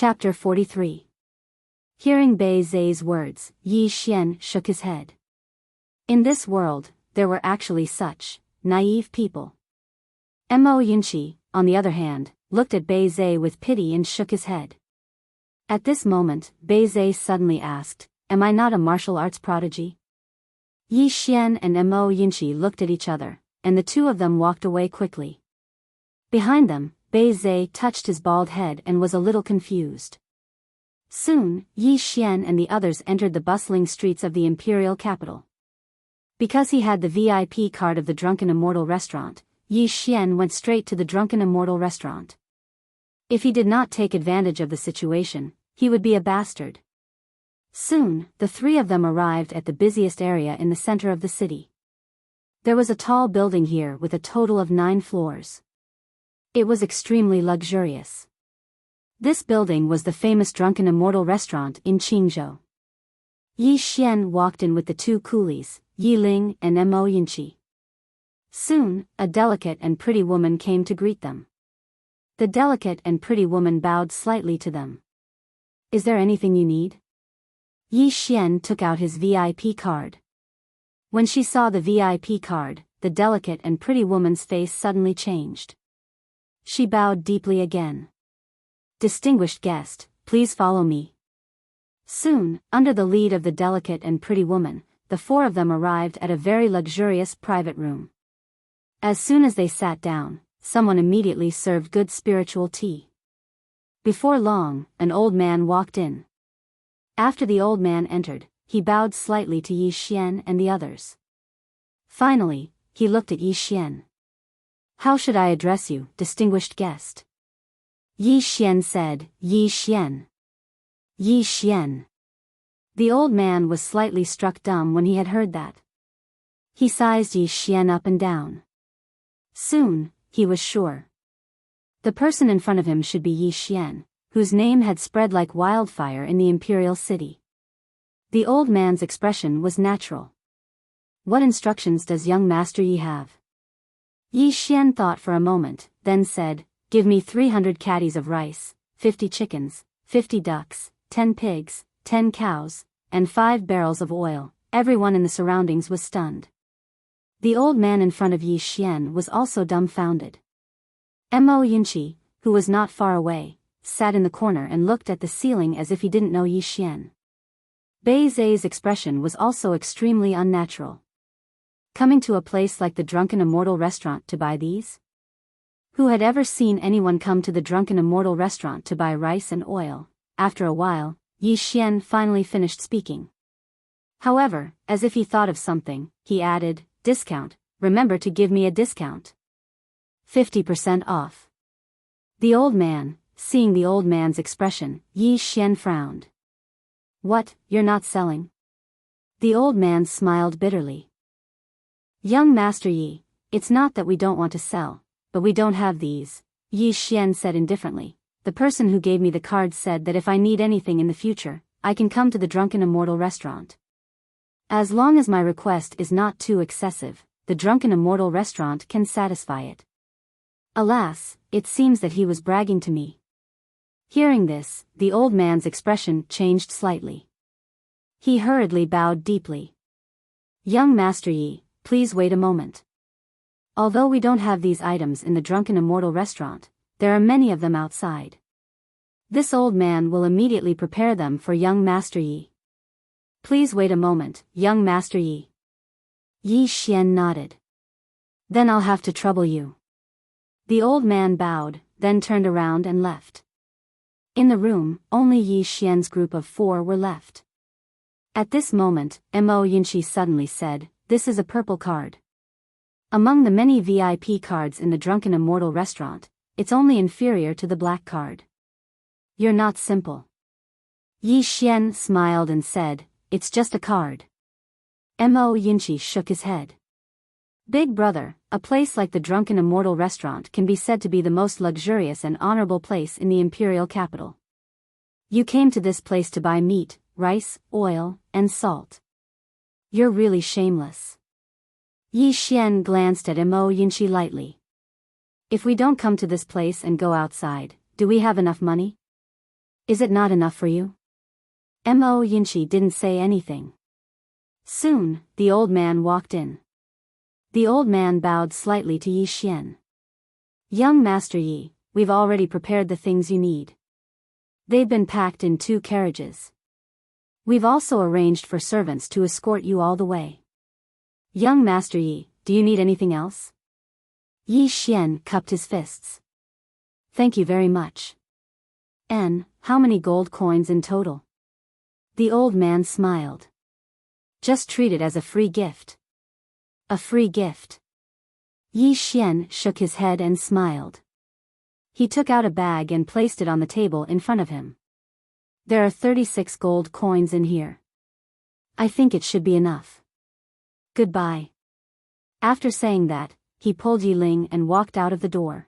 Chapter 43. Hearing Bei Zai's words, Yi Xian shook his head. In this world, there were actually such naive people. Mo Yunqi, on the other hand, looked at Bei Zai with pity and shook his head. At this moment, Bei Zai suddenly asked, "Am I not a martial arts prodigy?" Yi Xian and Mo Yunqi looked at each other, and the two of them walked away quickly. Behind them, Bei Zai touched his bald head and was a little confused. Soon, Yi Xian and the others entered the bustling streets of the imperial capital. Because he had the VIP card of the Drunken Immortal restaurant, Yi Xian went straight to the Drunken Immortal restaurant. If he did not take advantage of the situation, he would be a bastard. Soon, the three of them arrived at the busiest area in the center of the city. There was a tall building here with a total of 9 floors. It was extremely luxurious. This building was the famous Drunken Immortal restaurant in Qingzhou. Yi Xian walked in with the 2 coolies, Yi Ling and Mo Yunqi. Soon, a delicate and pretty woman came to greet them. The delicate and pretty woman bowed slightly to them. "Is there anything you need?" Yi Xian took out his VIP card. When she saw the VIP card, the delicate and pretty woman's face suddenly changed. She bowed deeply again. "Distinguished guest, please follow me." Soon, under the lead of the delicate and pretty woman, the 4 of them arrived at a very luxurious private room. As soon as they sat down, someone immediately served good spiritual tea. Before long, an old man walked in. After the old man entered, he bowed slightly to Yi Xian and the others. Finally, he looked at Yi Xian. "How should I address you, distinguished guest?" Yi Xian said, "Yi Xian." Yi Xian. The old man was slightly struck dumb when he had heard that. He sized Yi Xian up and down. Soon, he was sure. The person in front of him should be Yi Xian, whose name had spread like wildfire in the imperial city. The old man's expression was natural. "What instructions does young Master Yi have?" Yi Xian thought for a moment, then said, "Give me 300 caddies of rice, 50 chickens, 50 ducks, 10 pigs, 10 cows, and 5 barrels of oil." Everyone in the surroundings was stunned. The old man in front of Yi Xian was also dumbfounded. Mo Yunqi, who was not far away, sat in the corner and looked at the ceiling as if he didn't know Yi Xian. Bei Zai's expression was also extremely unnatural. Coming to a place like the Drunken Immortal restaurant to buy these? Who had ever seen anyone come to the Drunken Immortal restaurant to buy rice and oil? After a while, Yi Xian finally finished speaking. However, as if he thought of something, he added, "Discount, remember to give me a discount. 50% off." The old man, seeing the old man's expression, Yi Xian frowned. "What, you're not selling?" The old man smiled bitterly. "Young Master Yi, it's not that we don't want to sell, but we don't have these," Yi Xian said indifferently. "The person who gave me the card said that if I need anything in the future, I can come to the Drunken Immortal restaurant. As long as my request is not too excessive, the Drunken Immortal restaurant can satisfy it." Alas, it seems that he was bragging to me. Hearing this, the old man's expression changed slightly. He hurriedly bowed deeply. "Young Master Yi, please wait a moment. Although we don't have these items in the Drunken Immortal restaurant, there are many of them outside. This old man will immediately prepare them for young Master Yi. Please wait a moment, young Master Yi." Yi Xian nodded. "Then I'll have to trouble you." The old man bowed, then turned around and left. In the room, only Yi Xian's group of 4 were left. At this moment, Mo Yunqi suddenly said, "This is a purple card. Among the many VIP cards in the Drunken Immortal restaurant, it's only inferior to the black card. You're not simple." Yi Xian smiled and said, "It's just a card." Mo Yunqi shook his head. "Big brother, a place like the Drunken Immortal restaurant can be said to be the most luxurious and honorable place in the imperial capital. You came to this place to buy meat, rice, oil, and salt. You're really shameless." Yi Xian glanced at Mo Yunqi lightly. "If we don't come to this place and go outside, do we have enough money? Is it not enough for you? Mo Yinchi didn't say anything. Soon, the old man walked in. The old man bowed slightly to Yi Xian. Young Master Yi, we've already prepared the things you need. They've been packed in 2 carriages. We've also arranged for servants to escort you all the way. Young Master Yi, do you need anything else? Yi Xian cupped his fists. Thank you very much. How many gold coins in total? The old man smiled. Just treat it as a free gift. A free gift. Yi Xian shook his head and smiled. He took out a bag and placed it on the table in front of him. There are 36 gold coins in here. I think it should be enough. Goodbye. After saying that, he pulled Yi Ling and walked out of the door.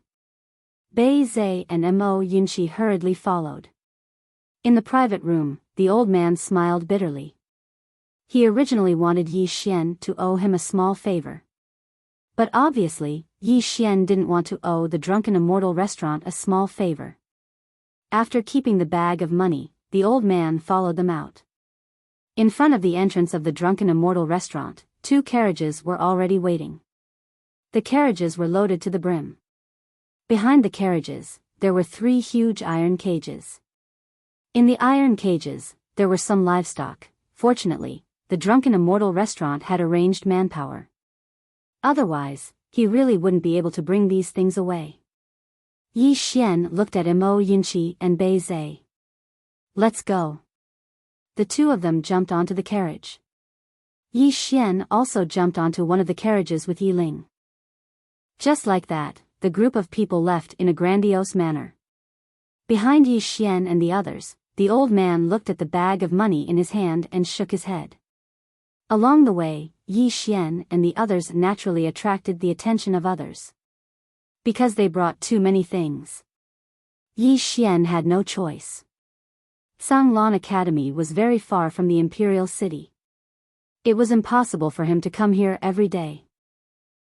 Bei Zhe and Mo Yunqi hurriedly followed. In the private room, the old man smiled bitterly. He originally wanted Yi Xian to owe him a small favor. But obviously, Yi Xian didn't want to owe the drunken Immortal restaurant a small favor. After keeping the bag of money, the old man followed them out. In front of the entrance of the drunken Immortal restaurant, 2 carriages were already waiting. The carriages were loaded to the brim. Behind the carriages, there were 3 huge iron cages. In the iron cages, there were some livestock. Fortunately, the drunken Immortal restaurant had arranged manpower. Otherwise, he really wouldn't be able to bring these things away. Yi Xian looked at Mo Yunqi and Bei Zhe. Let's go. The 2 of them jumped onto the carriage. Yi Xian also jumped onto one of the carriages with Yi Ling. Just like that, the group of people left in a grandiose manner. Behind Yi Xian and the others, the old man looked at the bag of money in his hand and shook his head. Along the way, Yi Xian and the others naturally attracted the attention of others. Because they brought too many things. Yi Xian had no choice. Sanglan Academy was very far from the imperial city. It was impossible for him to come here every day.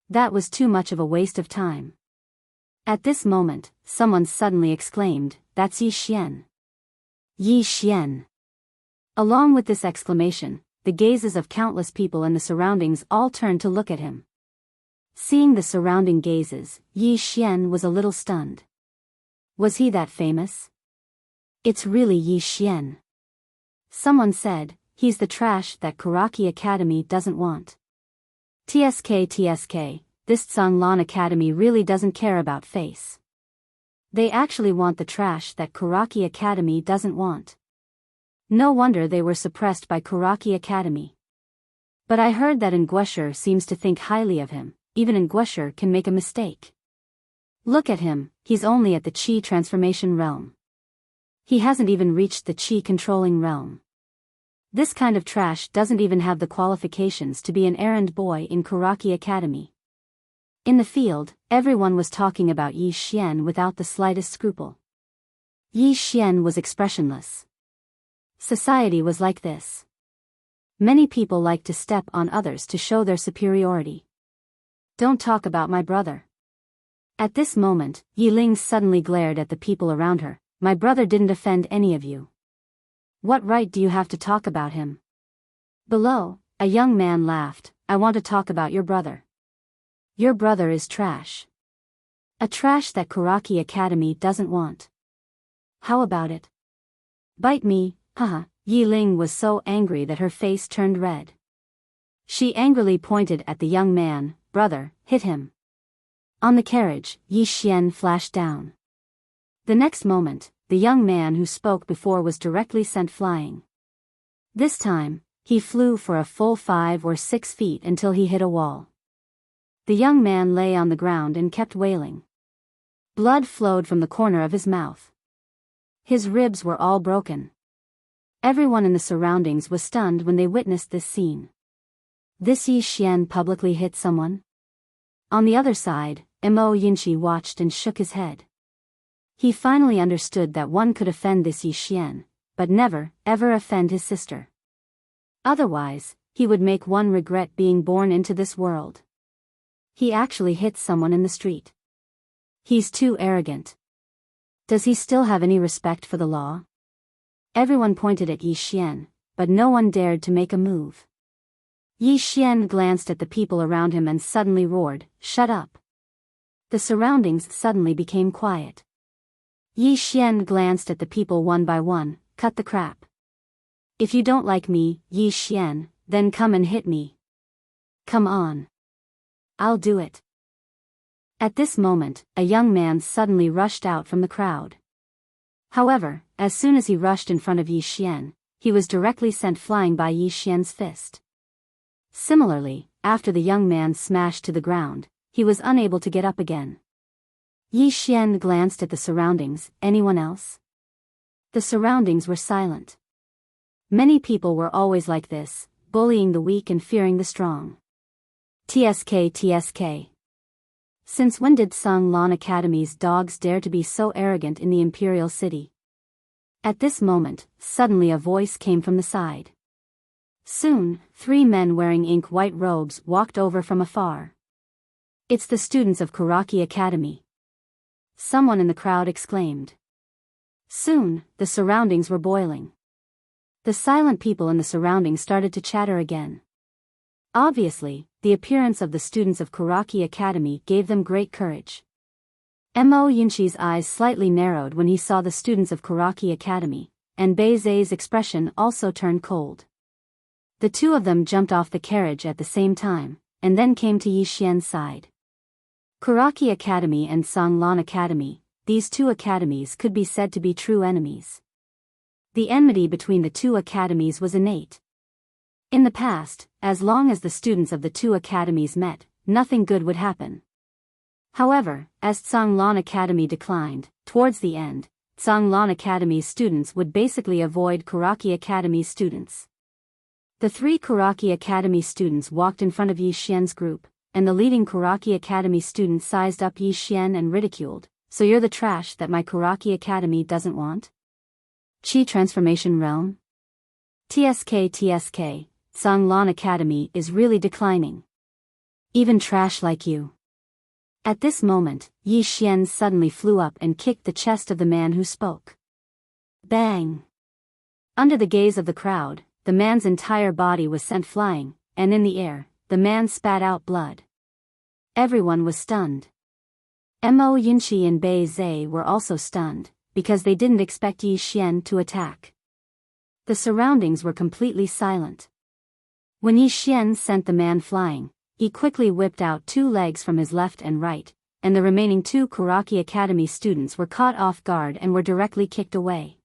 That was too much of a waste of time. At this moment, someone suddenly exclaimed, "That's Yi Xian." Yi Xian. Along with this exclamation, the gazes of countless people in the surroundings all turned to look at him. Seeing the surrounding gazes, Yi Xian was a little stunned. Was he that famous? It's really Yi Xian. Someone said, he's the trash that Kuraki Academy doesn't want. TSK, this Sanglan Academy really doesn't care about face. They actually want the trash that Kuraki Academy doesn't want. No wonder they were suppressed by Kuraki Academy. But I heard that Nguesher seems to think highly of him. Even Nguesher can make a mistake. Look at him, he's only at the Qi transformation realm. He hasn't even reached the Qi controlling realm. This kind of trash doesn't even have the qualifications to be an errand boy in Kuraki Academy. In the field, everyone was talking about Yi Xian without the slightest scruple. Yi Xian was expressionless. Society was like this. Many people like to step on others to show their superiority. Don't talk about my brother. At this moment, Yi Ling suddenly glared at the people around her. My brother didn't offend any of you. What right do you have to talk about him? Below, a young man laughed. I want to talk about your brother. Your brother is trash. A trash that Kuraki Academy doesn't want. How about it? Bite me, haha. Yi Ling was so angry that her face turned red. She angrily pointed at the young man. Brother, hit him. On the carriage, Yi Xian flashed down. The next moment, the young man who spoke before was directly sent flying. This time, he flew for a full 5 or 6 feet until he hit a wall. The young man lay on the ground and kept wailing. Blood flowed from the corner of his mouth. His ribs were all broken. Everyone in the surroundings was stunned when they witnessed this scene. This Yi Xian publicly hit someone? On the other side, Mo Yinchi watched and shook his head. He finally understood that one could offend this Yi Xian, but never, ever offend his sister. Otherwise, he would make one regret being born into this world. He actually hit someone in the street. He's too arrogant. Does he still have any respect for the law? Everyone pointed at Yi Xian, but no one dared to make a move. Yi Xian glanced at the people around him and suddenly roared, "Shut up!" The surroundings suddenly became quiet. Yi Xian glanced at the people one by one. "Cut the crap. If you don't like me, Yi Xian, then come and hit me. Come on. I'll do it." At this moment, a young man suddenly rushed out from the crowd. However, as soon as he rushed in front of Yi Xian, he was directly sent flying by Yi Xian's fist. Similarly, after the young man smashed to the ground, he was unable to get up again. Yi Xian glanced at the surroundings. Anyone else? The surroundings were silent. Many people were always like this, bullying the weak and fearing the strong. TSK. Since when did Sanglan Academy's dogs dare to be so arrogant in the imperial city? At this moment, suddenly a voice came from the side. Soon, 3 men wearing ink-white robes walked over from afar. "It's the students of Kuraki Academy," someone in the crowd exclaimed. Soon, the surroundings were boiling. The silent people in the surroundings started to chatter again. Obviously, the appearance of the students of Kuraki Academy gave them great courage. Mo Yunqi's eyes slightly narrowed when he saw the students of Kuraki Academy, and Bei Zai's expression also turned cold. The two of them jumped off the carriage at the same time, and then came to Yi Xian's side. Kuraki Academy and Sanglan Academy, these two academies could be said to be true enemies. The enmity between the two academies was innate. In the past, as long as the students of the two academies met, nothing good would happen. However, as Sanglan Academy declined, towards the end, Sanglan Academy's students would basically avoid Kuraki Academy's students. The 3 Kuraki Academy students walked in front of Yi Xian's group, and the leading Kuraki Academy student sized up Yi Xian and ridiculed, "So you're the trash that my Kuraki Academy doesn't want? Chi Transformation Realm? TSK, Sanglan Academy is really declining. Even trash like you." At this moment, Yi Xian suddenly flew up and kicked the chest of the man who spoke. Bang! Under the gaze of the crowd, the man's entire body was sent flying, and in the air, the man spat out blood. Everyone was stunned. Mo Yunqi and Bei Zai were also stunned, because they didn't expect Yi Xian to attack. The surroundings were completely silent. When Yi Xian sent the man flying, he quickly whipped out 2 legs from his left and right, and the remaining 2 Kuraki Academy students were caught off guard and were directly kicked away.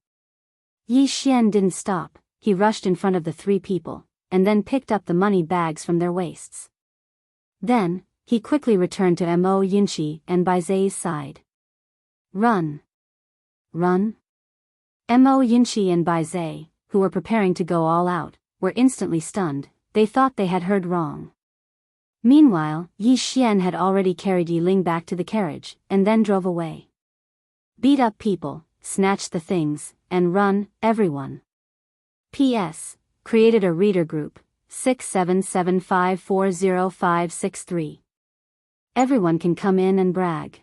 Yi Xian didn't stop, he rushed in front of the 3 people, and then picked up the money bags from their waists. Then, he quickly returned to Mo Yunqi and Bei Zai's side. "Run! Run!" Mo Yunqi and Bei Zai, who were preparing to go all out, were instantly stunned. They thought they had heard wrong. Meanwhile, Yi Xian had already carried Yi Ling back to the carriage, and then drove away. "Beat up people, snatch the things, and run, everyone." P.S. Created a reader group, 677540563. Everyone can come in and brag.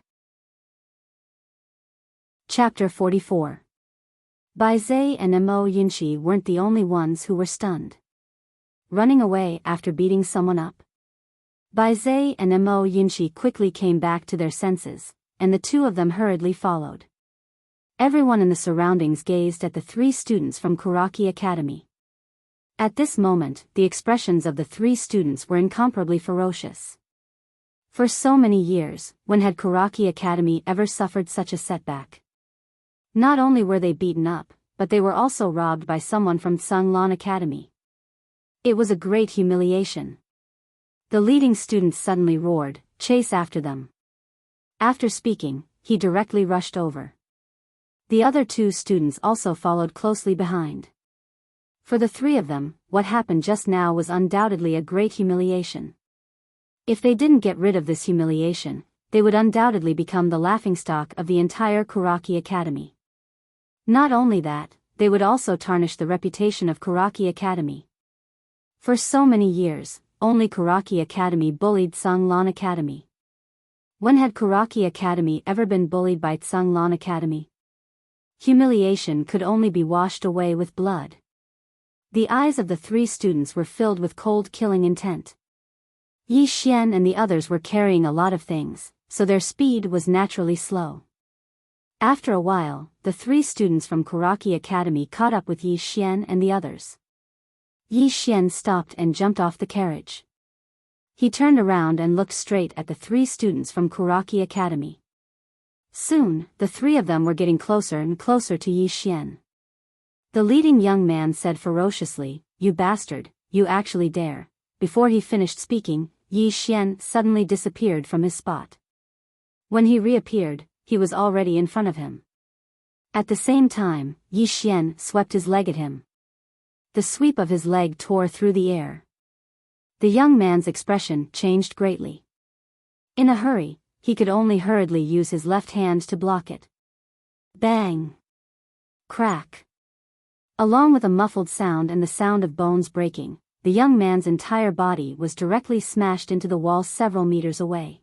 Chapter 44. Bei Zai and Mo Yunqi weren't the only ones who were stunned. Running away after beating someone up. Bei Zai and Mo Yunqi quickly came back to their senses, and the 2 of them hurriedly followed. Everyone in the surroundings gazed at the 3 students from Kuraki Academy. At this moment, the expressions of the 3 students were incomparably ferocious. For so many years, when had Kuraki Academy ever suffered such a setback? Not only were they beaten up, but they were also robbed by someone from Sanglan Academy. It was a great humiliation. The leading student suddenly roared, "Chase after them." After speaking, he directly rushed over. The other 2 students also followed closely behind. For the 3 of them, what happened just now was undoubtedly a great humiliation. If they didn't get rid of this humiliation, they would undoubtedly become the laughingstock of the entire Kuraki Academy. Not only that, they would also tarnish the reputation of Kuraki Academy. For so many years, only Kuraki Academy bullied Sanglan Academy. When had Kuraki Academy ever been bullied by Sanglan Academy? Humiliation could only be washed away with blood. The eyes of the 3 students were filled with cold killing intent. Yi Xian and the others were carrying a lot of things, so their speed was naturally slow. After a while, the 3 students from Karaki Academy caught up with Yi Xian and the others. Yi Xian stopped and jumped off the carriage. He turned around and looked straight at the 3 students from Karaki Academy. Soon, the 3 of them were getting closer and closer to Yi Xian. The leading young man said ferociously, "You bastard, you actually dare." Before he finished speaking, Yi Xian suddenly disappeared from his spot. When he reappeared, he was already in front of him. At the same time, Yi Xian swept his leg at him. The sweep of his leg tore through the air. The young man's expression changed greatly. In a hurry, he could only hurriedly use his left hand to block it. Bang! Crack! Along with a muffled sound and the sound of bones breaking, the young man's entire body was directly smashed into the wall several meters away.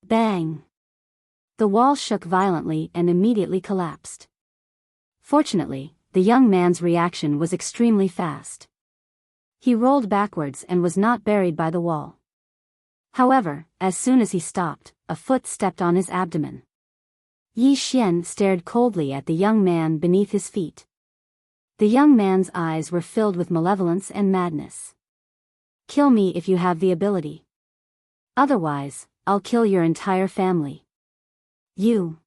Bang! The wall shook violently and immediately collapsed. Fortunately, the young man's reaction was extremely fast. He rolled backwards and was not buried by the wall. However, as soon as he stopped, a foot stepped on his abdomen. Yi Xian stared coldly at the young man beneath his feet. The young man's eyes were filled with malevolence and madness. "Kill me if you have the ability. Otherwise, I'll kill your entire family. You."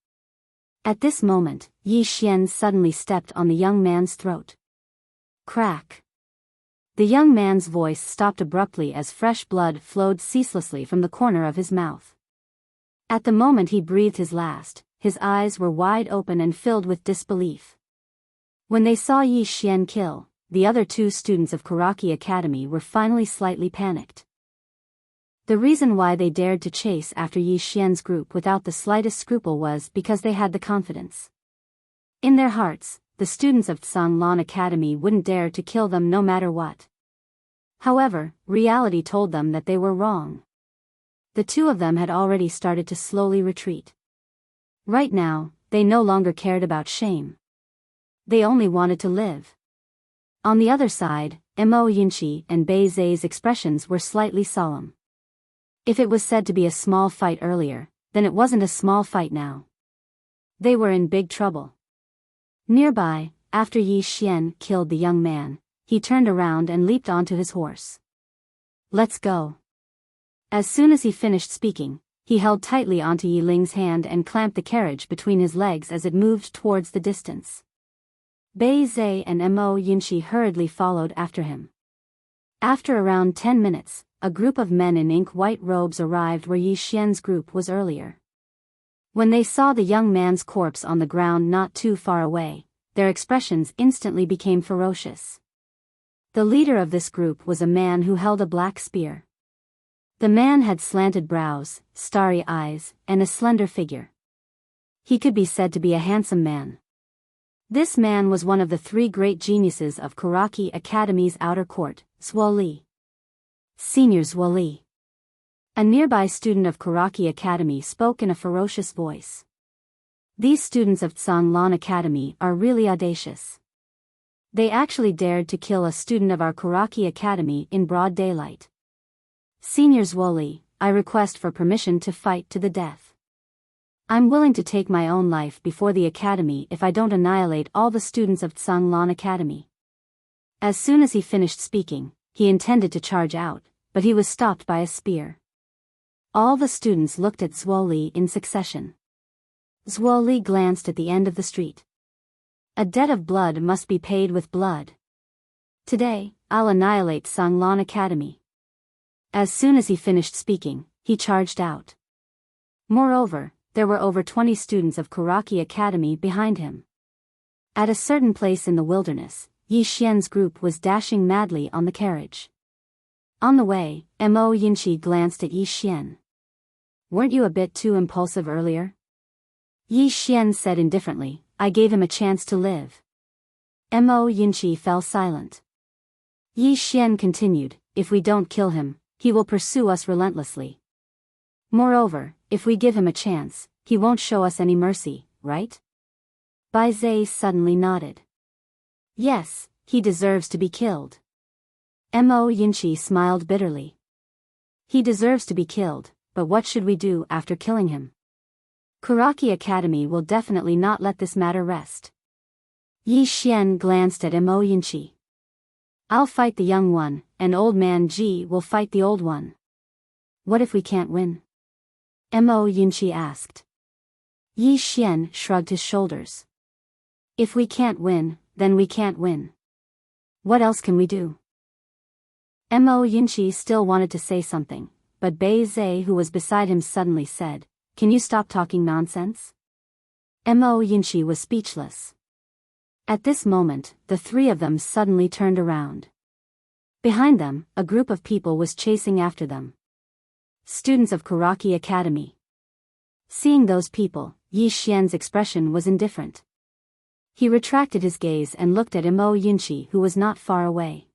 At this moment, Yi Xian suddenly stepped on the young man's throat. Crack! The young man's voice stopped abruptly as fresh blood flowed ceaselessly from the corner of his mouth. At the moment he breathed his last, his eyes were wide open and filled with disbelief. When they saw Yi Xian kill, the other 2 students of Karaki Academy were finally slightly panicked. The reason why they dared to chase after Yi Xian's group without the slightest scruple was because they had the confidence. In their hearts, the students of Tsanglan Academy wouldn't dare to kill them no matter what. However, reality told them that they were wrong. The 2 of them had already started to slowly retreat. Right now, they no longer cared about shame. They only wanted to live. On the other side, Mo Yunqi and Bei Zai's expressions were slightly solemn. If it was said to be a small fight earlier, then it wasn't a small fight now. They were in big trouble. Nearby, after Yi Xian killed the young man, he turned around and leaped onto his horse. "Let's go." As soon as he finished speaking, he held tightly onto Yi Ling's hand and clamped the carriage between his legs as it moved towards the distance. Bei Zai and Mo Yunqi hurriedly followed after him. After around 10 minutes, a group of men in ink-white robes arrived where Yi Xian's group was earlier. When they saw the young man's corpse on the ground not too far away, their expressions instantly became ferocious. The leader of this group was a man who held a black spear. The man had slanted brows, starry eyes, and a slender figure. He could be said to be a handsome man. This man was one of the 3 great geniuses of Karaki Academy's outer court, Zhuo Li. Senior Zhuo Li. A nearby student of Karaki Academy spoke in a ferocious voice. These students of Tsanglan Academy are really audacious. They actually dared to kill a student of our Karaki Academy in broad daylight. Senior Zhuo Li, I request for permission to fight to the death. I'm willing to take my own life before the academy if I don't annihilate all the students of Tsanglan Academy. As soon as he finished speaking, he intended to charge out, but he was stopped by a spear. All the students looked at Zhuo Li in succession. Zhuo Li glanced at the end of the street. A debt of blood must be paid with blood. Today, I'll annihilate Tsanglan Academy. As soon as he finished speaking, he charged out. Moreover, there were over 20 students of Karaki Academy behind him. At a certain place in the wilderness, Yi Xian's group was dashing madly on the carriage. On the way, Mo Yunqi glanced at Yi Xian. Weren't you a bit too impulsive earlier? Yi Xian said indifferently, I gave him a chance to live. Mo Yunqi fell silent. Yi Xian continued, if we don't kill him, he will pursue us relentlessly. Moreover, if we give him a chance, he won't show us any mercy, right? Bai Zai suddenly nodded. Yes, he deserves to be killed. Mo Yinchi smiled bitterly. He deserves to be killed, but what should we do after killing him? Kuraki Academy will definitely not let this matter rest. Yi Xian glanced at Mo Yinchi. I'll fight the young one, and old man Ji will fight the old one. What if we can't win? Mo Yinchi asked. Yi Xian shrugged his shoulders. If we can't win, then we can't win. What else can we do? Mo Yinchi still wanted to say something, but Bai Zai, who was beside him, suddenly said, Can you stop talking nonsense? Mo Yinchi was speechless. At this moment, the three of them suddenly turned around. Behind them, a group of people was chasing after them. Students of Kuraki Academy. Seeing those people, Yi Xian's expression was indifferent. He retracted his gaze and looked at Mo Yinchi, who was not far away.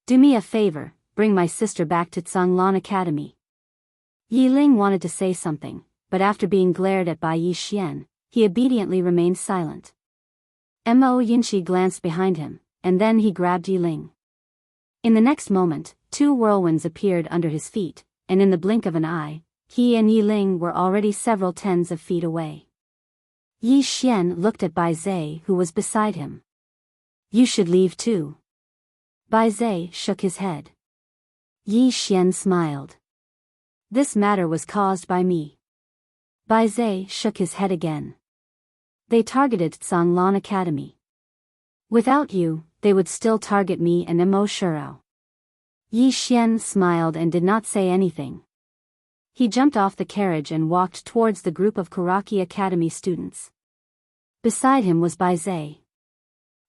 Do me a favor, bring my sister back to Zhanglan Academy. Yi Ling wanted to say something, but after being glared at by Yi Xian, he obediently remained silent. Mo Yinchi glanced behind him, and then he grabbed Yi Ling. In the next moment, two whirlwinds appeared under his feet, and in the blink of an eye, he and Yi Ling were already several tens of feet away. Yi Xian looked at Bai Zai, who was beside him. You should leave too. Bai Zai shook his head. Yi Xian smiled. This matter was caused by me. Bai Zai shook his head again. They targeted Zhanglan Academy. Without you, they would still target me and Mo Shuro. Yi Xian smiled and did not say anything. He jumped off the carriage and walked towards the group of Kuraki Academy students. Beside him was Bai Zai.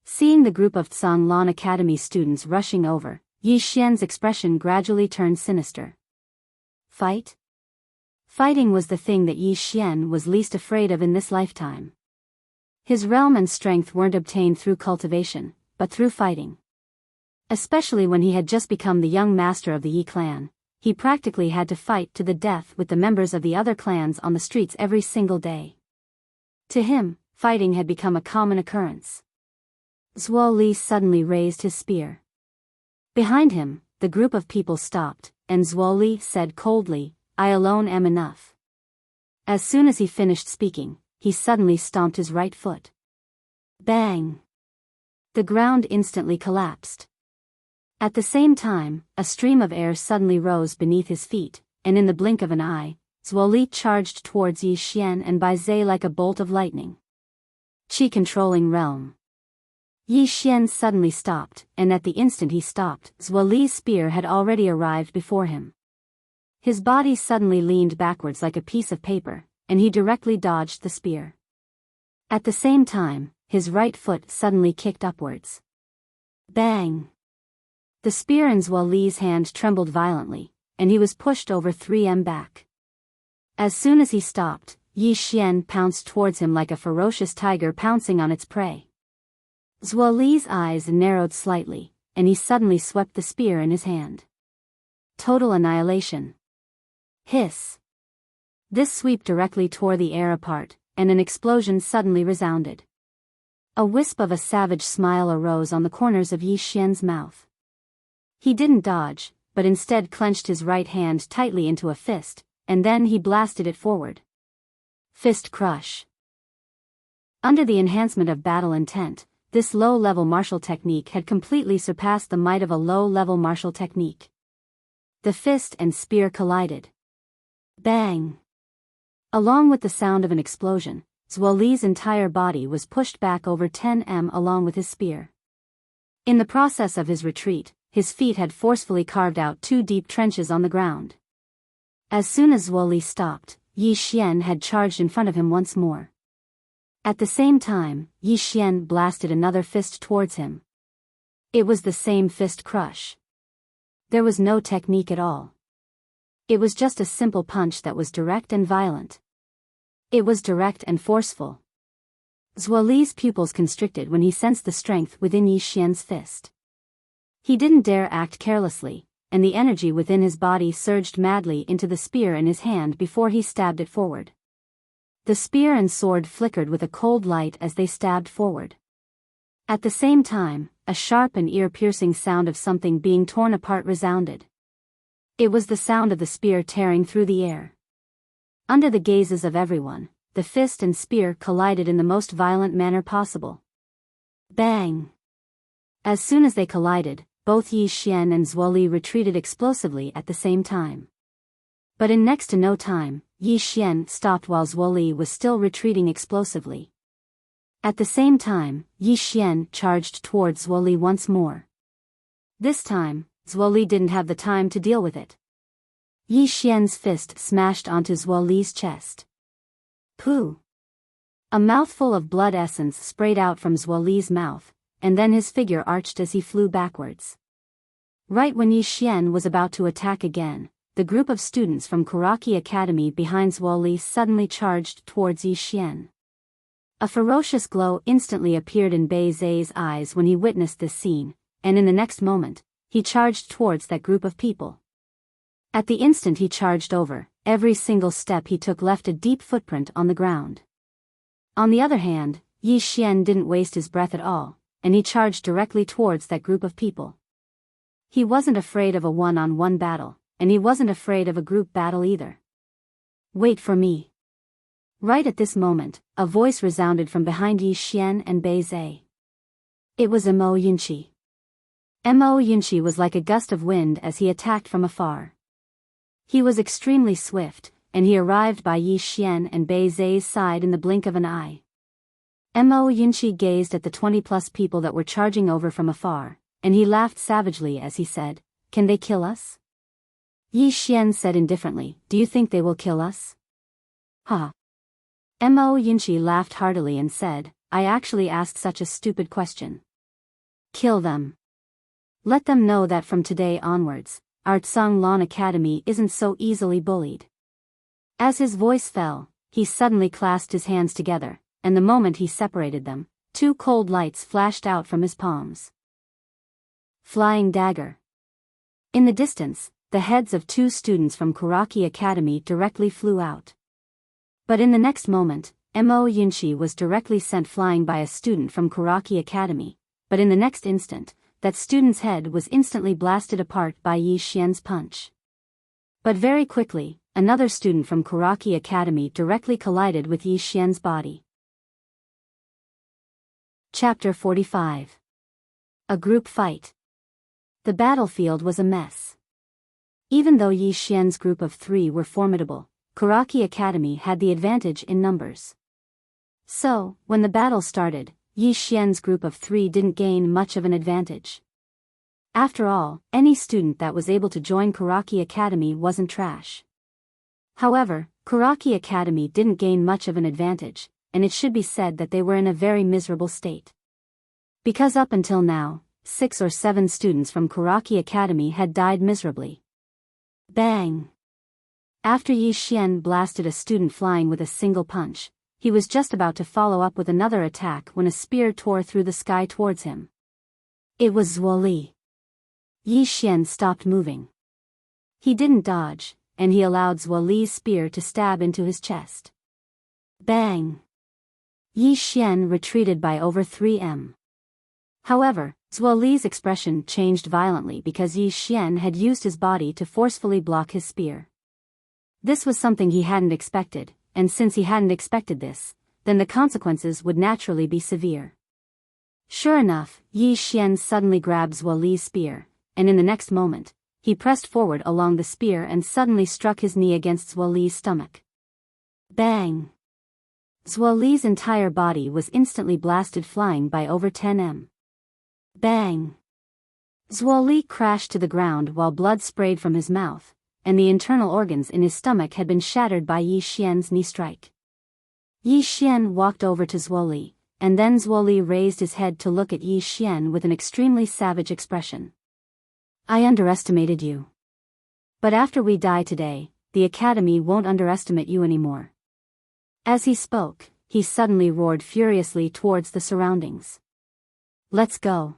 Seeing the group of Zhanglan Academy students rushing over, Yi Xian's expression gradually turned sinister. Fight? Fighting was the thing that Yi Xian was least afraid of in this lifetime. His realm and strength weren't obtained through cultivation, but through fighting. Especially when he had just become the young master of the Yi clan, he practically had to fight to the death with the members of the other clans on the streets every single day. To him, fighting had become a common occurrence. Zhuo Li suddenly raised his spear. Behind him, the group of people stopped, and Zhuo Li said coldly, I alone am enough. As soon as he finished speaking, he suddenly stomped his right foot. Bang! The ground instantly collapsed. At the same time, a stream of air suddenly rose beneath his feet, and in the blink of an eye, Zhuo Li charged towards Yi Xian and Bai Zai like a bolt of lightning. Qi-controlling realm. Yi Xian suddenly stopped, and at the instant he stopped, Zhuo Li's spear had already arrived before him. His body suddenly leaned backwards like a piece of paper, and he directly dodged the spear. At the same time, his right foot suddenly kicked upwards. Bang! The spear in Zhuo Li's hand trembled violently, and he was pushed over 3 back. As soon as he stopped, Yi Xian pounced towards him like a ferocious tiger pouncing on its prey. Zhuo Li's eyes narrowed slightly, and he suddenly swept the spear in his hand. Total annihilation. Hiss. This sweep directly tore the air apart, and an explosion suddenly resounded. A wisp of a savage smile arose on the corners of Yi Xian's mouth. He didn't dodge, but instead clenched his right hand tightly into a fist, and then he blasted it forward. Fist crush. Under the enhancement of battle intent, this low-level martial technique had completely surpassed the might of a low-level martial technique. The fist and spear collided. Bang! Along with the sound of an explosion, Zhuo Li's entire body was pushed back over 10 along with his spear. In the process of his retreat, his feet had forcefully carved out 2 deep trenches on the ground. As soon as Zhuo Li stopped, Yi Xian had charged in front of him once more. At the same time, Yi Xian blasted another fist towards him. It was the same fist crush. There was no technique at all. It was just a simple punch that was direct and violent. It was direct and forceful. Zhuo Li's pupils constricted when he sensed the strength within Yi Xian's fist. He didn't dare act carelessly, and the energy within his body surged madly into the spear in his hand before he stabbed it forward. The spear and sword flickered with a cold light as they stabbed forward. At the same time, a sharp and ear-piercing sound of something being torn apart resounded. It was the sound of the spear tearing through the air. Under the gazes of everyone, the fist and spear collided in the most violent manner possible. Bang! As soon as they collided, both Yi Xian and Zuo Li retreated explosively at the same time. But in next to no time, Yi Xian stopped while Zuo Li was still retreating explosively. At the same time, Yi Xian charged towards Zuo Li once more. This time, Zuo Li didn't have the time to deal with it. Yi Xian's fist smashed onto Zuo Li's chest. Pooh! A mouthful of blood essence sprayed out from Zuo Li's mouth, and then his figure arched as he flew backwards. Right when Yi Xian was about to attack again, the group of students from Kuraki Academy behind Zuo Li suddenly charged towards Yi Xian. A ferocious glow instantly appeared in Bei Zai's eyes when he witnessed this scene, and in the next moment, he charged towards that group of people. At the instant he charged over, every single step he took left a deep footprint on the ground. On the other hand, Yi Xian didn't waste his breath at all, and he charged directly towards that group of people. He wasn't afraid of a one-on-one battle, and he wasn't afraid of a group battle either. Wait for me. Right at this moment, a voice resounded from behind Yi Xian and Bei Zai. It was Mo Yunqi. Mo Yunqi was like a gust of wind as he attacked from afar. He was extremely swift, and he arrived by Yi Xian and Bei Zai's side in the blink of an eye. Mo Yunqi gazed at the 20+ people that were charging over from afar, and he laughed savagely as he said, "Can they kill us?" Yi Xian said indifferently, "Do you think they will kill us?" Ha! Mo Yunqi laughed heartily and said, "I actually asked such a stupid question. Kill them. Let them know that from today onwards, our Tsang Lan Academy isn't so easily bullied." As his voice fell, he suddenly clasped his hands together, and the moment he separated them, 2 cold lights flashed out from his palms. Flying dagger. In the distance, the heads of 2 students from Kuraki Academy directly flew out. But in the next moment, Mo Yunqi was directly sent flying by a student from Kuraki Academy, but in the next instant, that student's head was instantly blasted apart by Yi Xian's punch. But very quickly, another student from Kuraki Academy directly collided with Yi Xian's body. Chapter 45. A group fight. The battlefield was a mess. Even though Yi Xian's group of 3 were formidable, Kuraki Academy had the advantage in numbers. So, when the battle started, Yi Xian's group of 3 didn't gain much of an advantage. After all, any student that was able to join Kuraki Academy wasn't trash. However, Kuraki Academy didn't gain much of an advantage, and it should be said that they were in a very miserable state. Because up until now, 6 or 7 students from Kuraki Academy had died miserably. Bang! After Yi Xian blasted a student flying with a single punch, he was just about to follow up with another attack when a spear tore through the sky towards him. It was Zuo Li. Yi Xian stopped moving. He didn't dodge, and he allowed Zuo Li's spear to stab into his chest. Bang! Yi Xian retreated by over 3 m. However, Zuo Li's expression changed violently because Yi Xian had used his body to forcefully block his spear. This was something he hadn't expected, and since he hadn't expected this, then the consequences would naturally be severe. Sure enough, Yi Xian suddenly grabbed Zuo Li's spear, and in the next moment, he pressed forward along the spear and suddenly struck his knee against Zuo Li's stomach. Bang! Zuo Li's entire body was instantly blasted flying by over 10 m. Bang! Zuo Li crashed to the ground while blood sprayed from his mouth, and the internal organs in his stomach had been shattered by Yi Xian's knee strike. Yi Xian walked over to Zuo Li, and then Zuo Li raised his head to look at Yi Xian with an extremely savage expression. "I underestimated you. But after we die today, the Academy won't underestimate you anymore." As he spoke, he suddenly roared furiously towards the surroundings. "Let's go."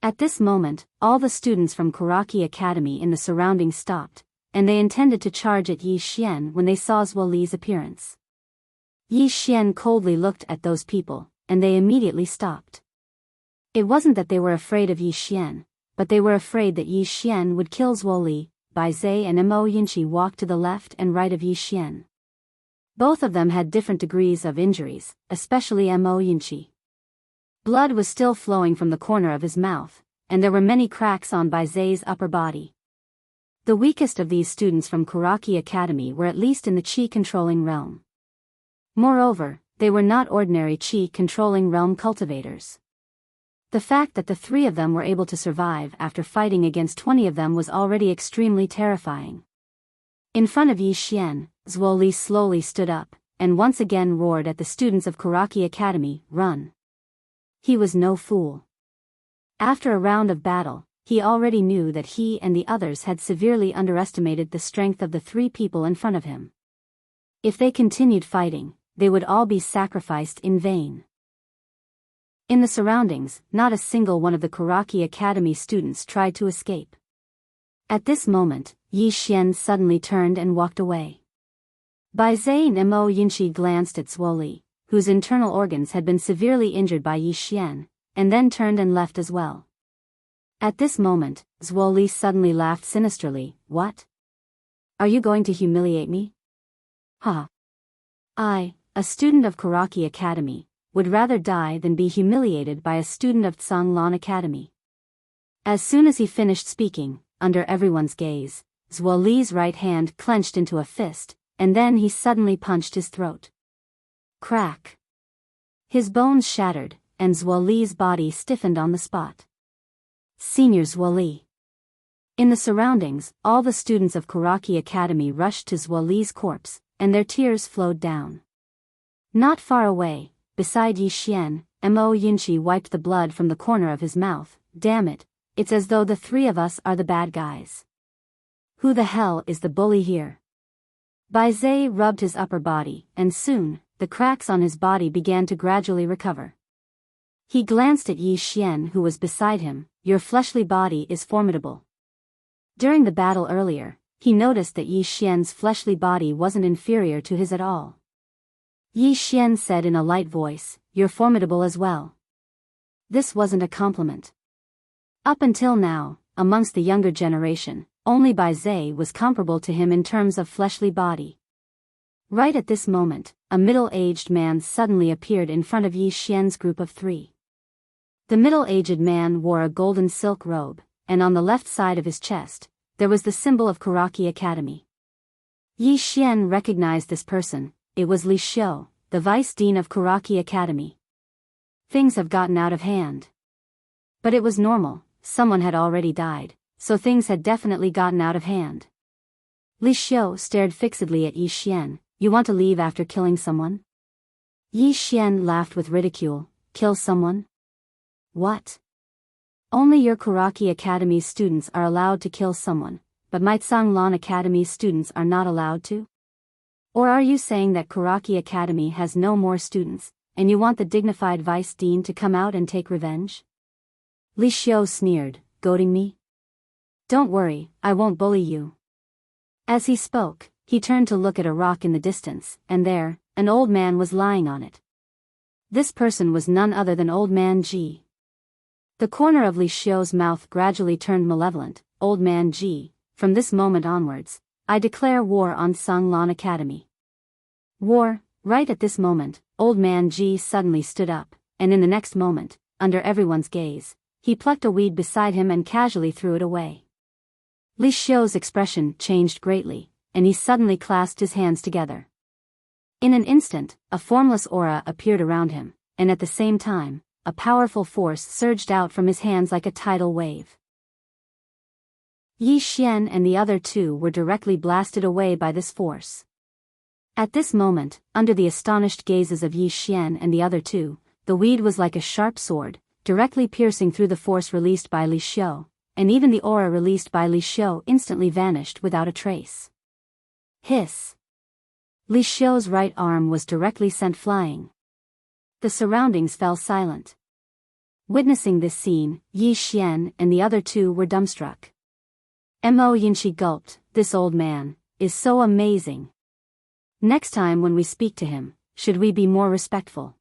At this moment, all the students from Kuraki Academy in the surroundings stopped, and they intended to charge at Yi Xian when they saw Zuo Li's appearance. Yi Xian coldly looked at those people, and they immediately stopped. It wasn't that they were afraid of Yi Xian, but they were afraid that Yi Xian would kill Zuo Li. Bai Zai and Mo Yunqi walked to the left and right of Yi Xian. Both of them had different degrees of injuries, especially Mo Yunqi. Blood was still flowing from the corner of his mouth, and there were many cracks on Bai Zai's upper body. The weakest of these students from Kuraki Academy were at least in the Qi-controlling realm. Moreover, they were not ordinary Qi-controlling realm cultivators. The fact that the three of them were able to survive after fighting against 20 of them was already extremely terrifying. In front of Yi Xian, Zuo Li slowly stood up, and once again roared at the students of Kuraki Academy, "Run!" He was no fool. After a round of battle, he already knew that he and the others had severely underestimated the strength of the three people in front of him. If they continued fighting, they would all be sacrificed in vain. In the surroundings, not a single one of the Kuraki Academy students tried to escape. At this moment, Yi Xian suddenly turned and walked away. Bai Zai and Mo Yunqi glanced at Zuo Li, whose internal organs had been severely injured by Yi Xian, and then turned and left as well. At this moment, Zuo Li suddenly laughed sinisterly. "What? Are you going to humiliate me? Ha! I, a student of Kuraki Academy, would rather die than be humiliated by a student of Tsanglan Academy." As soon as he finished speaking, under everyone's gaze, Zuo Li's right hand clenched into a fist, and then he suddenly punched his throat. Crack! His bones shattered, and Zuo Li's body stiffened on the spot. Senior Zuo Li. In the surroundings, all the students of Kuraki Academy rushed to Zuo Li's corpse, and their tears flowed down. Not far away, beside Yi Xian, Mo Yunqi wiped the blood from the corner of his mouth. "Damn it, it's as though the three of us are the bad guys. Who the hell is the bully here?" Bai Zai rubbed his upper body, and soon, the cracks on his body began to gradually recover. He glanced at Yi Xian, who was beside him. "Your fleshly body is formidable." During the battle earlier, he noticed that Yi Xian's fleshly body wasn't inferior to his at all. Yi Xian said in a light voice, "You're formidable as well." This wasn't a compliment. Up until now, amongst the younger generation, only Bai Zai was comparable to him in terms of fleshly body. Right at this moment, a middle-aged man suddenly appeared in front of Yi Xian's group of three. The middle-aged man wore a golden silk robe, and on the left side of his chest, there was the symbol of Kuraki Academy. Yi Xian recognized this person. It was Li Xiu, the vice dean of Kuraki Academy. Things have gotten out of hand. But it was normal, someone had already died, so things had definitely gotten out of hand. Li Xiu stared fixedly at Yi Xian. "You want to leave after killing someone?" Yi Xian laughed with ridicule. "Kill someone? What? Only your Kuraki Academy students are allowed to kill someone, but my Tsanglan Academy students are not allowed to? Or are you saying that Kuraki Academy has no more students, and you want the dignified vice dean to come out and take revenge?" Li Xiu sneered, "Goading me? Don't worry, I won't bully you." As he spoke, he turned to look at a rock in the distance, and there, an old man was lying on it. This person was none other than Old Man Ji. The corner of Li Xiu's mouth gradually turned malevolent. "Old Man Ji, from this moment onwards, I declare war on Tsanglan Academy." War. Right at this moment, Old Man Ji suddenly stood up, and in the next moment, under everyone's gaze, he plucked a weed beside him and casually threw it away. Li Xiu's expression changed greatly, and he suddenly clasped his hands together. In an instant, a formless aura appeared around him, and at the same time, a powerful force surged out from his hands like a tidal wave. Yi Xian and the other two were directly blasted away by this force. At this moment, under the astonished gazes of Yi Xian and the other two, the weed was like a sharp sword, directly piercing through the force released by Li Xiu, and even the aura released by Li Xiu instantly vanished without a trace. Hiss! Li Xiu's right arm was directly sent flying. The surroundings fell silent. Witnessing this scene, Yi Xian and the other two were dumbstruck. Mo Yunqi gulped. "This old man is so amazing. Next time when we speak to him, should we be more respectful?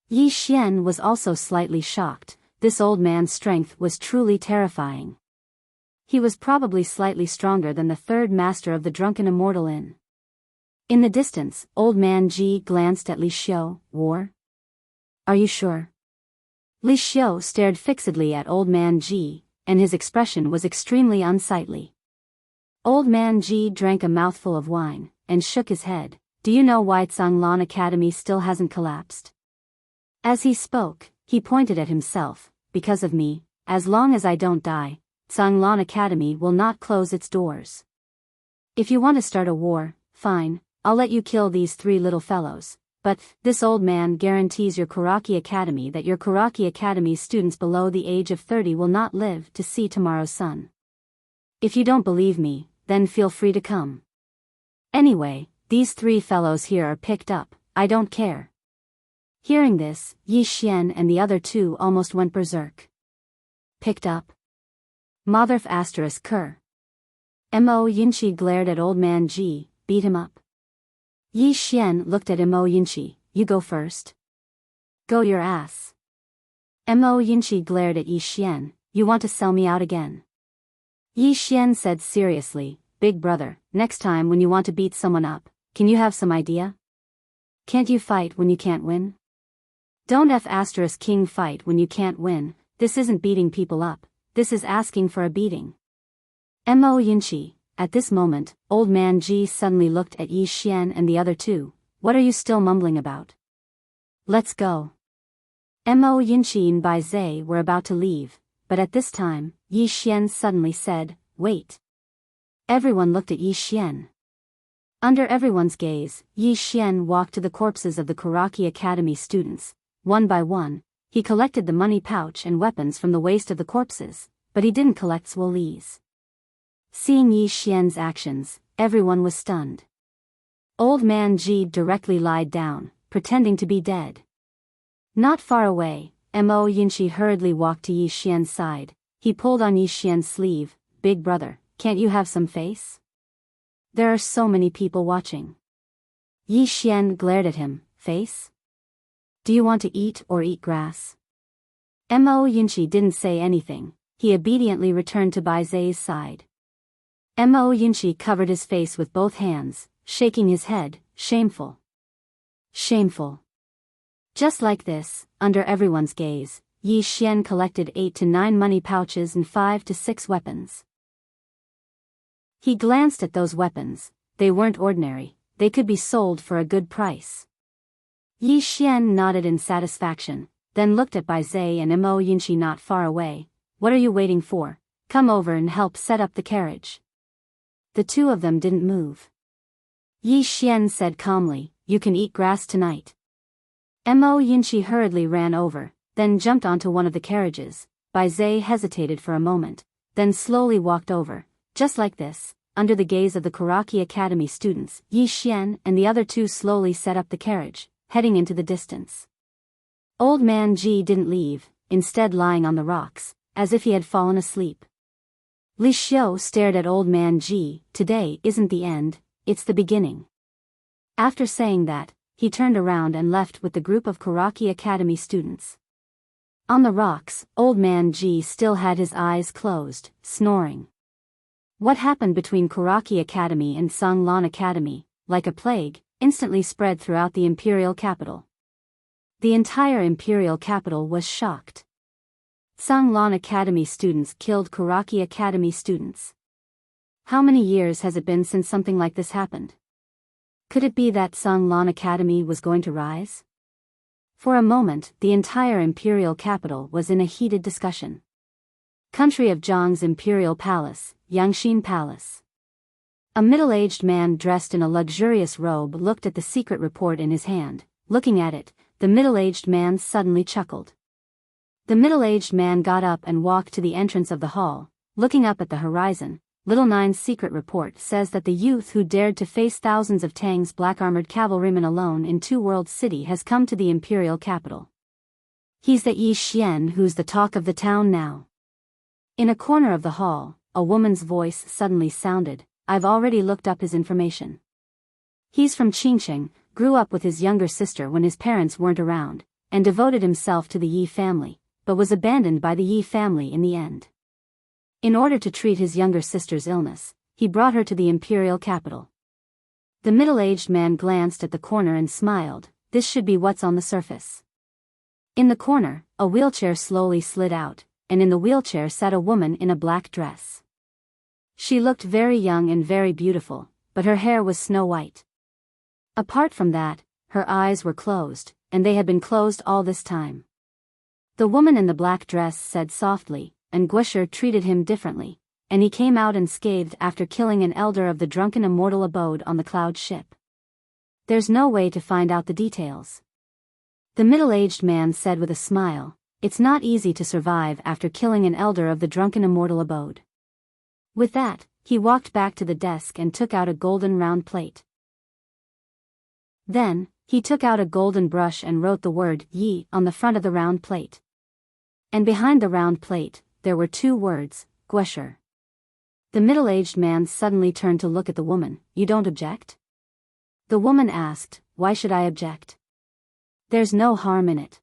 Yi Xian was also slightly shocked. This old man's strength was truly terrifying. He was probably slightly stronger than the third master of the drunken Immortal Inn. In the distance, old man Ji glanced at Li Xiu. War? Are you sure? Li Xiu stared fixedly at old man Ji, and his expression was extremely unsightly. Old man Ji drank a mouthful of wine, and shook his head. Do you know why Canglan Academy still hasn't collapsed? As he spoke, he pointed at himself. Because of me, as long as I don't die, Canglan Academy will not close its doors. If you want to start a war, fine, I'll let you kill these 3 little fellows, but this old man guarantees your Kuraki Academy that your Kuraki Academy's students below the age of 30 will not live to see tomorrow's sun. If you don't believe me, then feel free to come. Anyway, these 3 fellows here are picked up, I don't care. Hearing this, Yi Xian and the other 2 almost went berserk. Picked up? Motherf *****. Mo Yinchi glared at old man Ji. Beat him up. Yi Xian looked at Mo Yinchi. You go first. Go your ass. Mo Yinchi glared at Yi Xian. You want to sell me out again? Yi Xian said seriously, Big brother, next time when you want to beat someone up, can you have some idea? Can't you fight when you can't win? Don't ***king fight when you can't win. This isn't beating people up, this is asking for a beating. Mo Yinchi. At this moment, old man Ji suddenly looked at Yi Xian and the other 2. What are you still mumbling about? Let's go. Mo Yinchi and Bai Zai were about to leave, but at this time, Yi Xian suddenly said, wait. Everyone looked at Yi Xian. Under everyone's gaze, Yi Xian walked to the corpses of the Kuraki Academy students. One by one, he collected the money pouch and weapons from the waist of the corpses, but he didn't collect Swoli's. Seeing Yi Xian's actions, everyone was stunned. Old man Ji directly lied down, pretending to be dead. Not far away, Mo Yinchi hurriedly walked to Yi Xian's side. He pulled on Yi Xian's sleeve. Big brother, can't you have some face? There are so many people watching. Yi Xian glared at him. Face? Do you want to eat or eat grass? Mo Yinchi didn't say anything. He obediently returned to Bai Zai's side. Mo Yinchi covered his face with both hands, shaking his head. Shameful. Shameful. Just like this, under everyone's gaze, Yi Xian collected 8 to 9 money pouches and 5 to 6 weapons. He glanced at those weapons. They weren't ordinary, they could be sold for a good price. Yi Xian nodded in satisfaction, then looked at Bai Zai and Mo Yinchi not far away. What are you waiting for? Come over and help set up the carriage. The 2 of them didn't move. Yi Xian said calmly, you can eat grass tonight. Mo Yinchi hurriedly ran over, then jumped onto one of the carriages. Bai Zai hesitated for a moment, then slowly walked over. Just like this, under the gaze of the Kuraki Academy students, Yi Xian and the other 2 slowly set up the carriage, heading into the distance. Old man Ji didn't leave, instead lying on the rocks, as if he had fallen asleep. Li Xiu stared at old man Ji. Today isn't the end, it's the beginning. After saying that, he turned around and left with the group of Kuraki Academy students. On the rocks, old man Ji still had his eyes closed, snoring. What happened between Kuraki Academy and Canglan Academy, like a plague, instantly spread throughout the imperial capital. The entire imperial capital was shocked. Canglan Academy students killed Kuraki Academy students. How many years has it been since something like this happened? Could it be that Canglan Academy was going to rise? For a moment, the entire imperial capital was in a heated discussion. Country of Zhang's imperial palace, Yangxin Palace. A middle-aged man dressed in a luxurious robe looked at the secret report in his hand. Looking at it, the middle-aged man suddenly chuckled. The middle-aged man got up and walked to the entrance of the hall, looking up at the horizon. Little Nine's secret report says that the youth who dared to face thousands of Tang's black-armored cavalrymen alone in Two Worlds City has come to the imperial capital. He's the Yi Xian who's the talk of the town now. In a corner of the hall, a woman's voice suddenly sounded. I've already looked up his information. He's from Qingsheng, grew up with his younger sister when his parents weren't around, and devoted himself to the Yi family, but was abandoned by the Yi family in the end. In order to treat his younger sister's illness, he brought her to the imperial capital. The middle-aged man glanced at the corner and smiled. This should be what's on the surface. In the corner, a wheelchair slowly slid out, and in the wheelchair sat a woman in a black dress. She looked very young and very beautiful, but her hair was snow white. Apart from that, her eyes were closed, and they had been closed all this time. The woman in the black dress said softly, and Guisher treated him differently, and he came out unscathed after killing an elder of the drunken immortal abode on the cloud ship. There's no way to find out the details. The middle-aged man said with a smile, it's not easy to survive after killing an elder of the drunken immortal abode. With that, he walked back to the desk and took out a golden round plate. Then, he took out a golden brush and wrote the word Yi on the front of the round plate. And behind the round plate, there were 2 words, Guisher. The middle-aged man suddenly turned to look at the woman. You don't object? The woman asked, why should I object? There's no harm in it.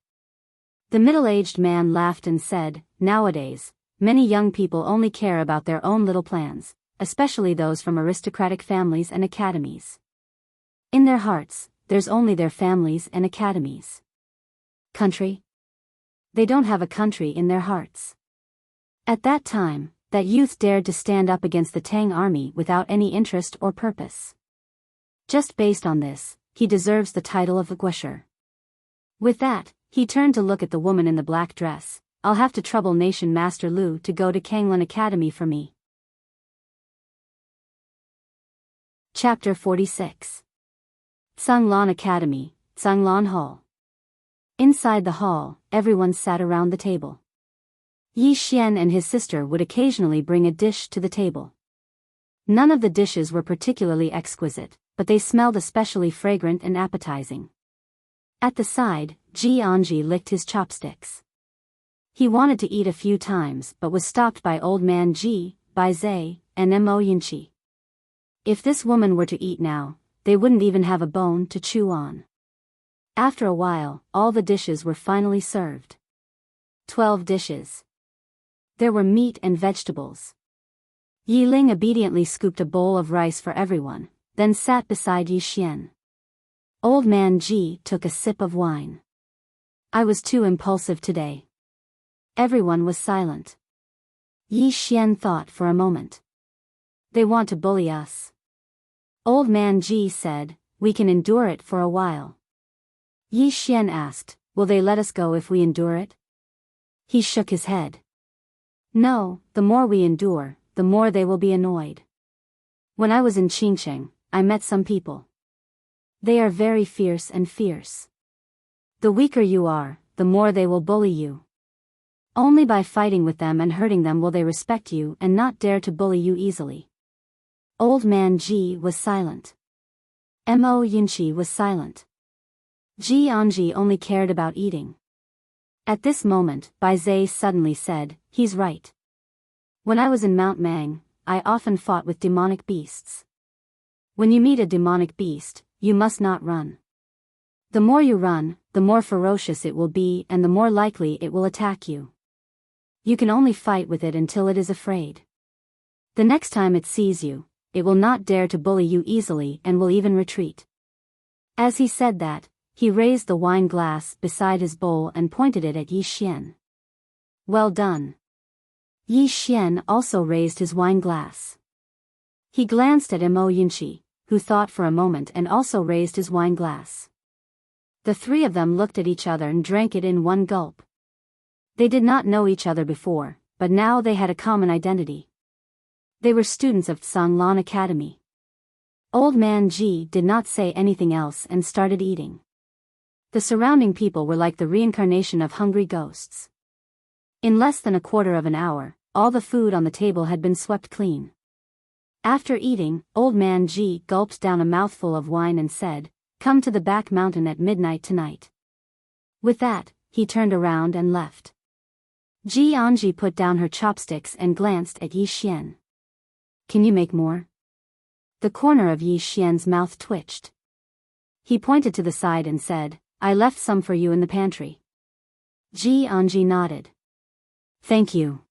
The middle-aged man laughed and said, nowadays, many young people only care about their own little plans, especially those from aristocratic families and academies. In their hearts, there's only their families and academies. Country? They don't have a country in their hearts. At that time, that youth dared to stand up against the Tang army without any interest or purpose. Just based on this, he deserves the title of the Guisher. With that, he turned to look at the woman in the black dress. I'll have to trouble Nation Master Lu to go to Kanglan Academy for me. Chapter 46. Tsanglan Academy, Tsanglan Hall. Inside the hall, everyone sat around the table. Yi Xian and his sister would occasionally bring a dish to the table. None of the dishes were particularly exquisite, but they smelled especially fragrant and appetizing. At the side, Ji Anji licked his chopsticks. He wanted to eat a few times but was stopped by old man Ji, Bai Zai, and Mo Yinchi. If this woman were to eat now, they wouldn't even have a bone to chew on. After a while, all the dishes were finally served. 12 dishes. There were meat and vegetables. Yi Ling obediently scooped a bowl of rice for everyone, then sat beside Yi Xian. Old man Ji took a sip of wine. I was too impulsive today. Everyone was silent. Yi Xian thought for a moment. They want to bully us. Old man Ji said, we can endure it for a while. Yi Xian asked, will they let us go if we endure it? He shook his head. No, the more we endure, the more they will be annoyed. When I was in Qingcheng, I met some people. They are very fierce and fierce. The weaker you are, the more they will bully you. Only by fighting with them and hurting them will they respect you and not dare to bully you easily. Old man Ji was silent. Mo Yinchi was silent. Ji Anji only cared about eating. At this moment, Bai Zai suddenly said, he's right. When I was in Mount Mang, I often fought with demonic beasts. When you meet a demonic beast, you must not run. The more you run, the more ferocious it will be and the more likely it will attack you. You can only fight with it until it is afraid. The next time it sees you, it will not dare to bully you easily and will even retreat. As he said that, he raised the wine glass beside his bowl and pointed it at Yi Xian. Well done. Yi Xian also raised his wine glass. He glanced at Mo Yinchi, who thought for a moment and also raised his wine glass. The 3 of them looked at each other and drank it in one gulp. They did not know each other before, but now they had a common identity. They were students of Tsanglan Academy. Old man Ji did not say anything else and started eating. The surrounding people were like the reincarnation of hungry ghosts. In less than a quarter of an hour, all the food on the table had been swept clean. After eating, old man Ji gulped down a mouthful of wine and said, come to the back mountain at midnight tonight. With that, he turned around and left. Ji Anji put down her chopsticks and glanced at Yi Xian. Can you make more? The corner of Yi Xian's mouth twitched. He pointed to the side and said, I left some for you in the pantry. Ji Anji nodded. Thank you.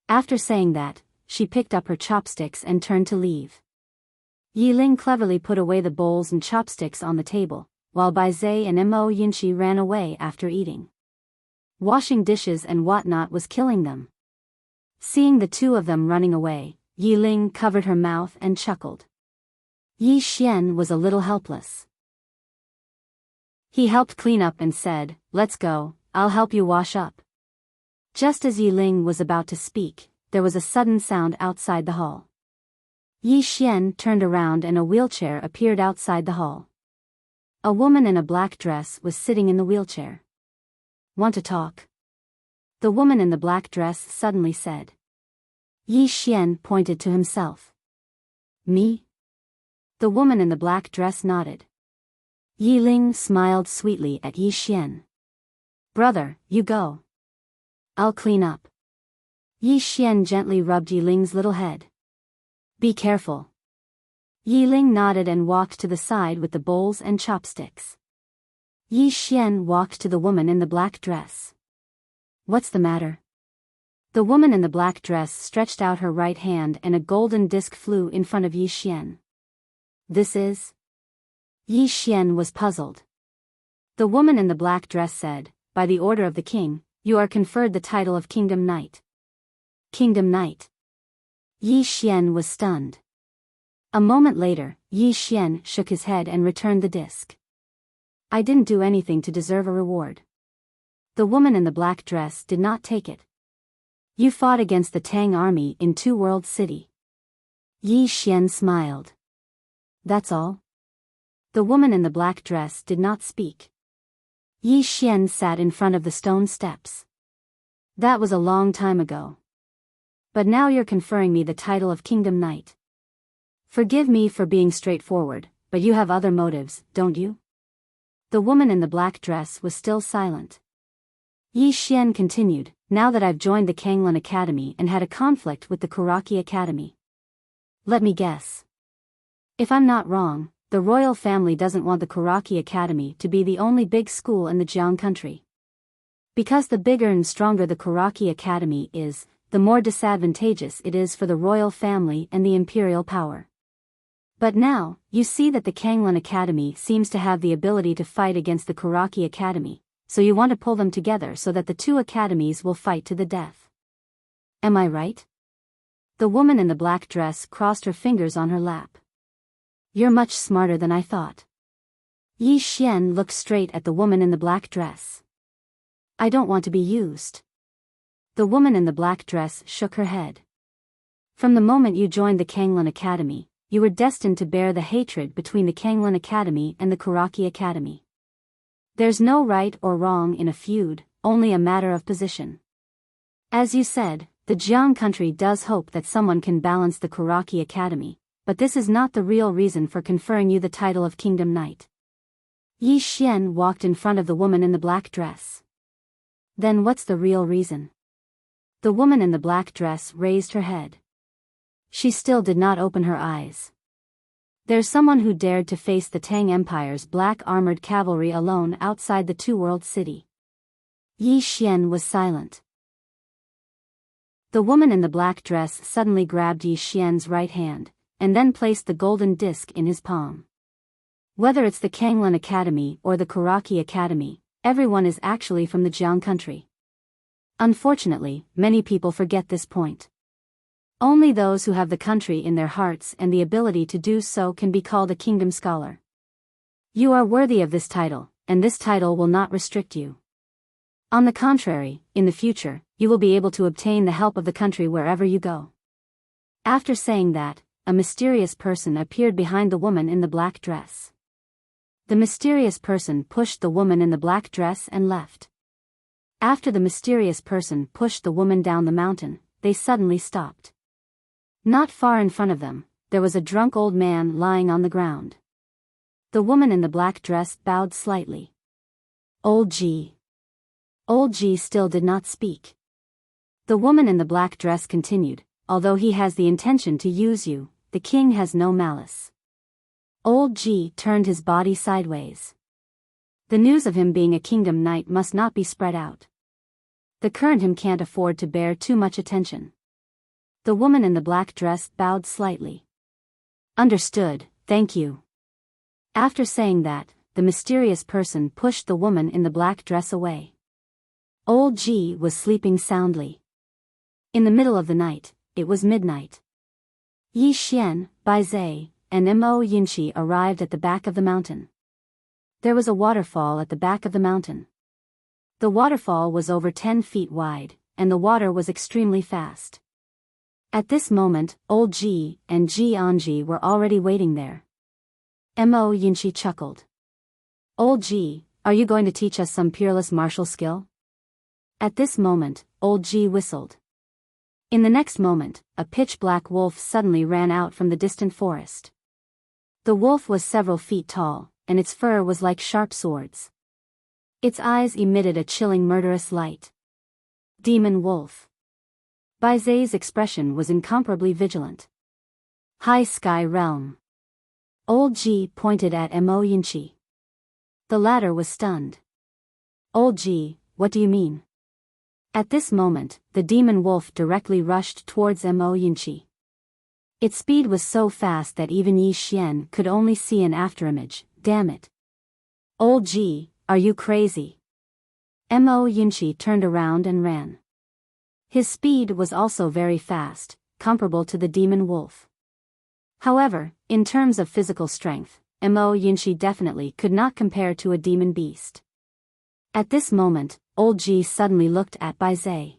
After saying that, she picked up her chopsticks and turned to leave. Yi Ling cleverly put away the bowls and chopsticks on the table, while Bai Zai and Mo Yinchi ran away after eating. Washing dishes and whatnot was killing them. Seeing the two of them running away, Yi Ling covered her mouth and chuckled. Yi Xian was a little helpless. He helped clean up and said, Let's go, I'll help you wash up. Just as Yi Ling was about to speak, there was a sudden sound outside the hall. Yi Xian turned around and a wheelchair appeared outside the hall. A woman in a black dress was sitting in the wheelchair. Want to talk? The woman in the black dress suddenly said. Yi Xian pointed to himself. Me? The woman in the black dress nodded. Yi Ling smiled sweetly at Yi Xian. Brother, you go. I'll clean up. Yi Xian gently rubbed Yi Ling's little head. Be careful. Yi Ling nodded and walked to the side with the bowls and chopsticks. Yi Xian walked to the woman in the black dress. What's the matter? The woman in the black dress stretched out her right hand and a golden disc flew in front of Yi Xian. This is? Yi Xian was puzzled. The woman in the black dress said, By the order of the king, you are conferred the title of Kingdom Knight. Kingdom Knight. Yi Xian was stunned. A moment later, Yi Xian shook his head and returned the disc. I didn't do anything to deserve a reward. The woman in the black dress did not take it. You fought against the Tang army in Two World City. Yi Xian smiled. That's all? The woman in the black dress did not speak. Yi Xian sat in front of the stone steps. That was a long time ago. But now you're conferring me the title of Kingdom Knight. Forgive me for being straightforward, but you have other motives, don't you? The woman in the black dress was still silent. Yi Xian continued, Now that I've joined the Kanglan Academy and had a conflict with the Kuraki Academy. Let me guess. If I'm not wrong, the royal family doesn't want the Kuraki Academy to be the only big school in the Jiang country. Because the bigger and stronger the Kuraki Academy is, the more disadvantageous it is for the royal family and the imperial power. But now, you see that the Kanglan Academy seems to have the ability to fight against the Kuraki Academy, so you want to pull them together so that the two academies will fight to the death. Am I right? The woman in the black dress crossed her fingers on her lap. You're much smarter than I thought. Yi Xian looked straight at the woman in the black dress. I don't want to be used. The woman in the black dress shook her head. From the moment you joined the Kanglan Academy, you were destined to bear the hatred between the Kanglan Academy and the Kuraki Academy. There's no right or wrong in a feud, only a matter of position. As you said, the Jiang country does hope that someone can balance the Kuraki Academy, but this is not the real reason for conferring you the title of Kingdom Knight. Yi Xian walked in front of the woman in the black dress. Then what's the real reason? The woman in the black dress raised her head. She still did not open her eyes. There's someone who dared to face the Tang Empire's black armored cavalry alone outside the Two World City. Yi Xian was silent. The woman in the black dress suddenly grabbed Yi Xian's right hand, and then placed the golden disc in his palm. Whether it's the Kanglan Academy or the Kuraki Academy, everyone is actually from the Jiang country. Unfortunately, many people forget this point. Only those who have the country in their hearts and the ability to do so can be called a kingdom scholar. You are worthy of this title, and this title will not restrict you. On the contrary, in the future, you will be able to obtain the help of the country wherever you go. After saying that, a mysterious person appeared behind the woman in the black dress. The mysterious person pushed the woman in the black dress and left. After the mysterious person pushed the woman down the mountain, they suddenly stopped. Not far in front of them, there was a drunk old man lying on the ground. The woman in the black dress bowed slightly. Old G. Old G still did not speak. The woman in the black dress continued, although he has the intention to use you, the king has no malice. Old Ji turned his body sideways. The news of him being a kingdom knight must not be spread out. The current him can't afford to bear too much attention. The woman in the black dress bowed slightly. Understood, thank you. After saying that, the mysterious person pushed the woman in the black dress away. Old Ji was sleeping soundly. In the middle of the night, it was midnight. Yi Xian, Bai Zai, and Mo Yunqi arrived at the back of the mountain. There was a waterfall at the back of the mountain. The waterfall was over 10 feet wide, and the water was extremely fast. At this moment, Old Ji and Ji Anji were already waiting there. Mo Yunqi chuckled. Old Ji, are you going to teach us some peerless martial skill? At this moment, Old Ji whistled. In the next moment, a pitch-black wolf suddenly ran out from the distant forest. The wolf was several feet tall, and its fur was like sharp swords. Its eyes emitted a chilling murderous light. Demon wolf. Bai Zai's expression was incomparably vigilant. High Sky Realm. Old Ji pointed at Mo Yunqi. The latter was stunned. Old Ji, what do you mean? At this moment, the demon wolf directly rushed towards Mo Yunqi. Its speed was so fast that even Yi Xian could only see an afterimage. Damn it. Old Ji, are you crazy? Mo Yunqi turned around and ran. His speed was also very fast, comparable to the demon wolf. However, in terms of physical strength, Mo Yunqi definitely could not compare to a demon beast. At this moment, Old Ji suddenly looked at Bai Zai.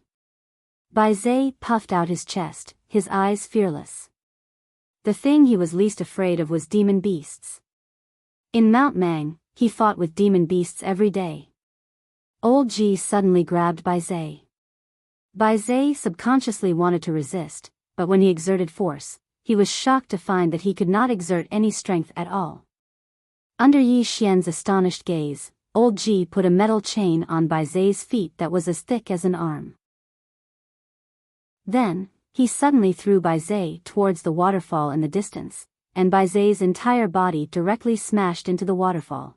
Bai Zai puffed out his chest, his eyes fearless. The thing he was least afraid of was demon beasts. In Mount Mang, he fought with demon beasts every day. Old Ji suddenly grabbed Bai Zai. Bai Zai subconsciously wanted to resist, but when he exerted force, he was shocked to find that he could not exert any strength at all. Under Yi Xian's astonished gaze, Old Ji put a metal chain on Bai Zai's feet that was as thick as an arm. Then, he suddenly threw Bai Zai towards the waterfall in the distance, and Bai Zai's entire body directly smashed into the waterfall.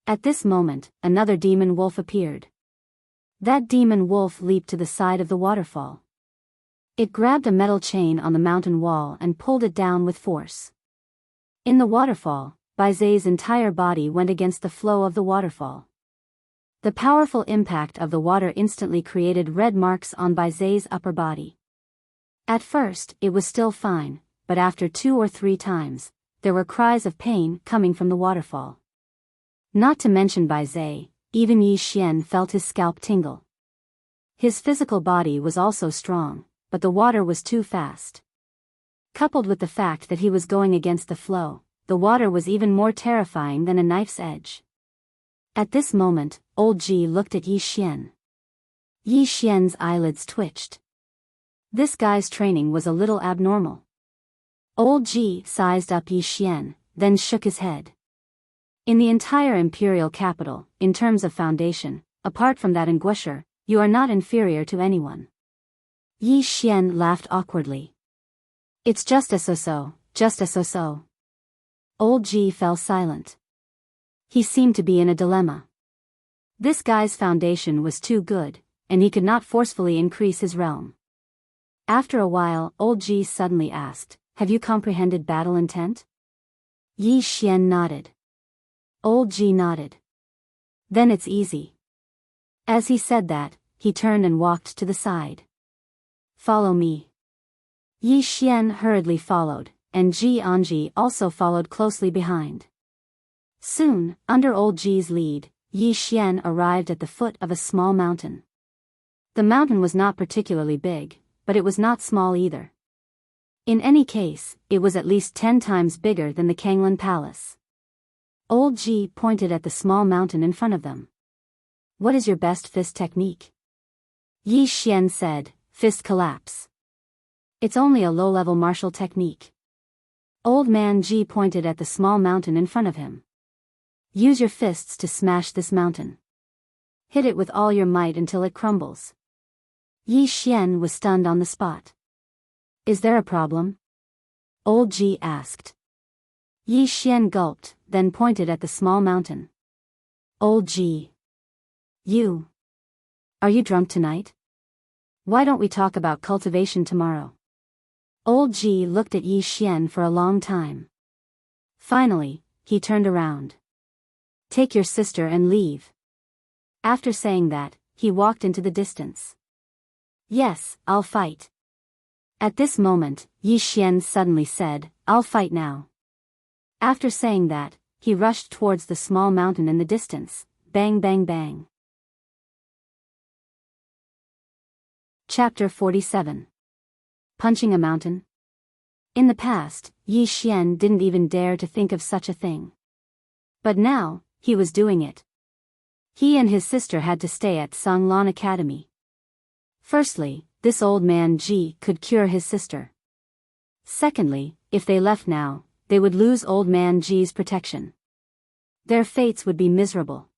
At this moment, another demon wolf appeared. That demon wolf leaped to the side of the waterfall. It grabbed a metal chain on the mountain wall and pulled it down with force. In the waterfall, Bai Zai's entire body went against the flow of the waterfall. The powerful impact of the water instantly created red marks on Bai Zai's upper body. At first, it was still fine, but after 2 or 3 times, there were cries of pain coming from the waterfall. Not to mention Bai Zai, even Yi Xian felt his scalp tingle. His physical body was also strong, but the water was too fast. Coupled with the fact that he was going against the flow, the water was even more terrifying than a knife's edge. At this moment, Old Ji looked at Yi Xian. Yi Xian's eyelids twitched. This guy's training was a little abnormal. Old Ji sized up Yi Xian, then shook his head. In the entire imperial capital, in terms of foundation, apart from that in Guosher, you are not inferior to anyone. Yi Xian laughed awkwardly. It's just a so-so, just a so-so. Old Ji fell silent. He seemed to be in a dilemma. This guy's foundation was too good, and he could not forcefully increase his realm. After a while, Old Ji suddenly asked, "Have you comprehended battle intent?" Yi Xian nodded. Old Ji nodded. Then it's easy. As he said that, he turned and walked to the side. Follow me. Yi Xian hurriedly followed, and Ji Anji also followed closely behind. Soon, under Old Ji's lead, Yi Xian arrived at the foot of a small mountain. The mountain was not particularly big, but it was not small either. In any case, it was at least 10 times bigger than the Kanglan Palace. Old Ji pointed at the small mountain in front of them. What is your best fist technique? Yi Xian said, fist collapse. It's only a low-level martial technique. Old man Ji pointed at the small mountain in front of him. Use your fists to smash this mountain. Hit it with all your might until it crumbles. Yi Xian was stunned on the spot. Is there a problem? Old Ji asked. Yi Xian gulped, then pointed at the small mountain. Old Ji. You. Are you drunk tonight? Why don't we talk about cultivation tomorrow? Old Ji looked at Yi Xian for a long time. Finally, he turned around. Take your sister and leave. After saying that, he walked into the distance. Yes, I'll fight. At this moment, Yi Xian suddenly said, I'll fight now. After saying that, he rushed towards the small mountain in the distance. Bang bang bang. Chapter 47. Punching a mountain. In the past, Yi Xian didn't even dare to think of such a thing. But now, he was doing it. He and his sister had to stay at Songlan Academy. Firstly, this old man Ji could cure his sister. Secondly, if they left now, they would lose old man Ji's protection. Their fates would be miserable.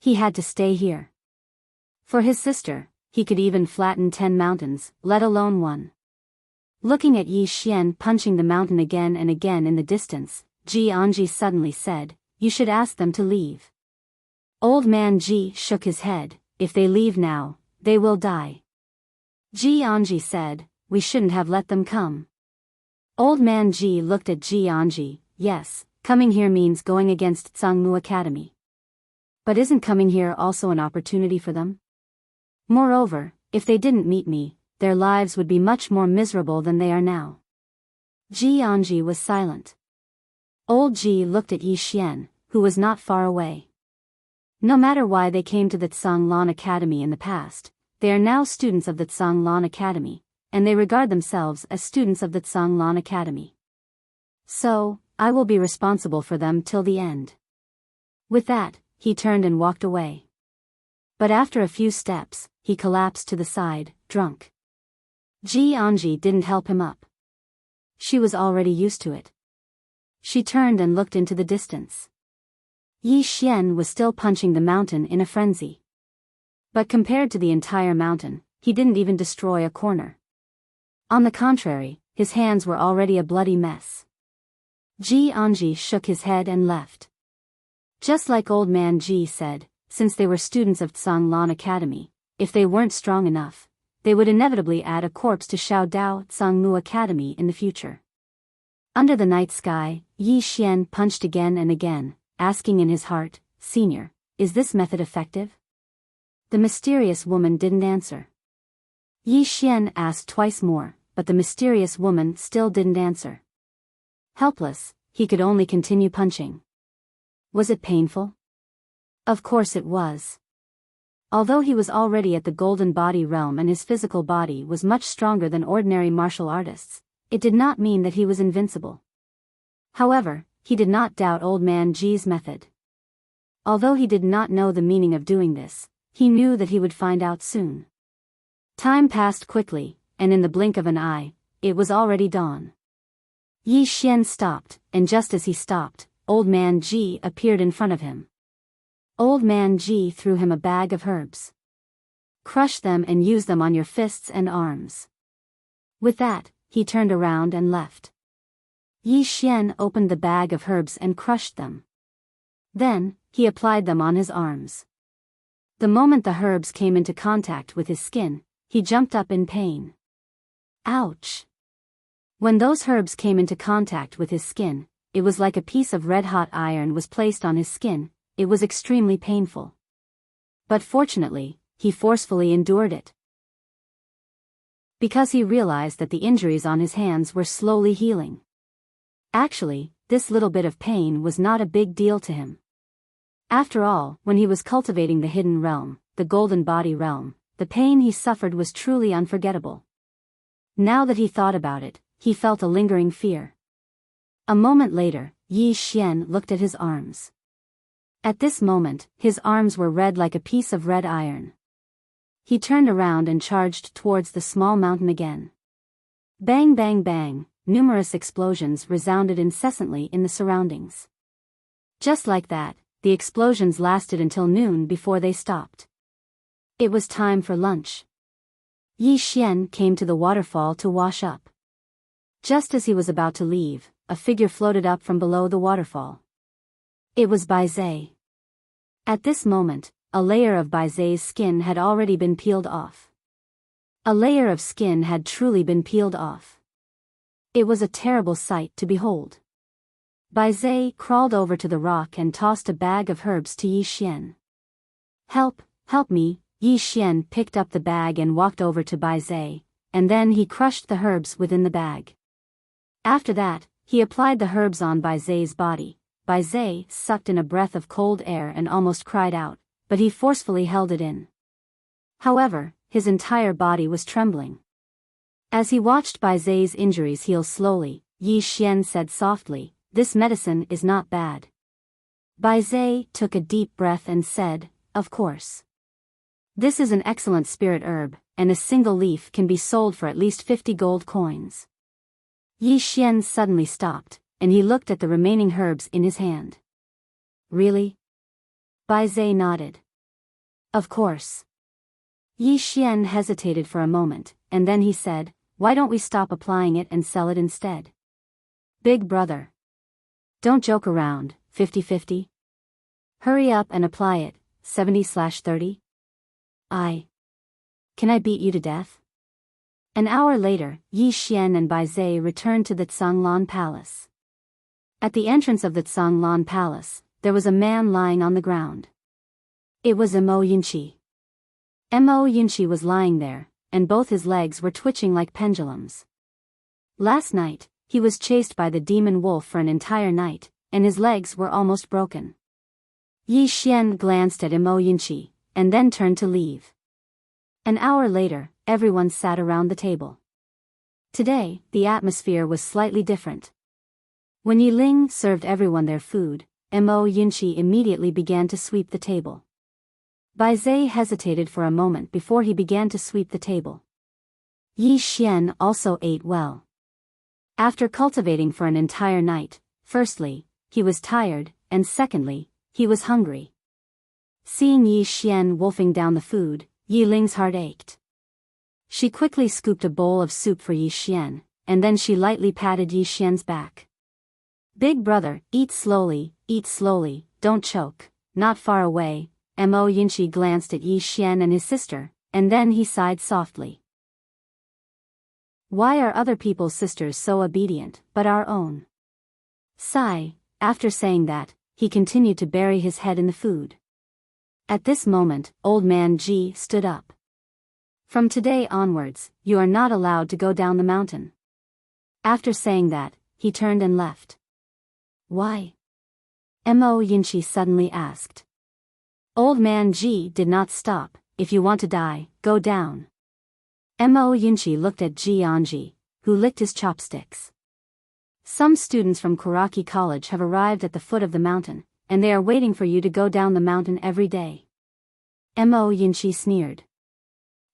He had to stay here. For his sister, he could even flatten 10 mountains, let alone one. Looking at Yi Xian punching the mountain again and again in the distance, Ji Anji suddenly said, You should ask them to leave. Old man Ji shook his head, If they leave now, they will die. Ji Anji said, We shouldn't have let them come. Old man Ji looked at Ji Anji, Yes, coming here means going against Tsangmu Academy. But isn't coming here also an opportunity for them? Moreover, if they didn't meet me, their lives would be much more miserable than they are now. Ji Anji was silent. Old Ji looked at Yi Xian, who was not far away. No matter why they came to the Tsanglan Academy in the past, they are now students of the Tsanglan Academy, and they regard themselves as students of the Tsanglan Academy. So, I will be responsible for them till the end. With that, he turned and walked away. But after a few steps, he collapsed to the side, drunk. Ji Anji didn't help him up. She was already used to it. She turned and looked into the distance. Yi Xian was still punching the mountain in a frenzy. But compared to the entire mountain, he didn't even destroy a corner. On the contrary, his hands were already a bloody mess. Ji Anji shook his head and left. Just like old man Ji said, since they were students of Tsanglan Academy, if they weren't strong enough, they would inevitably add a corpse to Xiao Dao Tsangmu Academy in the future. Under the night sky, Yi Xian punched again and again, asking in his heart, Senior, is this method effective? The mysterious woman didn't answer. Yi Xian asked twice more, but the mysterious woman still didn't answer. Helpless, he could only continue punching. Was it painful? Of course it was. Although he was already at the golden body realm and his physical body was much stronger than ordinary martial artists, it did not mean that he was invincible. However, he did not doubt old man Ji's method. Although he did not know the meaning of doing this, he knew that he would find out soon. Time passed quickly, and in the blink of an eye, it was already dawn. Yi Xian stopped, and just as he stopped, old man Ji appeared in front of him. Old man Ji threw him a bag of herbs. Crush them and use them on your fists and arms. With that, he turned around and left. Yi Xian opened the bag of herbs and crushed them. Then, he applied them on his arms. The moment the herbs came into contact with his skin, he jumped up in pain. Ouch! When those herbs came into contact with his skin, it was like a piece of red-hot iron was placed on his skin. It was extremely painful. But fortunately, he forcefully endured it. Because he realized that the injuries on his hands were slowly healing. Actually, this little bit of pain was not a big deal to him. After all, when he was cultivating the hidden realm, the golden body realm, the pain he suffered was truly unforgettable. Now that he thought about it, he felt a lingering fear. A moment later, Yi Xian looked at his arms. At this moment, his arms were red like a piece of red iron. He turned around and charged towards the small mountain again. Bang bang bang, numerous explosions resounded incessantly in the surroundings. Just like that, the explosions lasted until noon before they stopped. It was time for lunch. Yi Xian came to the waterfall to wash up. Just as he was about to leave, a figure floated up from below the waterfall. It was Biyao. At this moment, a layer of Bizao's skin had already been peeled off. A layer of skin had truly been peeled off. It was a terrible sight to behold. Biyao crawled over to the rock and tossed a bag of herbs to Yi Xian. "Help, help me." Yi Xian picked up the bag and walked over to Biyao, and then he crushed the herbs within the bag. After that, he applied the herbs on Bizao's body. Biyao sucked in a breath of cold air and almost cried out, but he forcefully held it in. However, his entire body was trembling. As he watched Bizao's injuries heal slowly, Yi Xian said softly, "This medicine is not bad." Biyao took a deep breath and said, "Of course. This is an excellent spirit herb, and a single leaf can be sold for at least 50 gold coins." Yi Xian suddenly stopped, and he looked at the remaining herbs in his hand. "Really?" Biyao nodded. "Of course." Yi Xian hesitated for a moment, and then he said, "Why don't we stop applying it and sell it instead?" "Big brother. Don't joke around, 50-50. Hurry up and apply it, 70/30. Can I beat you to death?" An hour later, Yi Xian and Biyao returned to the Zhonglan Palace. At the entrance of the Zhonglan Palace, there was a man lying on the ground. It was Mo Yunqi. Mo Yunqi was lying there, and both his legs were twitching like pendulums. Last night, he was chased by the demon wolf for an entire night, and his legs were almost broken. Yi Xian glanced at Mo Yunqi, and then turned to leave. An hour later, everyone sat around the table. Today, the atmosphere was slightly different. When Yi Ling served everyone their food, Mo Yunqi immediately began to sweep the table. Biyao hesitated for a moment before he began to sweep the table. Yi Xian also ate well. After cultivating for an entire night, firstly, he was tired, and secondly, he was hungry. Seeing Yi Xian wolfing down the food, Yi Ling's heart ached. She quickly scooped a bowl of soup for Yi Xian, and then she lightly patted Yi Xian's back. "Big brother, eat slowly, don't choke." Not far away, Mo Yunqi glanced at Yi Xian and his sister, and then he sighed softly. Why are other people's sisters so obedient, but our own? Sigh. After saying that, he continued to bury his head in the food. At this moment, Old Man Ji stood up. "From today onwards, you are not allowed to go down the mountain." After saying that, he turned and left. "Why?" Mo Yunqi suddenly asked. Old Man Ji did not stop. "If you want to die, go down." Mo Yunqi looked at Ji Anji, who licked his chopsticks. "Some students from Kuraki College have arrived at the foot of the mountain, and they are waiting for you to go down the mountain every day." Mo Yunqi sneered.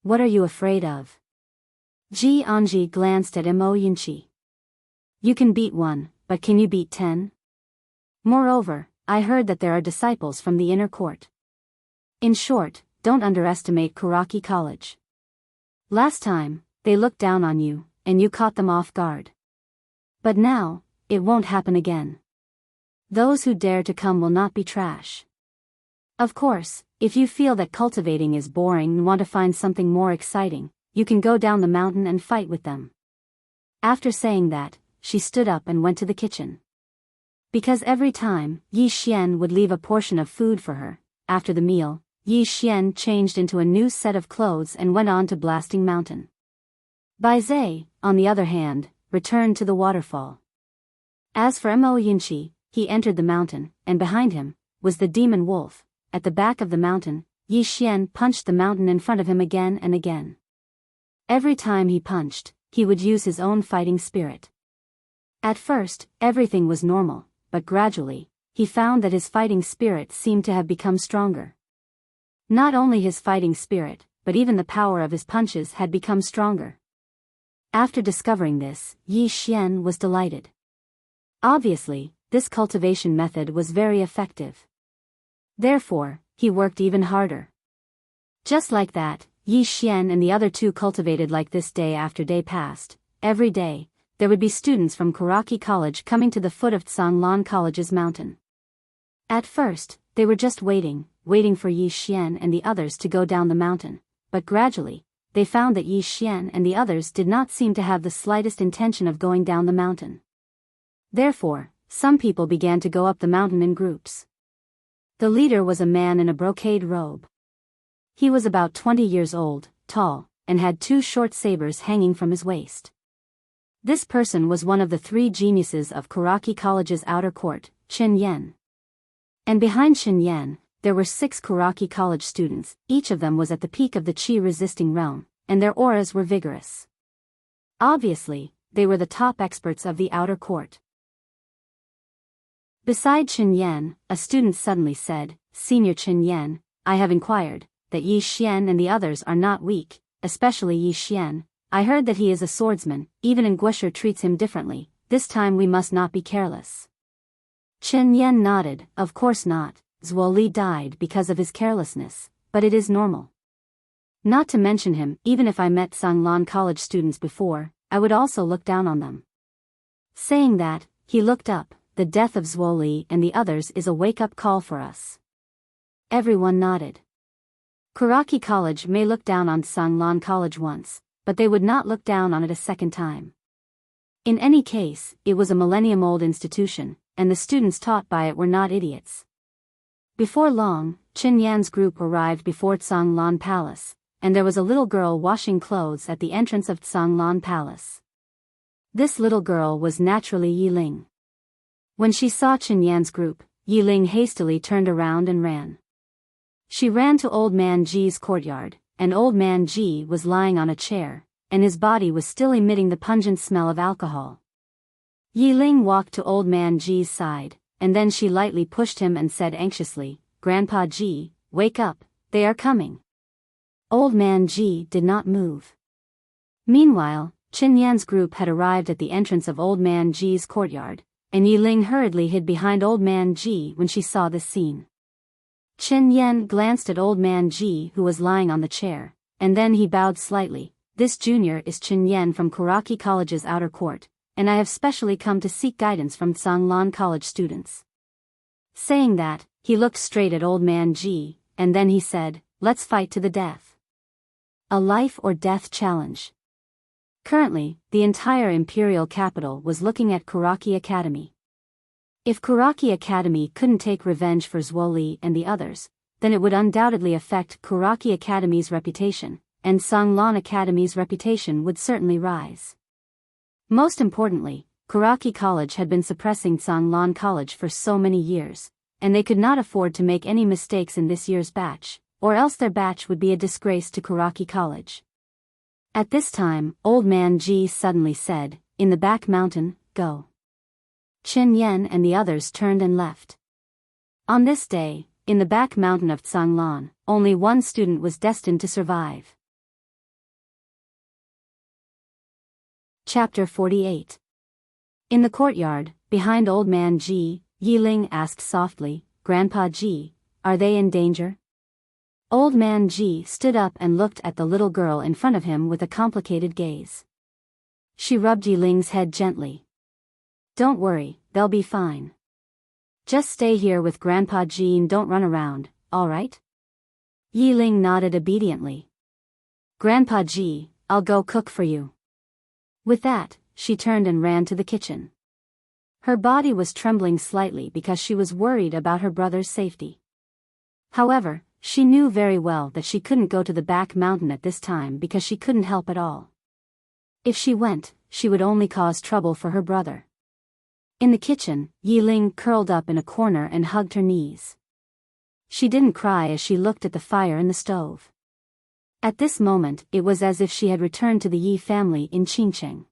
"What are you afraid of?" Ji Anji glanced at Mo Yunqi. "You can beat one, but can you beat 10? Moreover, I heard that there are disciples from the inner court. In short, don't underestimate Kuraki College. Last time, they looked down on you, and you caught them off guard. But now, it won't happen again. Those who dare to come will not be trash. Of course, if you feel that cultivating is boring and want to find something more exciting, you can go down the mountain and fight with them." After saying that, she stood up and went to the kitchen. Because every time, Yi Xian would leave a portion of food for her. After the meal, Yi Xian changed into a new set of clothes and went on to Blasting Mountain. Biyao, on the other hand, returned to the waterfall. As for Mo Yunqi, he entered the mountain, and behind him was the demon wolf. At the back of the mountain, Yi Xian punched the mountain in front of him again and again. Every time he punched, he would use his own fighting spirit. At first, everything was normal, but gradually, he found that his fighting spirit seemed to have become stronger. Not only his fighting spirit, but even the power of his punches had become stronger. After discovering this, Yi Xian was delighted. Obviously, this cultivation method was very effective. Therefore, he worked even harder. Just like that, Yi Xian and the other two cultivated like this day after day passed. Every day, there would be students from Kuraki College coming to the foot of Tsanglan College's mountain. At first, they were just waiting for Yi Xian and the others to go down the mountain, but gradually, they found that Yi Xian and the others did not seem to have the slightest intention of going down the mountain. Therefore, some people began to go up the mountain in groups. The leader was a man in a brocade robe. He was about 20 years old, tall, and had 2 short sabers hanging from his waist. This person was one of the 3 geniuses of Kuraki College's outer court, Qin Yan. And behind Qin Yan, there were 6 Kuraki College students, each of them was at the peak of the qi-resisting realm, and their auras were vigorous. Obviously, they were the top experts of the outer court. Beside Qin Yan, a student suddenly said, "Senior Qin Yan, I have inquired, that Yi Xian and the others are not weak, especially Yi Xian. I heard that he is a swordsman, even in Guesher treats him differently, this time we must not be careless." Qin Yan nodded, "Of course not. Zhuo Li died because of his carelessness, but it is normal. Not to mention him, even if I met Tsanglan College students before, I would also look down on them." Saying that, he looked up. "The death of Zhuo Li and the others is a wake-up call for us." Everyone nodded. Kuraki College may look down on Tsanglan College once, but they would not look down on it a second time. In any case, it was a millennium-old institution, and the students taught by it were not idiots. Before long, Qin Yan's group arrived before Tsanglan Palace, and there was a little girl washing clothes at the entrance of Tsanglan Palace. This little girl was naturally Yi Ling. When she saw Qin Yan's group, Yi Ling hastily turned around and ran. She ran to Old Man Ji's courtyard, and Old Man Ji was lying on a chair, and his body was still emitting the pungent smell of alcohol. Yi Ling walked to Old Man Ji's side, and then she lightly pushed him and said anxiously, "Grandpa Ji, wake up, they are coming." Old Man Ji did not move. Meanwhile, Qin Yan's group had arrived at the entrance of Old Man Ji's courtyard, and Yi Ling hurriedly hid behind Old Man Ji when she saw this scene. Qin Yan glanced at Old Man Ji who was lying on the chair, and then he bowed slightly. "This junior is Qin Yan from Kuraki College's outer court, and I have specially come to seek guidance from Tsanglan College students." Saying that, he looked straight at Old Man Ji, and then he said, "Let's fight to the death. A life or death challenge." Currently, the entire imperial capital was looking at Kuraki Academy. If Kuraki Academy couldn't take revenge for Zhuo Li and the others, then it would undoubtedly affect Kuraki Academy's reputation, and Tsanglan Academy's reputation would certainly rise. Most importantly, Kuraki College had been suppressing Tsanglan College for so many years, and they could not afford to make any mistakes in this year's batch, or else their batch would be a disgrace to Kuraki College. At this time, Old Man Ji suddenly said, "In the back mountain, go." Qin Yan and the others turned and left. On this day, in the back mountain of Tsanglan, only one student was destined to survive. Chapter 48. In the courtyard, behind Old Man Ji, Yi Ling asked softly, "Grandpa Ji, are they in danger?" Old Man Ji stood up and looked at the little girl in front of him with a complicated gaze. She rubbed Yi Ling's head gently. "Don't worry, they'll be fine. Just stay here with Grandpa Ji and don't run around, all right?" Yi Ling nodded obediently. "Grandpa Ji, I'll go cook for you." With that, she turned and ran to the kitchen. Her body was trembling slightly because she was worried about her brother's safety. However, she knew very well that she couldn't go to the back mountain at this time because she couldn't help at all. If she went, she would only cause trouble for her brother. In the kitchen, Yi Ling curled up in a corner and hugged her knees. She didn't cry as she looked at the fire in the stove. At this moment, it was as if she had returned to the Yi family in Qingcheng.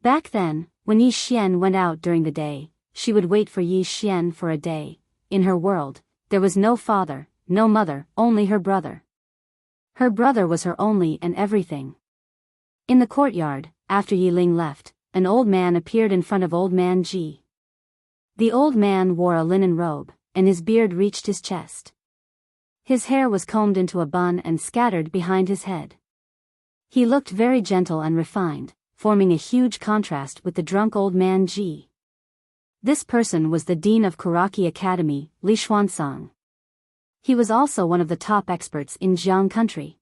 Back then, when Yi Xian went out during the day, she would wait for Yi Xian for a day. In her world, there was no father, no mother, only her brother. Her brother was her only and everything. In the courtyard, after Yi Ling left, an old man appeared in front of Old Man Ji. The old man wore a linen robe, and his beard reached his chest. His hair was combed into a bun and scattered behind his head. He looked very gentle and refined, forming a huge contrast with the drunk old man Ji. This person was the dean of Karaki Academy, Li Xuanzang. He was also one of the top experts in Jiang country.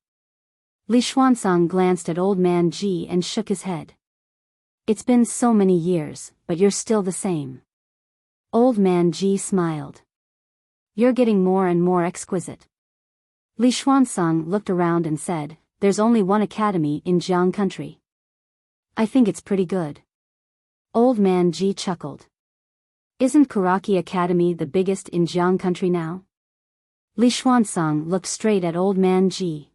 Li Xuanzang glanced at old man Ji and shook his head. It's been so many years, but you're still the same. Old man Ji smiled. You're getting more and more exquisite. Li Xuanzang looked around and said, there's only one academy in Jiang country. I think it's pretty good. Old man Ji chuckled. Isn't Karaki Academy the biggest in Jiang country now? Li Xuanzang looked straight at old man Ji.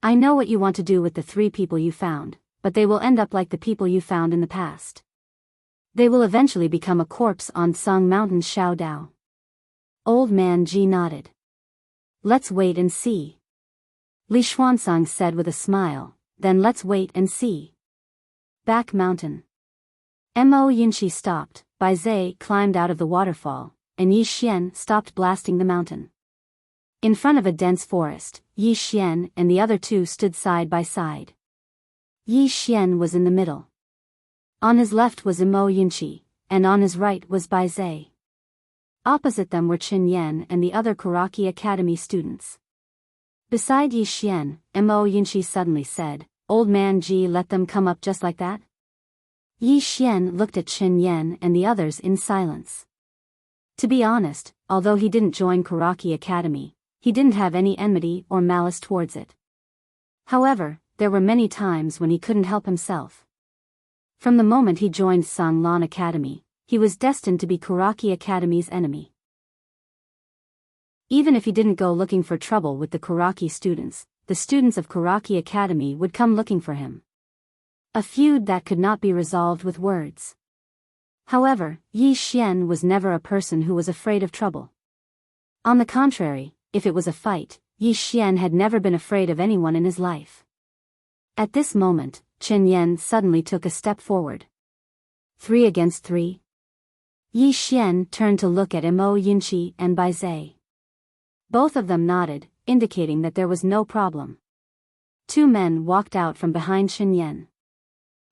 I know what you want to do with the 3 people you found, but they will end up like the people you found in the past. They will eventually become a corpse on Song Mountain Shaodao. Old man Ji nodded. Let's wait and see. Li Xuanzang said with a smile, then let's wait and see. Back mountain. Mo Yinchi stopped, Bai Zai climbed out of the waterfall, and Yi Xian stopped blasting the mountain. In front of a dense forest, Yi Xian and the other 2 stood side by side. Yi Xian was in the middle. On his left was Mo Yinchi, and on his right was Bai Zai. Opposite them were Qin Yan and the other Karaki Academy students. Beside Yi Xian, Mo Yinchi suddenly said, Old man Ji let them come up just like that? Yi Xian looked at Qin Yan and the others in silence. To be honest, although he didn't join Karaki Academy, he didn't have any enmity or malice towards it. However, there were many times when he couldn't help himself. From the moment he joined Sanglan Academy, he was destined to be Karaki Academy's enemy. Even if he didn't go looking for trouble with the Karaki students, the students of Karaki Academy would come looking for him. A feud that could not be resolved with words. However, Yi Xian was never a person who was afraid of trouble. On the contrary, if it was a fight, Yi Xian had never been afraid of anyone in his life. At this moment, Qin Yan suddenly took a step forward. 3 against 3? Yi Xian turned to look at Mo Yinchi and Bai Zai. Both of them nodded, indicating that there was no problem. 2 men walked out from behind Qin Yan.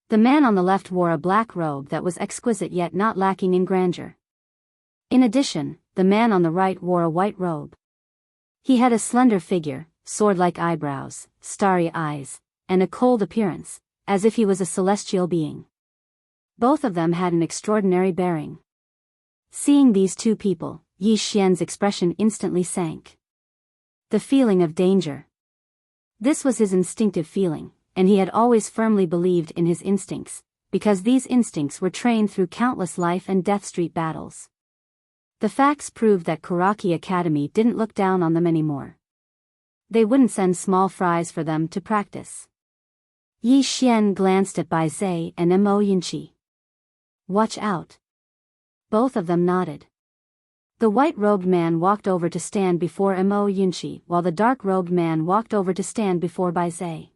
The man on the left wore a black robe that was exquisite yet not lacking in grandeur. In addition, the man on the right wore a white robe. He had a slender figure, sword-like eyebrows, starry eyes, and a cold appearance, as if he was a celestial being. Both of them had an extraordinary bearing. Seeing these 2 people, Yi Xian's expression instantly sank. The feeling of danger. This was his instinctive feeling, and he had always firmly believed in his instincts, because these instincts were trained through countless life and death street battles. The facts proved that Karaki Academy didn't look down on them anymore. They wouldn't send small fries for them to practice. Yi Xian glanced at Bai Zai and Mo Yinchi. Watch out. Both of them nodded. The white-robed man walked over to stand before Mo Yinchi, while the dark-robed man walked over to stand before Bai Zai.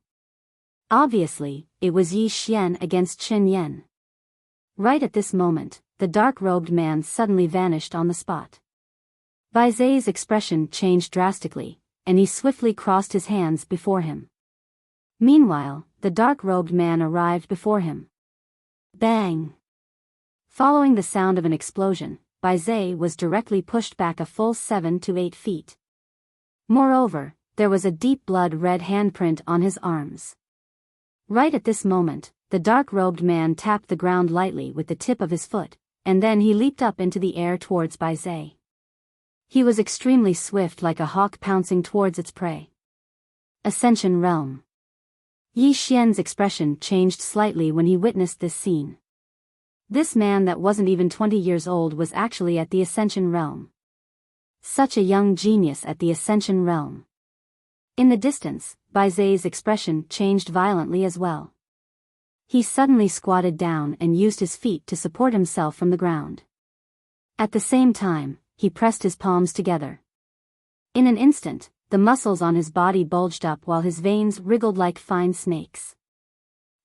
Obviously, it was Yi Xian against Qin Yan. Right at this moment, the dark-robed man suddenly vanished on the spot. Bai Zai's expression changed drastically, and he swiftly crossed his hands before him. Meanwhile, the dark-robed man arrived before him. Bang! Following the sound of an explosion, Bai Zai was directly pushed back a full 7 to 8 feet. Moreover, there was a deep blood-red handprint on his arms. Right at this moment, the dark-robed man tapped the ground lightly with the tip of his foot, and then he leaped up into the air towards Bai Zai. He was extremely swift, like a hawk pouncing towards its prey. Ascension Realm. Yi Xian's expression changed slightly when he witnessed this scene. This man that wasn't even 20 years old was actually at the Ascension Realm. Such a young genius at the Ascension Realm. In the distance, Bai Zai's expression changed violently as well. He suddenly squatted down and used his feet to support himself from the ground. At the same time, he pressed his palms together. In an instant, the muscles on his body bulged up while his veins wriggled like fine snakes.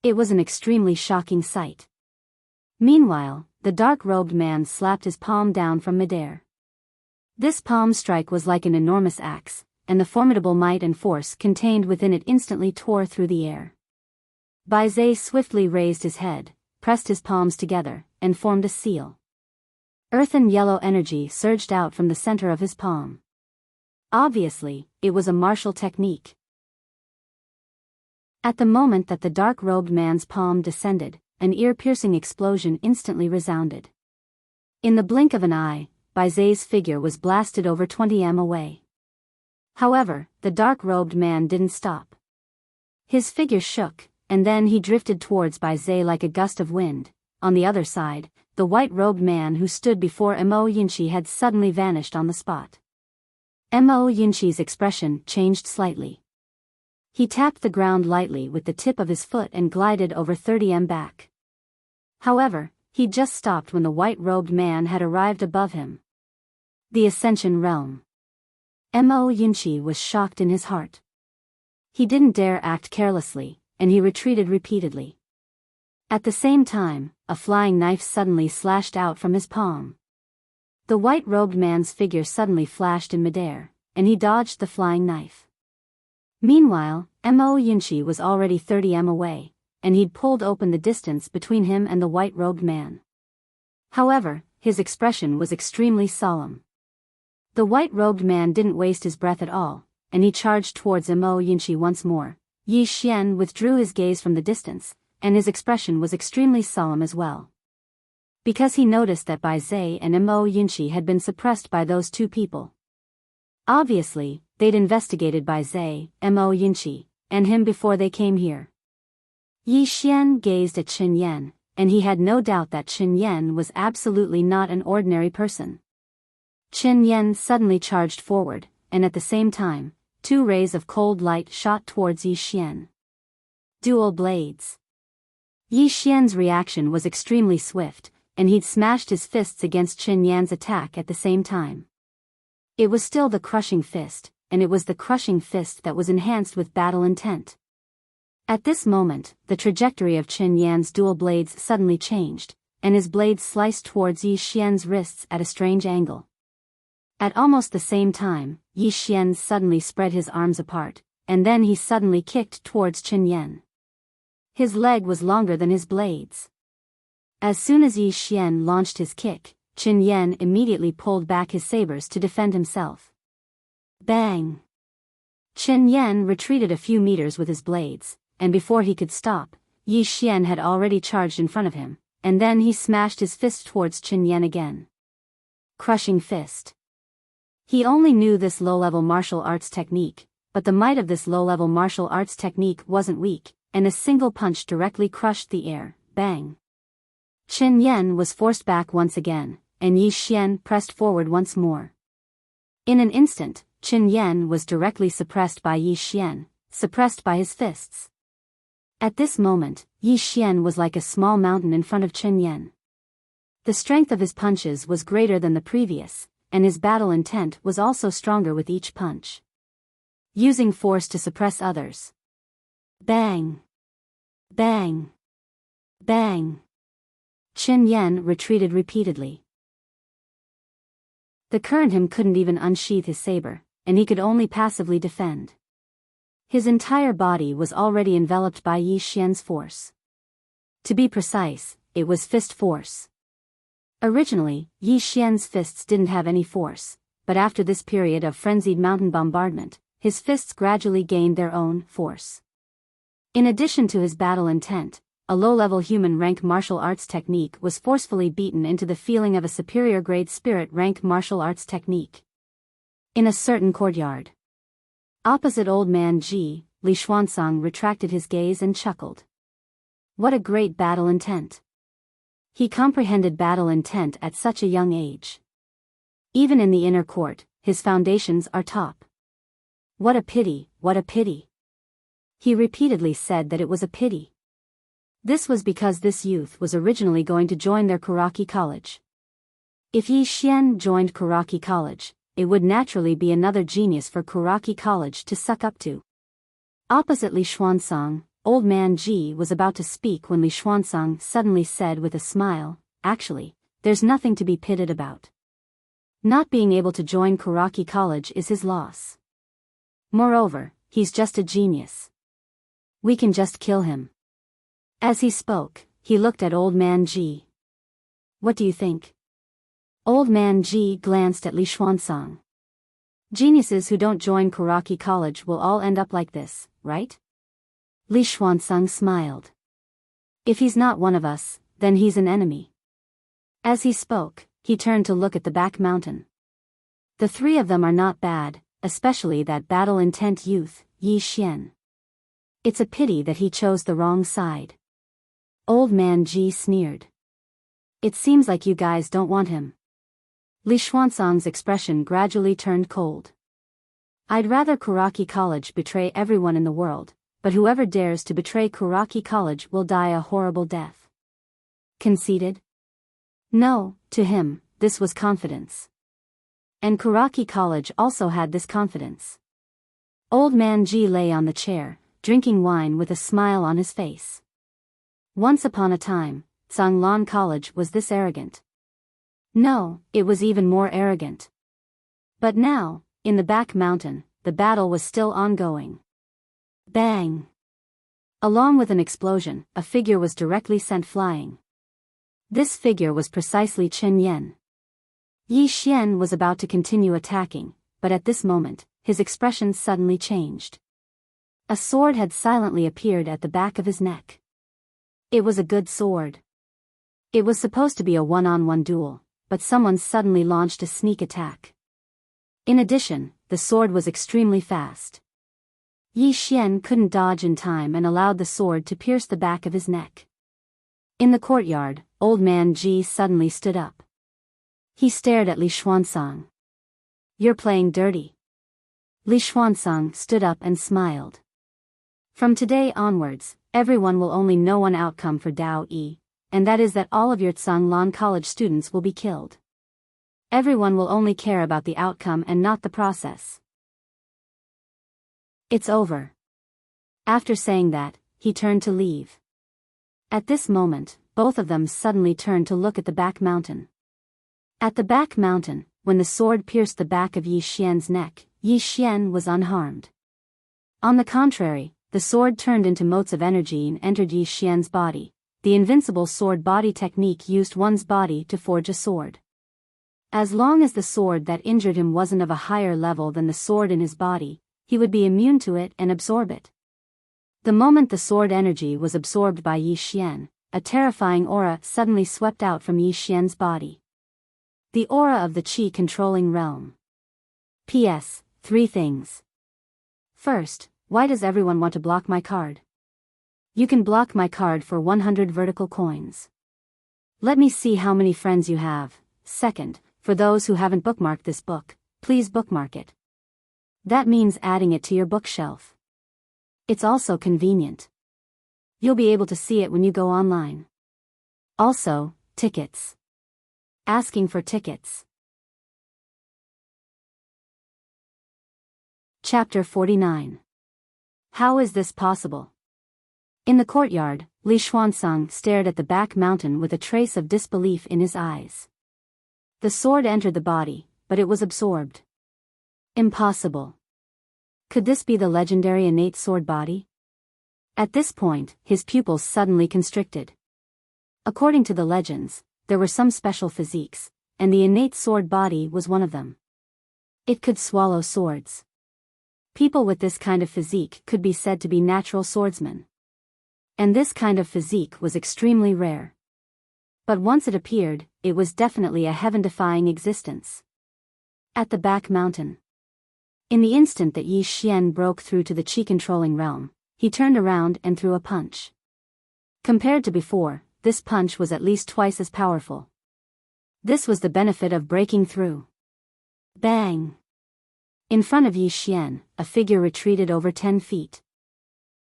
It was an extremely shocking sight. Meanwhile, the dark-robed man slapped his palm down from midair. This palm strike was like an enormous axe, and the formidable might and force contained within it instantly tore through the air. Bai Zai swiftly raised his head, pressed his palms together, and formed a seal. Earthen yellow energy surged out from the center of his palm. Obviously, it was a martial technique. At the moment that the dark-robed man's palm descended, an ear-piercing explosion instantly resounded. In the blink of an eye, Bai Zai's figure was blasted over 20 m away. However, the dark-robed man didn't stop. His figure shook, and then he drifted towards Bai Zai like a gust of wind. On the other side, the white-robed man who stood before Mo Yinchi had suddenly vanished on the spot. Mo Yinchi's expression changed slightly. He tapped the ground lightly with the tip of his foot and glided over 30 m back. However, he just stopped when the white-robed man had arrived above him. The Ascension Realm. Mo Yinchi was shocked in his heart. He didn't dare act carelessly, and he retreated repeatedly. At the same time, a flying knife suddenly slashed out from his palm. The white-robed man's figure suddenly flashed in midair, and he dodged the flying knife. Meanwhile, Mo Yinchi was already 30 m away, and he'd pulled open the distance between him and the white-robed man. However, his expression was extremely solemn. The white-robed man didn't waste his breath at all, and he charged towards Mo Yinchi once more. Yi Xian withdrew his gaze from the distance, and his expression was extremely solemn as well. Because he noticed that Bai Zai and Mo Yinchi had been suppressed by those two people. Obviously, they'd investigated Bai Zai, Mo Yinchi, and him before they came here. Yi Xian gazed at Qin Yan, and he had no doubt that Qin Yan was absolutely not an ordinary person. Qin Yan suddenly charged forward, and at the same time, 2 rays of cold light shot towards Yi Xian. Dual blades. Yi Xian's reaction was extremely swift, and he'd smashed his fists against Qin Yan's attack at the same time. It was still the crushing fist, and it was the crushing fist that was enhanced with battle intent. At this moment, the trajectory of Qin Yan's dual blades suddenly changed, and his blades sliced towards Yi Xian's wrists at a strange angle. At almost the same time, Yi Xian suddenly spread his arms apart, and then he suddenly kicked towards Qin Yan. His leg was longer than his blades. As soon as Yi Xian launched his kick, Qin Yan immediately pulled back his sabers to defend himself. Bang! Qin Yan retreated a few meters with his blades, and before he could stop, Yi Xian had already charged in front of him, and then he smashed his fist towards Qin Yan again. Crushing fist. He only knew this low-level martial arts technique, but the might of this low-level martial arts technique wasn't weak, and a single punch directly crushed the air. Bang! Qin Yan was forced back once again, and Yi Xian pressed forward once more. In an instant, Qin Yan was directly suppressed by Yi Xian, suppressed by his fists. At this moment, Yi Xian was like a small mountain in front of Qin Yan. The strength of his punches was greater than the previous, and his battle intent was also stronger with each punch. Using force to suppress others. Bang! Bang! Bang! Qin Yan retreated repeatedly. The current him couldn't even unsheath his saber, and he could only passively defend. His entire body was already enveloped by Yi Xian's force. To be precise, it was fist force. Originally, Yi Xian's fists didn't have any force, but after this period of frenzied mountain bombardment, his fists gradually gained their own force. In addition to his battle intent, a low-level human rank martial arts technique was forcefully beaten into the feeling of a superior grade spirit rank martial arts technique. In a certain courtyard. Opposite old man Ji, Li Xuanzang retracted his gaze and chuckled. What a great battle intent. He comprehended battle intent at such a young age. Even in the inner court, his foundations are top. What a pity, what a pity. He repeatedly said that it was a pity. This was because this youth was originally going to join their Kuraki college. If Yi Xian joined Kuraki college, it would naturally be another genius for Kuraki college to suck up to. Opposite Li Xuanzang, old man Ji was about to speak when Li Xuanzang suddenly said with a smile, "Actually, there's nothing to be pitted about. Not being able to join Kuraki college is his loss. Moreover, he's just a genius. We can just kill him." As he spoke, he looked at Old Man Ji. What do you think? Old Man Ji glanced at Li Xuanzang. Geniuses who don't join Kuraki College will all end up like this, right? Li Xuanzang smiled. If he's not one of us, then he's an enemy. As he spoke, he turned to look at the back mountain. The three of them are not bad, especially that battle-intent youth, Yi Xian. It's a pity that he chose the wrong side. Old Man Ji sneered. It seems like you guys don't want him. Li Xuanzang's expression gradually turned cold. I'd rather Kuraki College betray everyone in the world, but whoever dares to betray Kuraki College will die a horrible death. Conceited? No, to him, this was confidence. And Kuraki College also had this confidence. Old Man Ji lay on the chair, drinking wine with a smile on his face. Once upon a time, Zhanglan College was this arrogant. No, it was even more arrogant. But now, in the back mountain, the battle was still ongoing. Bang! Along with an explosion, a figure was directly sent flying. This figure was precisely Chen Yan. Yi Xian was about to continue attacking, but at this moment, his expression suddenly changed. A sword had silently appeared at the back of his neck. It was a good sword. It was supposed to be a one-on-one duel, but someone suddenly launched a sneak attack. In addition, the sword was extremely fast. Yi Xian couldn't dodge in time and allowed the sword to pierce the back of his neck. In the courtyard, Old Man Ji suddenly stood up. He stared at Li Xuanzang. You're playing dirty. Li Xuanzang stood up and smiled. From today onwards, everyone will only know one outcome for Dao Yi, and that is that all of your Zhanglan College students will be killed. Everyone will only care about the outcome and not the process. It's over. After saying that, he turned to leave. At this moment, both of them suddenly turned to look at the back mountain. At the back mountain, when the sword pierced the back of Yi Xian's neck, Yi Xian was unharmed. On the contrary, the sword turned into motes of energy and entered Yi Xian's body. The invincible sword body technique used one's body to forge a sword. As long as the sword that injured him wasn't of a higher level than the sword in his body, he would be immune to it and absorb it. The moment the sword energy was absorbed by Yi Xian, a terrifying aura suddenly swept out from Yi Xian's body. The aura of the Qi-controlling realm. P.S. 3 things. First, why does everyone want to block my card? You can block my card for 100 vertical coins. Let me see how many friends you have. Second, for those who haven't bookmarked this book, please bookmark it. That means adding it to your bookshelf. It's also convenient. You'll be able to see it when you go online. Also, tickets. Asking for tickets. Chapter 49. How is this possible? In the courtyard, Li Xuanzang stared at the back mountain with a trace of disbelief in his eyes. The sword entered the body, but it was absorbed. Impossible. Could this be the legendary innate sword body? At this point, his pupils suddenly constricted. According to the legends, there were some special physiques, and the innate sword body was one of them. It could swallow swords. People with this kind of physique could be said to be natural swordsmen. And this kind of physique was extremely rare. But once it appeared, it was definitely a heaven-defying existence. At the back mountain. In the instant that Yi Xian broke through to the Qi-controlling realm, he turned around and threw a punch. Compared to before, this punch was at least twice as powerful. This was the benefit of breaking through. Bang! In front of Yi Xian, a figure retreated over 10 feet.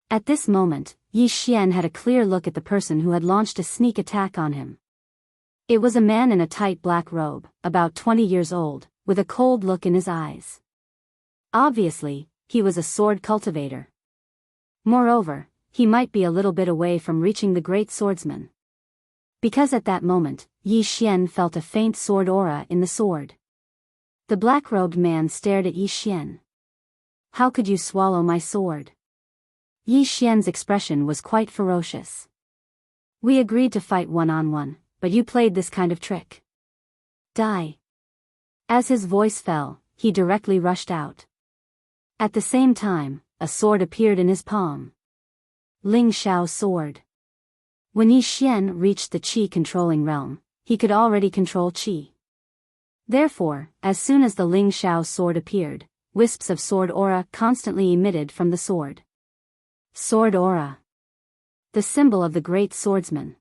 At this moment, Yi Xian had a clear look at the person who had launched a sneak attack on him. It was a man in a tight black robe, about 20 years old, with a cold look in his eyes. Obviously, he was a sword cultivator. Moreover, he might be a little bit away from reaching the great swordsman. Because at that moment, Yi Xian felt a faint sword aura in the sword. The black-robed man stared at Yi Xian. How could you swallow my sword? Yi Xian's expression was quite ferocious. We agreed to fight one-on-one, but you played this kind of trick. Die. As his voice fell, he directly rushed out. At the same time, a sword appeared in his palm. Ling Xiao's sword. When Yi Xian reached the qi-controlling realm, he could already control qi. Therefore, as soon as the Ling Xiao sword appeared, wisps of sword aura constantly emitted from the sword. Sword aura. The symbol of the great swordsman.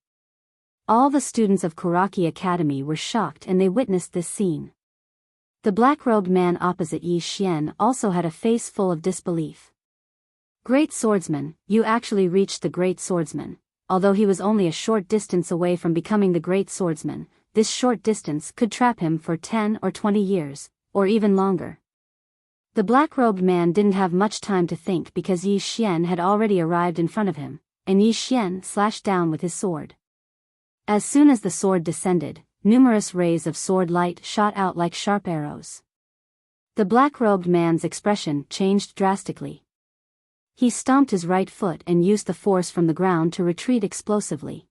All the students of Kuraki Academy were shocked and they witnessed this scene. The black-robed man opposite Yi Xian also had a face full of disbelief. Great swordsman, you actually reached the great swordsman. Although he was only a short distance away from becoming the great swordsman, this short distance could trap him for 10 or 20 years, or even longer. The black-robed man didn't have much time to think because Yi Xian had already arrived in front of him, and Yi Xian slashed down with his sword. As soon as the sword descended, numerous rays of sword light shot out like sharp arrows. The black-robed man's expression changed drastically. He stomped his right foot and used the force from the ground to retreat explosively.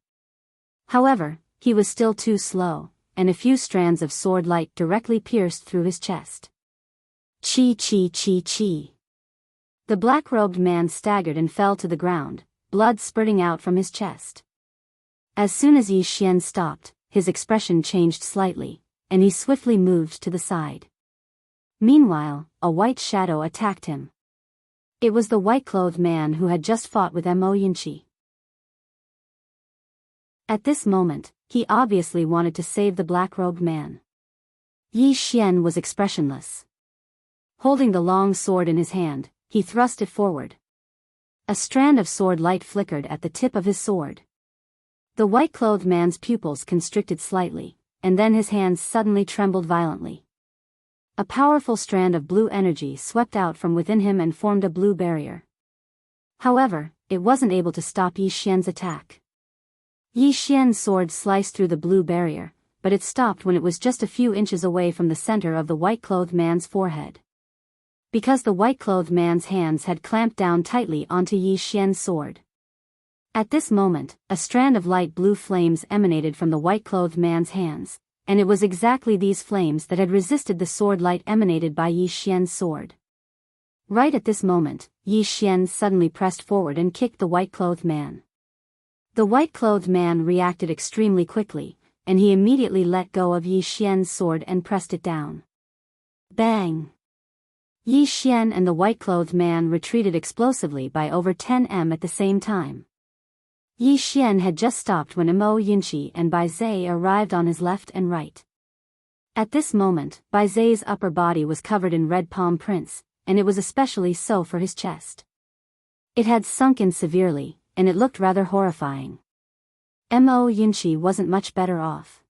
However, he was still too slow, and a few strands of sword light directly pierced through his chest. Chi chi chi chi. The black-robed man staggered and fell to the ground, blood spurting out from his chest. As soon as Yi Xian stopped, his expression changed slightly, and he swiftly moved to the side. Meanwhile, a white shadow attacked him. It was the white-clothed man who had just fought with Mo Yunqi. At this moment, he obviously wanted to save the black-robed man. Yi Xian was expressionless. Holding the long sword in his hand, he thrust it forward. A strand of sword light flickered at the tip of his sword. The white-clothed man's pupils constricted slightly, and then his hands suddenly trembled violently. A powerful strand of blue energy swept out from within him and formed a blue barrier. However, it wasn't able to stop Yi Xian's attack. Yi Xian's sword sliced through the blue barrier, but it stopped when it was just a few inches away from the center of the white-clothed man's forehead. Because the white-clothed man's hands had clamped down tightly onto Yi Xian's sword. At this moment, a strand of light blue flames emanated from the white-clothed man's hands, and it was exactly these flames that had resisted the sword light emanated by Yi Xian's sword. Right at this moment, Yi Xian suddenly pressed forward and kicked the white-clothed man. The white-clothed man reacted extremely quickly, and he immediately let go of Yi Xian's sword and pressed it down. Bang! Yi Xian and the white-clothed man retreated explosively by over 10 m at the same time. Yi Xian had just stopped when Mo Yunqi and Bai Zai arrived on his left and right. At this moment, Bai Zai's upper body was covered in red palm prints, and it was especially so for his chest. It had sunk in severely, and it looked rather horrifying. Mo Yunqi wasn't much better off.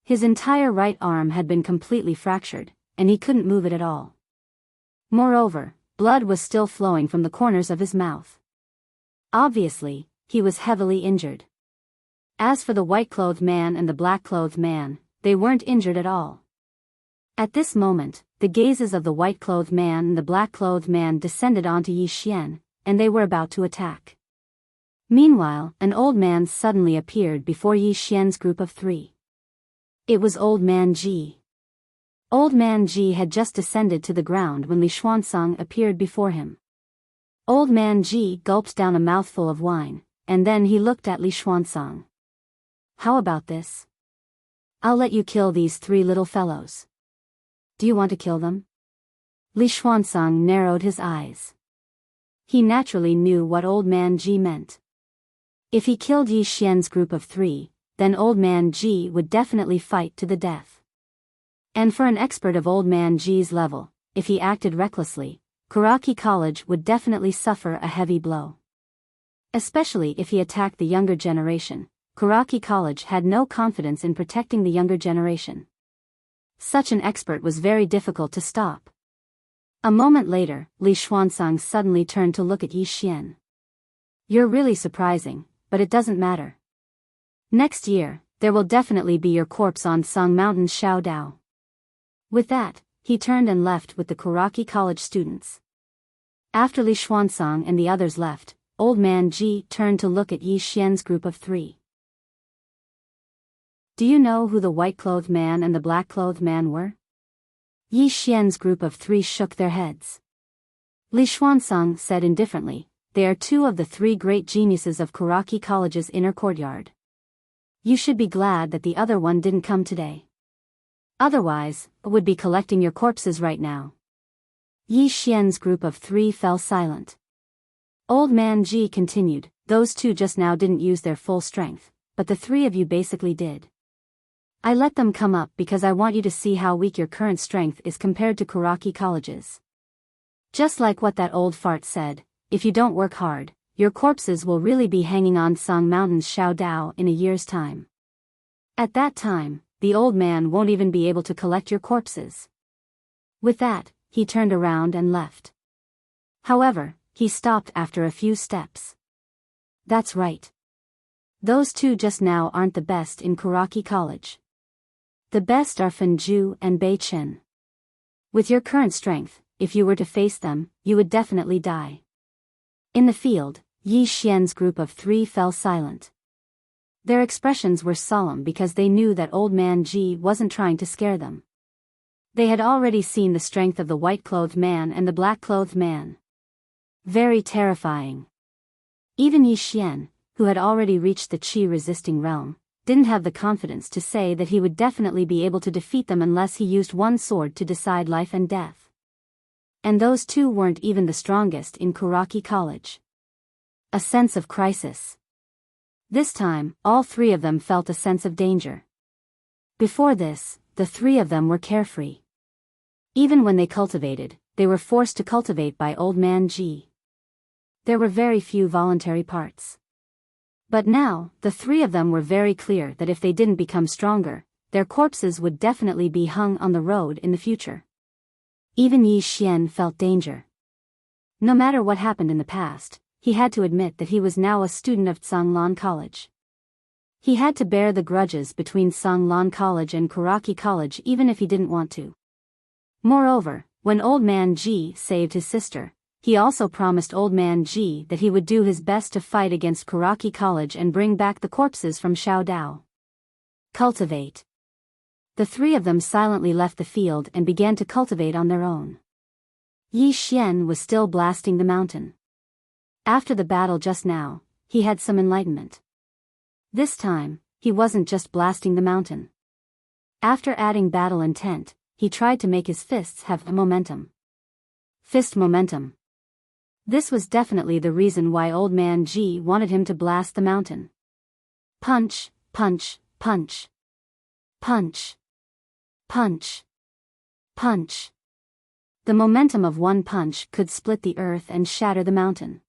His entire right arm had been completely fractured, and he couldn't move it at all. Moreover, blood was still flowing from the corners of his mouth. Obviously, he was heavily injured. As for the white-clothed man and the black-clothed man, they weren't injured at all. At this moment, the gazes of the white-clothed man and the black-clothed man descended onto Yi Xian, and they were about to attack. Meanwhile, an old man suddenly appeared before Yi Xian's group of 3. It was Old Man Ji. Old Man Ji had just descended to the ground when Li Xuanzang appeared before him. Old Man Ji gulped down a mouthful of wine, and then he looked at Li Xuanzang. How about this? I'll let you kill these 3 little fellows. Do you want to kill them? Li Xuanzang narrowed his eyes. He naturally knew what Old Man Ji meant. If he killed Yi Xian's group of 3, then Old Man Ji would definitely fight to the death. And for an expert of Old Man Ji's level, if he acted recklessly, Kuraki College would definitely suffer a heavy blow. Especially if he attacked the younger generation, Kuraki College had no confidence in protecting the younger generation. Such an expert was very difficult to stop. A moment later, Li Xuanzang suddenly turned to look at Yi Xian. You're really surprising, but it doesn't matter. Next year, there will definitely be your corpse on Song Mountain's Xiao Dao. With that, he turned and left with the Kuraki College students. After Li Xuanzang and the others left, Old Man Ji turned to look at Yi Xian's group of 3. Do you know who the white-clothed man and the black-clothed man were? Yi Xian's group of 3 shook their heads. Li Xuanzang said indifferently, they are 2 of the 3 great geniuses of Kuraki College's inner courtyard. You should be glad that the other one didn't come today. Otherwise, would be collecting your corpses right now. Yi Xian's group of 3 fell silent. Old Man Ji continued, those 2 just now didn't use their full strength, but the 3 of you basically did. I let them come up because I want you to see how weak your current strength is compared to Kuraki College's. Just like what that old fart said, if you don't work hard, your corpses will really be hanging on Song Mountain's Shaodao in a year's time. At that time, the old man won't even be able to collect your corpses. With that, he turned around and left. However, he stopped after a few steps. That's right. Those 2 just now aren't the best in Kuraki College. The best are Fenju and Bei Chen. With your current strength, if you were to face them, you would definitely die. In the field, Yi Xian's group of 3 fell silent. Their expressions were solemn because they knew that old man Ji wasn't trying to scare them. They had already seen the strength of the white-clothed man and the black-clothed man. Very terrifying. Even Yi Xian, who had already reached the qi-resisting realm, didn't have the confidence to say that he would definitely be able to defeat them unless he used one sword to decide life and death. And those 2 weren't even the strongest in Kuraki College. A sense of crisis. This time, all 3 of them felt a sense of danger. Before this, the 3 of them were carefree. Even when they cultivated, they were forced to cultivate by old man Ji. There were very few voluntary parts. But now, the 3 of them were very clear that if they didn't become stronger, their corpses would definitely be hung on the road in the future. Even Yi Xian felt danger. No matter what happened in the past, he had to admit that he was now a student of Zhanglan College. He had to bear the grudges between Zhanglan College and Kuraki College even if he didn't want to. Moreover, when old man Ji saved his sister, he also promised old man Ji that he would do his best to fight against Kuraki College and bring back the corpses from Shaodao. Cultivate. The 3 of them silently left the field and began to cultivate on their own. Yi Xian was still blasting the mountain. After the battle just now, he had some enlightenment. This time, he wasn't just blasting the mountain. After adding battle intent, he tried to make his fists have momentum. Fist momentum. This was definitely the reason why old man Ji wanted him to blast the mountain. Punch, punch, punch. Punch. Punch. Punch. The momentum of one punch could split the earth and shatter the mountain.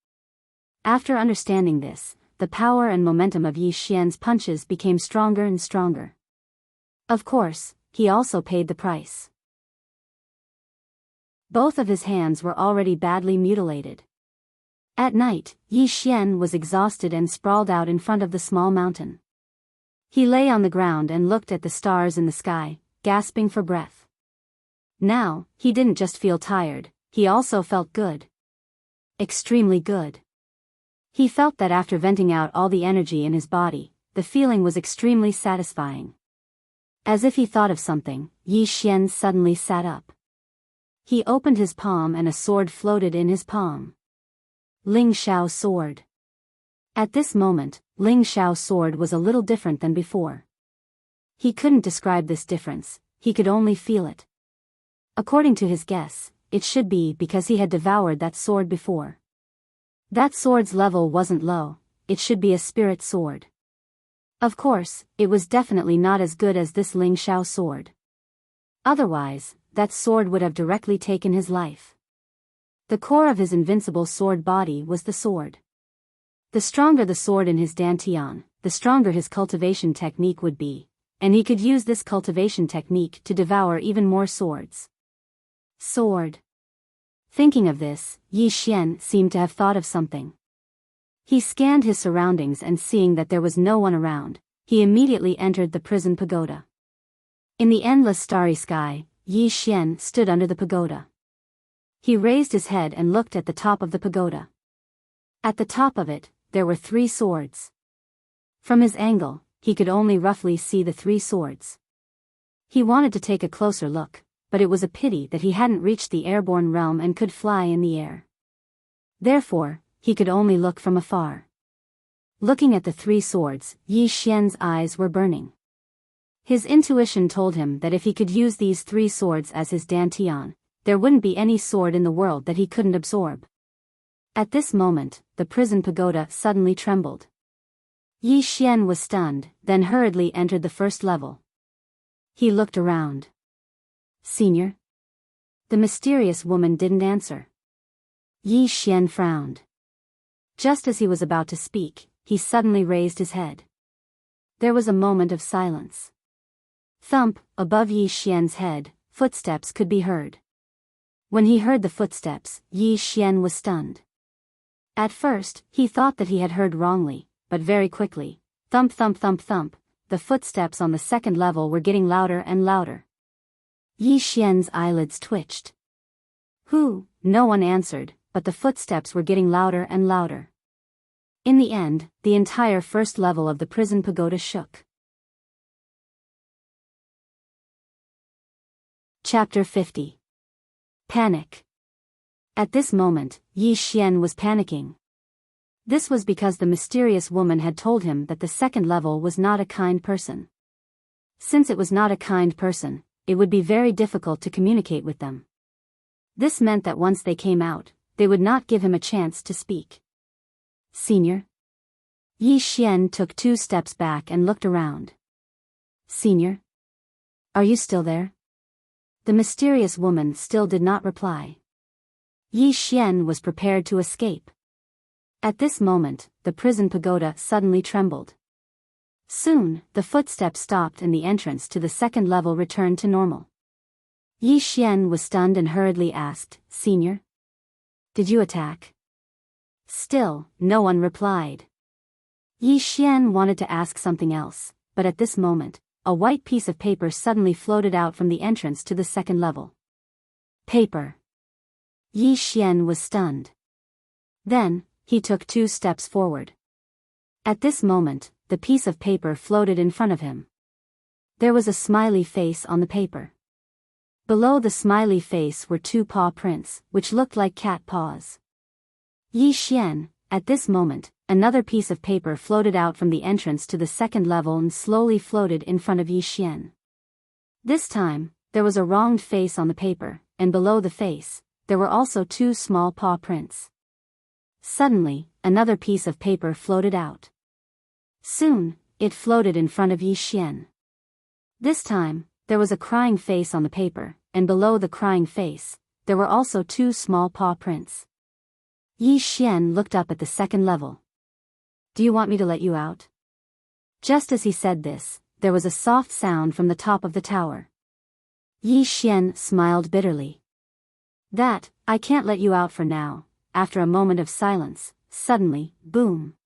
After understanding this, the power and momentum of Yi Xian's punches became stronger and stronger. Of course, he also paid the price. Both of his hands were already badly mutilated. At night, Yi Xian was exhausted and sprawled out in front of the small mountain. He lay on the ground and looked at the stars in the sky, gasping for breath. Now, he didn't just feel tired, he also felt good. Extremely good. He felt that after venting out all the energy in his body, the feeling was extremely satisfying. As if he thought of something, Yi Xian suddenly sat up. He opened his palm and a sword floated in his palm. Ling Xiao sword. At this moment, Ling Xiao's sword was a little different than before. He couldn't describe this difference, he could only feel it. According to his guess, it should be because he had devoured that sword before. That sword's level wasn't low, it should be a spirit sword. Of course, it was definitely not as good as this Ling Xiao sword. Otherwise, that sword would have directly taken his life. The core of his invincible sword body was the sword. The stronger the sword in his dantian, the stronger his cultivation technique would be, and he could use this cultivation technique to devour even more swords. Sword. Thinking of this, Yi Xian seemed to have thought of something. He scanned his surroundings and seeing that there was no one around, he immediately entered the prison pagoda. In the endless starry sky, Yi Xian stood under the pagoda. He raised his head and looked at the top of the pagoda. At the top of it, there were 3 swords. From his angle, he could only roughly see the three swords. He wanted to take a closer look, but it was a pity that he hadn't reached the airborne realm and could fly in the air. Therefore, he could only look from afar. Looking at the three swords, Yi Xian's eyes were burning. His intuition told him that if he could use these three swords as his dantian, there wouldn't be any sword in the world that he couldn't absorb. At this moment, the prison pagoda suddenly trembled. Yi Xian was stunned, then hurriedly entered the first level. He looked around. "Senior?" The mysterious woman didn't answer. Yi Xian frowned. Just as he was about to speak, he suddenly raised his head. There was a moment of silence. Thump, above Yi Xian's head, footsteps could be heard. When he heard the footsteps, Yi Xian was stunned. At first, he thought that he had heard wrongly, but very quickly, thump thump thump thump, the footsteps on the second level were getting louder and louder. Yi Xian's eyelids twitched. "Who?" No one answered, but the footsteps were getting louder and louder. In the end, the entire first level of the prison pagoda shook. Chapter 50. Panic. At this moment, Yi Xian was panicking. This was because the mysterious woman had told him that the second level was not a kind person. Since it was not a kind person, it would be very difficult to communicate with them. This meant that once they came out, they would not give him a chance to speak. "Senior?" Yi Xian took 2 steps back and looked around. "Senior? Are you still there?" The mysterious woman still did not reply. Yi Xian was prepared to escape. At this moment, the prison pagoda suddenly trembled. Soon, the footsteps stopped and the entrance to the second level returned to normal. Yi Xian was stunned and hurriedly asked, "Senior? Did you attack?" Still, no one replied. Yi Xian wanted to ask something else, but at this moment, a white piece of paper suddenly floated out from the entrance to the second level. Paper. Yi Xian was stunned. Then, he took 2 steps forward. At this moment, the piece of paper floated in front of him. There was a smiley face on the paper. Below the smiley face were 2 paw prints, which looked like cat paws. Yi Xian, at this moment, another piece of paper floated out from the entrance to the second level and slowly floated in front of Yi Xian. This time, there was a wronged face on the paper, and below the face, there were also 2 small paw prints. Suddenly, another piece of paper floated out. Soon, it floated in front of Yi Xian. This time, there was a crying face on the paper, and below the crying face, there were also 2 small paw prints. Yi Xian looked up at the second level. "Do you want me to let you out?" Just as he said this, there was a soft sound from the top of the tower. Yi Xian smiled bitterly. I can't let you out for now." After a moment of silence, suddenly, boom.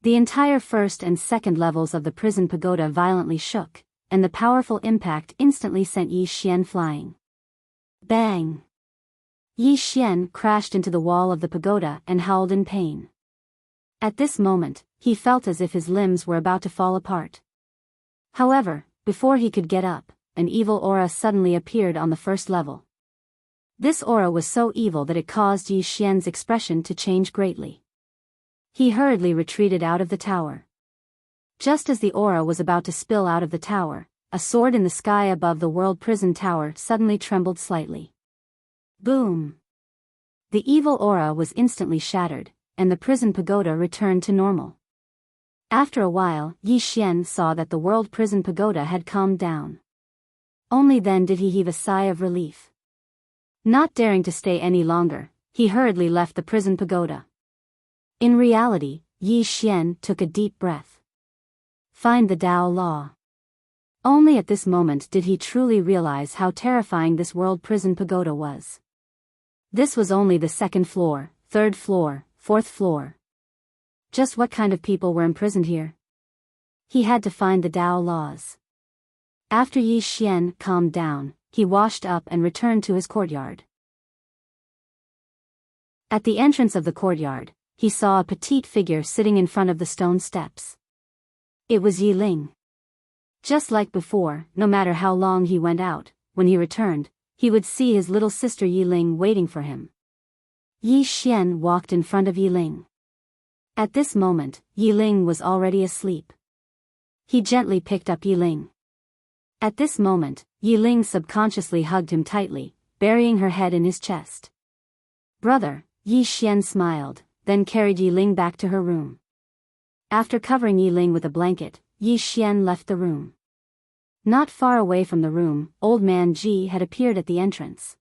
The entire first and second levels of the prison pagoda violently shook, and the powerful impact instantly sent Yi Xian flying. Bang! Yi Xian crashed into the wall of the pagoda and howled in pain. At this moment, he felt as if his limbs were about to fall apart. However, before he could get up, an evil aura suddenly appeared on the first level. This aura was so evil that it caused Yi Xian's expression to change greatly. He hurriedly retreated out of the tower. Just as the aura was about to spill out of the tower, a sword in the sky above the world prison tower suddenly trembled slightly. Boom! The evil aura was instantly shattered, and the prison pagoda returned to normal. After a while, Yi Xian saw that the world prison pagoda had calmed down. Only then did he heave a sigh of relief. Not daring to stay any longer, he hurriedly left the prison pagoda. In reality, Yi Xian took a deep breath. Find the Tao Law. Only at this moment did he truly realize how terrifying this world prison pagoda was. This was only the 2nd floor, 3rd floor, 4th floor. Just what kind of people were imprisoned here? He had to find the Tao laws. After Yi Xian calmed down, he washed up and returned to his courtyard. At the entrance of the courtyard, he saw a petite figure sitting in front of the stone steps. It was Yi Ling. Just like before, no matter how long he went out, when he returned, he would see his little sister Yi Ling waiting for him. Yi Xian walked in front of Yi Ling. At this moment, Yi Ling was already asleep. He gently picked up Yi Ling. At this moment, Yi Ling subconsciously hugged him tightly, burying her head in his chest. "Brother," Yi Xian smiled, then carried Yi Ling back to her room. After covering Yi Ling with a blanket, Yi Xian left the room. Not far away from the room, Old Man Ji had appeared at the entrance.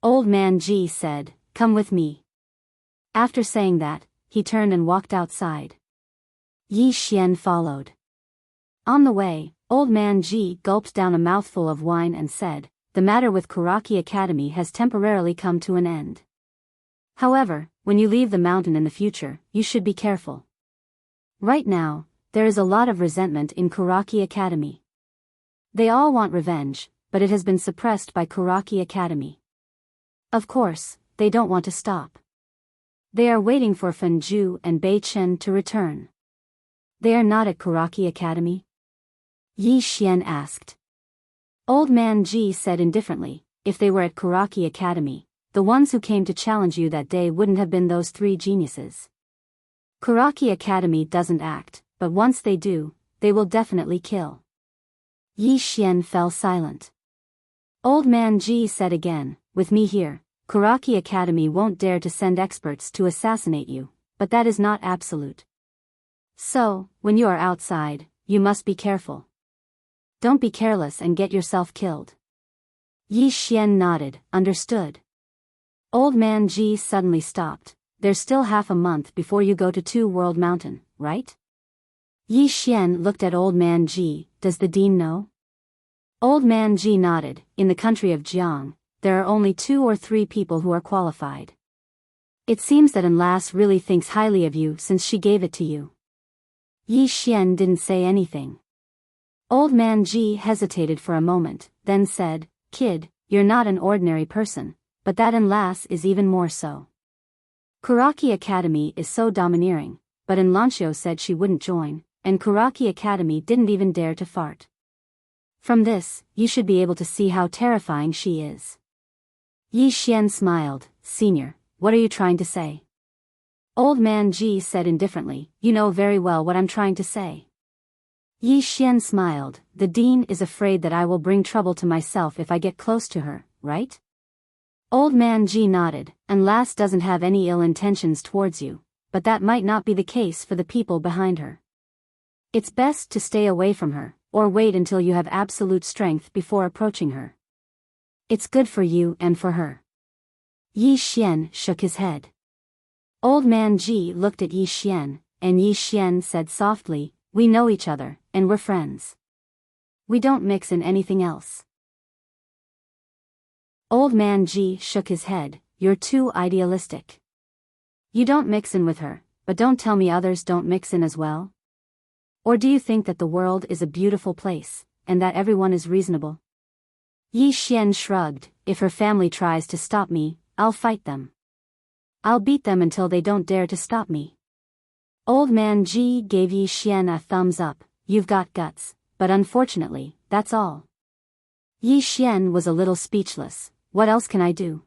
Old Man Ji said, "Come with me." After saying that, he turned and walked outside. Yi Xian followed. On the way, Old Man Ji gulped down a mouthful of wine and said, "The matter with Karaki Academy has temporarily come to an end. However, when you leave the mountain in the future, you should be careful. Right now, there is a lot of resentment in Karaki Academy. They all want revenge, but it has been suppressed by Karaki Academy. Of course, they don't want to stop. They are waiting for Fenju and Bei Chen to return." "They are not at Karaki Academy?" Yi Xian asked. Old Man Ji said indifferently, "If they were at Karaki Academy, the ones who came to challenge you that day wouldn't have been those three geniuses. Karaki Academy doesn't act, but once they do, they will definitely kill." Yi Xian fell silent. Old Man Ji said again, "With me here, Karaki Academy won't dare to send experts to assassinate you, but that is not absolute. So, when you are outside, you must be careful. Don't be careless and get yourself killed." Yi Xian nodded, understood. Old Man Ji suddenly stopped. "There's still half a month before you go to Two World Mountain, right?" Yi Xian looked at Old Man Ji. "Does the dean know?" Old Man Ji nodded. "In the country of Jiang, there are only 2 or 3 people who are qualified. It seems that Enlace really thinks highly of you since she gave it to you." Yi Xian didn't say anything. Old Man Ji hesitated for a moment, then said, "Kid, you're not an ordinary person, but that Enlace is even more so. Karaki Academy is so domineering, but Enlancio said she wouldn't join, and Karaki Academy didn't even dare to fart. From this, you should be able to see how terrifying she is." Yi Xian smiled. "Senior, what are you trying to say?" Old Man Ji said indifferently, "You know very well what I'm trying to say." Yi Xian smiled. "The dean is afraid that I will bring trouble to myself if I get close to her, right?" Old Man Ji nodded. "Enlace doesn't have any ill intentions towards you, but that might not be the case for the people behind her. It's best to stay away from her, or wait until you have absolute strength before approaching her. It's good for you and for her." Yi Xian shook his head. Old Man Ji looked at Yi Xian, and Yi Xian said softly, "We know each other, and we're friends. We don't mix in anything else." Old Man Ji shook his head. "You're too idealistic. You don't mix in with her, but don't tell me others don't mix in as well. Or do you think that the world is a beautiful place, and that everyone is reasonable?" Yi Xian shrugged. "If her family tries to stop me, I'll fight them. I'll beat them until they don't dare to stop me." Old Man Ji gave Yi Xian a thumbs up. "You've got guts, but unfortunately, that's all." Yi Xian was a little speechless. "What else can I do?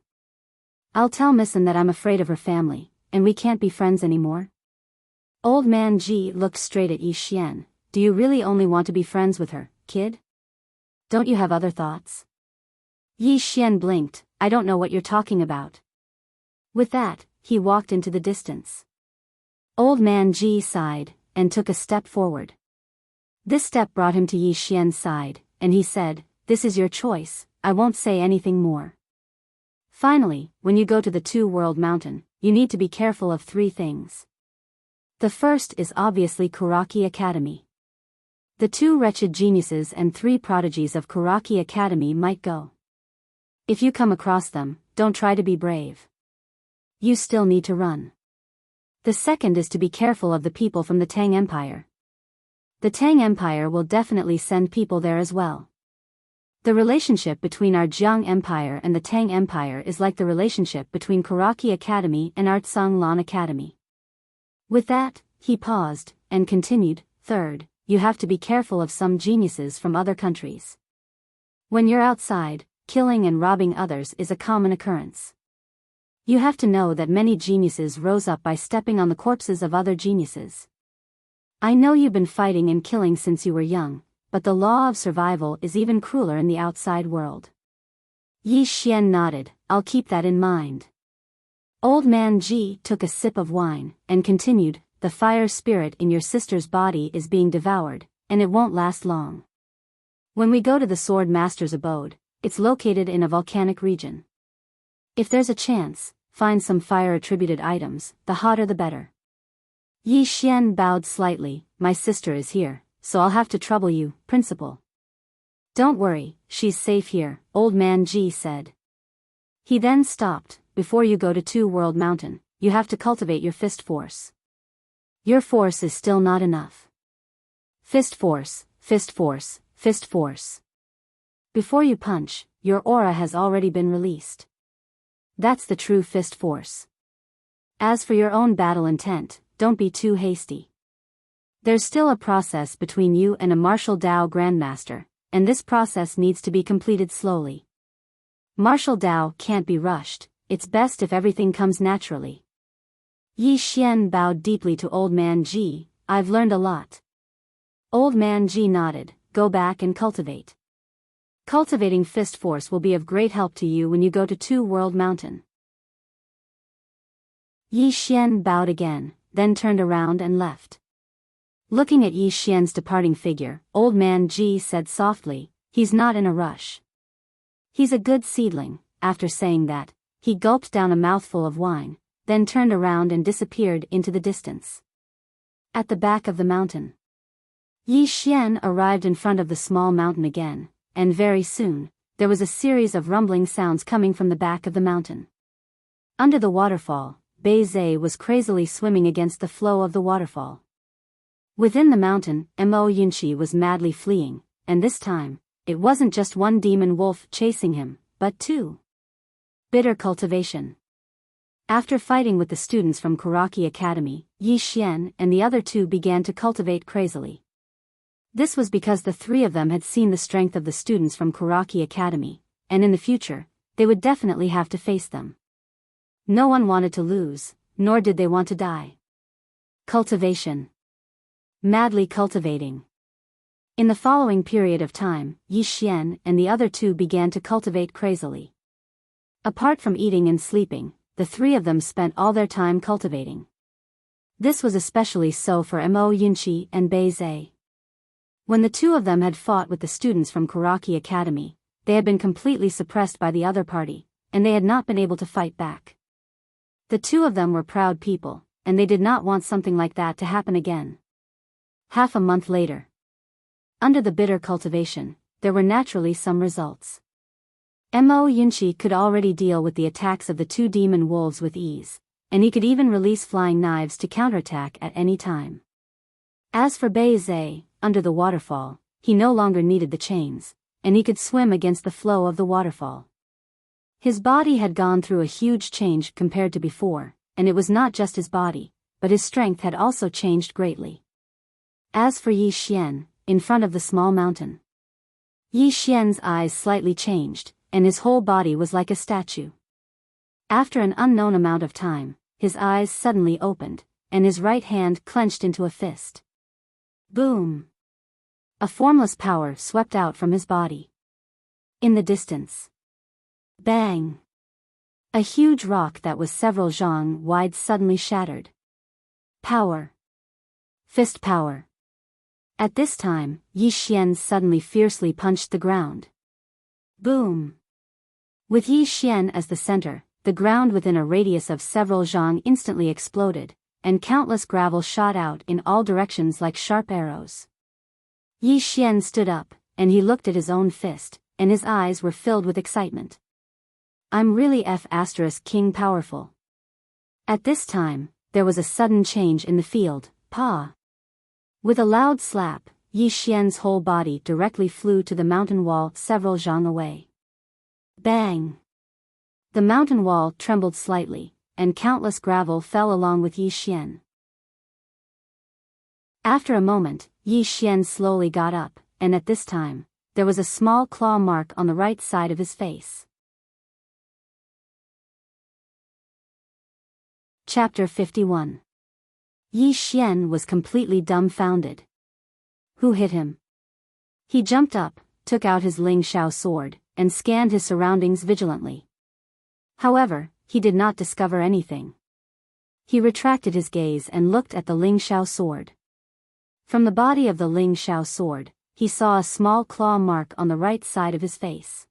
I'll tell Missin that I'm afraid of her family, and we can't be friends anymore." Old Man Ji looked straight at Yi Xian. "Do you really only want to be friends with her, kid? Don't you have other thoughts?" Yi Xian blinked. "I don't know what you're talking about." With that, he walked into the distance. Old Man Ji sighed, and took a step forward. This step brought him to Yi Xian's side, and he said, "This is your choice, I won't say anything more. Finally, when you go to the Two World Mountain, you need to be careful of 3 things. The first is obviously Karaki Academy. The 2 wretched geniuses and 3 prodigies of Karaki Academy might go. If you come across them, don't try to be brave. You still need to run. The second is to be careful of the people from the Tang Empire. The Tang Empire will definitely send people there as well. The relationship between our Jiang Empire and the Tang Empire is like the relationship between Karaki Academy and Artsang Lan Academy." With that, he paused, and continued, "Third, you have to be careful of some geniuses from other countries. When you're outside, killing and robbing others is a common occurrence. You have to know that many geniuses rose up by stepping on the corpses of other geniuses. I know you've been fighting and killing since you were young, but the law of survival is even crueler in the outside world. Yi Xian nodded. I'll keep that in mind. Old Man Ji took a sip of wine, and continued, the fire spirit in your sister's body is being devoured, and it won't last long. When we go to the Sword Master's abode, it's located in a volcanic region. If there's a chance, find some fire-attributed items, the hotter the better. Yi Xian bowed slightly. My sister is here, so I'll have to trouble you, principal. Don't worry, she's safe here, Old Man Ji said. He then stopped. Before you go to Two World Mountain, you have to cultivate your fist force. Your force is still not enough. Fist force, fist force, fist force. Before you punch, your aura has already been released. That's the true fist force. As for your own battle intent, don't be too hasty. There's still a process between you and a martial Dao Grandmaster, and this process needs to be completed slowly. Martial Dao can't be rushed, it's best if everything comes naturally. Yi Xian bowed deeply to Old Man Ji. I've learned a lot. Old Man Ji nodded. Go back and cultivate. Cultivating fist force will be of great help to you when you go to Two World Mountain. Yi Xian bowed again, then turned around and left. Looking at Yi Xian's departing figure, Old Man Ji said softly, he's not in a rush. He's a good seedling. After saying that, he gulped down a mouthful of wine, then turned around and disappeared into the distance. At the back of the mountain, Yi Xian arrived in front of the small mountain again, and very soon, there was a series of rumbling sounds coming from the back of the mountain. Under the waterfall, Bei Zhe was crazily swimming against the flow of the waterfall. Within the mountain, Mo Yunqi was madly fleeing, and this time, it wasn't just one demon wolf chasing him, but two. Bitter cultivation. After fighting with the students from Kuraki Academy, Yi Xian and the other two began to cultivate crazily. This was because the three of them had seen the strength of the students from Kuraki Academy, and in the future, they would definitely have to face them. No one wanted to lose, nor did they want to die. Cultivation. Madly cultivating. In the following period of time, Yi Xian and the other two began to cultivate crazily. Apart from eating and sleeping, the three of them spent all their time cultivating. This was especially so for Mo Yunqi and Bei Zhe. When the two of them had fought with the students from Kuraki Academy, they had been completely suppressed by the other party, and they had not been able to fight back. The two of them were proud people, and they did not want something like that to happen again. Half a month later, under the bitter cultivation, there were naturally some results. Mo Yunqi could already deal with the attacks of the two demon wolves with ease, and he could even release flying knives to counterattack at any time. As for Bei Zhe, under the waterfall, he no longer needed the chains, and he could swim against the flow of the waterfall. His body had gone through a huge change compared to before, and it was not just his body, but his strength had also changed greatly. As for Yi Xian, in front of the small mountain, Yi Xian's eyes slightly changed, and his whole body was like a statue. After an unknown amount of time, his eyes suddenly opened, and his right hand clenched into a fist. Boom! A formless power swept out from his body. In the distance, bang! A huge rock that was several zhang wide suddenly shattered. Power. Fist power. At this time, Yi Xian suddenly fiercely punched the ground. Boom! With Yi Xian as the center, the ground within a radius of several zhang instantly exploded, and countless gravel shot out in all directions like sharp arrows. Yi Xian stood up, and he looked at his own fist, and his eyes were filled with excitement. I'm really King powerful. At this time, there was a sudden change in the field. Pa! With a loud slap, Yi Xian's whole body directly flew to the mountain wall several zhang away. Bang! The mountain wall trembled slightly, and countless gravel fell along with Yi Xian. After a moment, Yi Xian slowly got up, and at this time, there was a small claw mark on the right side of his face. Chapter 51. Yi Xian was completely dumbfounded. Who hit him? He jumped up, took out his Ling Xiao sword, and scanned his surroundings vigilantly. However, he did not discover anything. He retracted his gaze and looked at the Ling Xiao sword. From the body of the Ling Xiao sword, he saw a small claw mark on the right side of his face.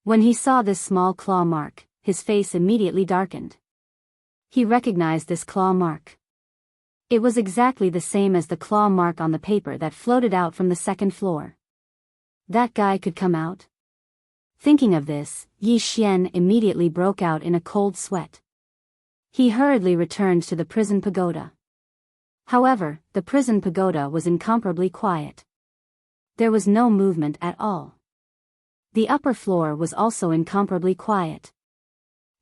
When he saw this small claw mark, his face immediately darkened. He recognized this claw mark. It was exactly the same as the claw mark on the paper that floated out from the second floor. That guy could come out? Thinking of this, Yi Xian immediately broke out in a cold sweat. He hurriedly returned to the prison pagoda. However, the prison pagoda was incomparably quiet. There was no movement at all. The upper floor was also incomparably quiet.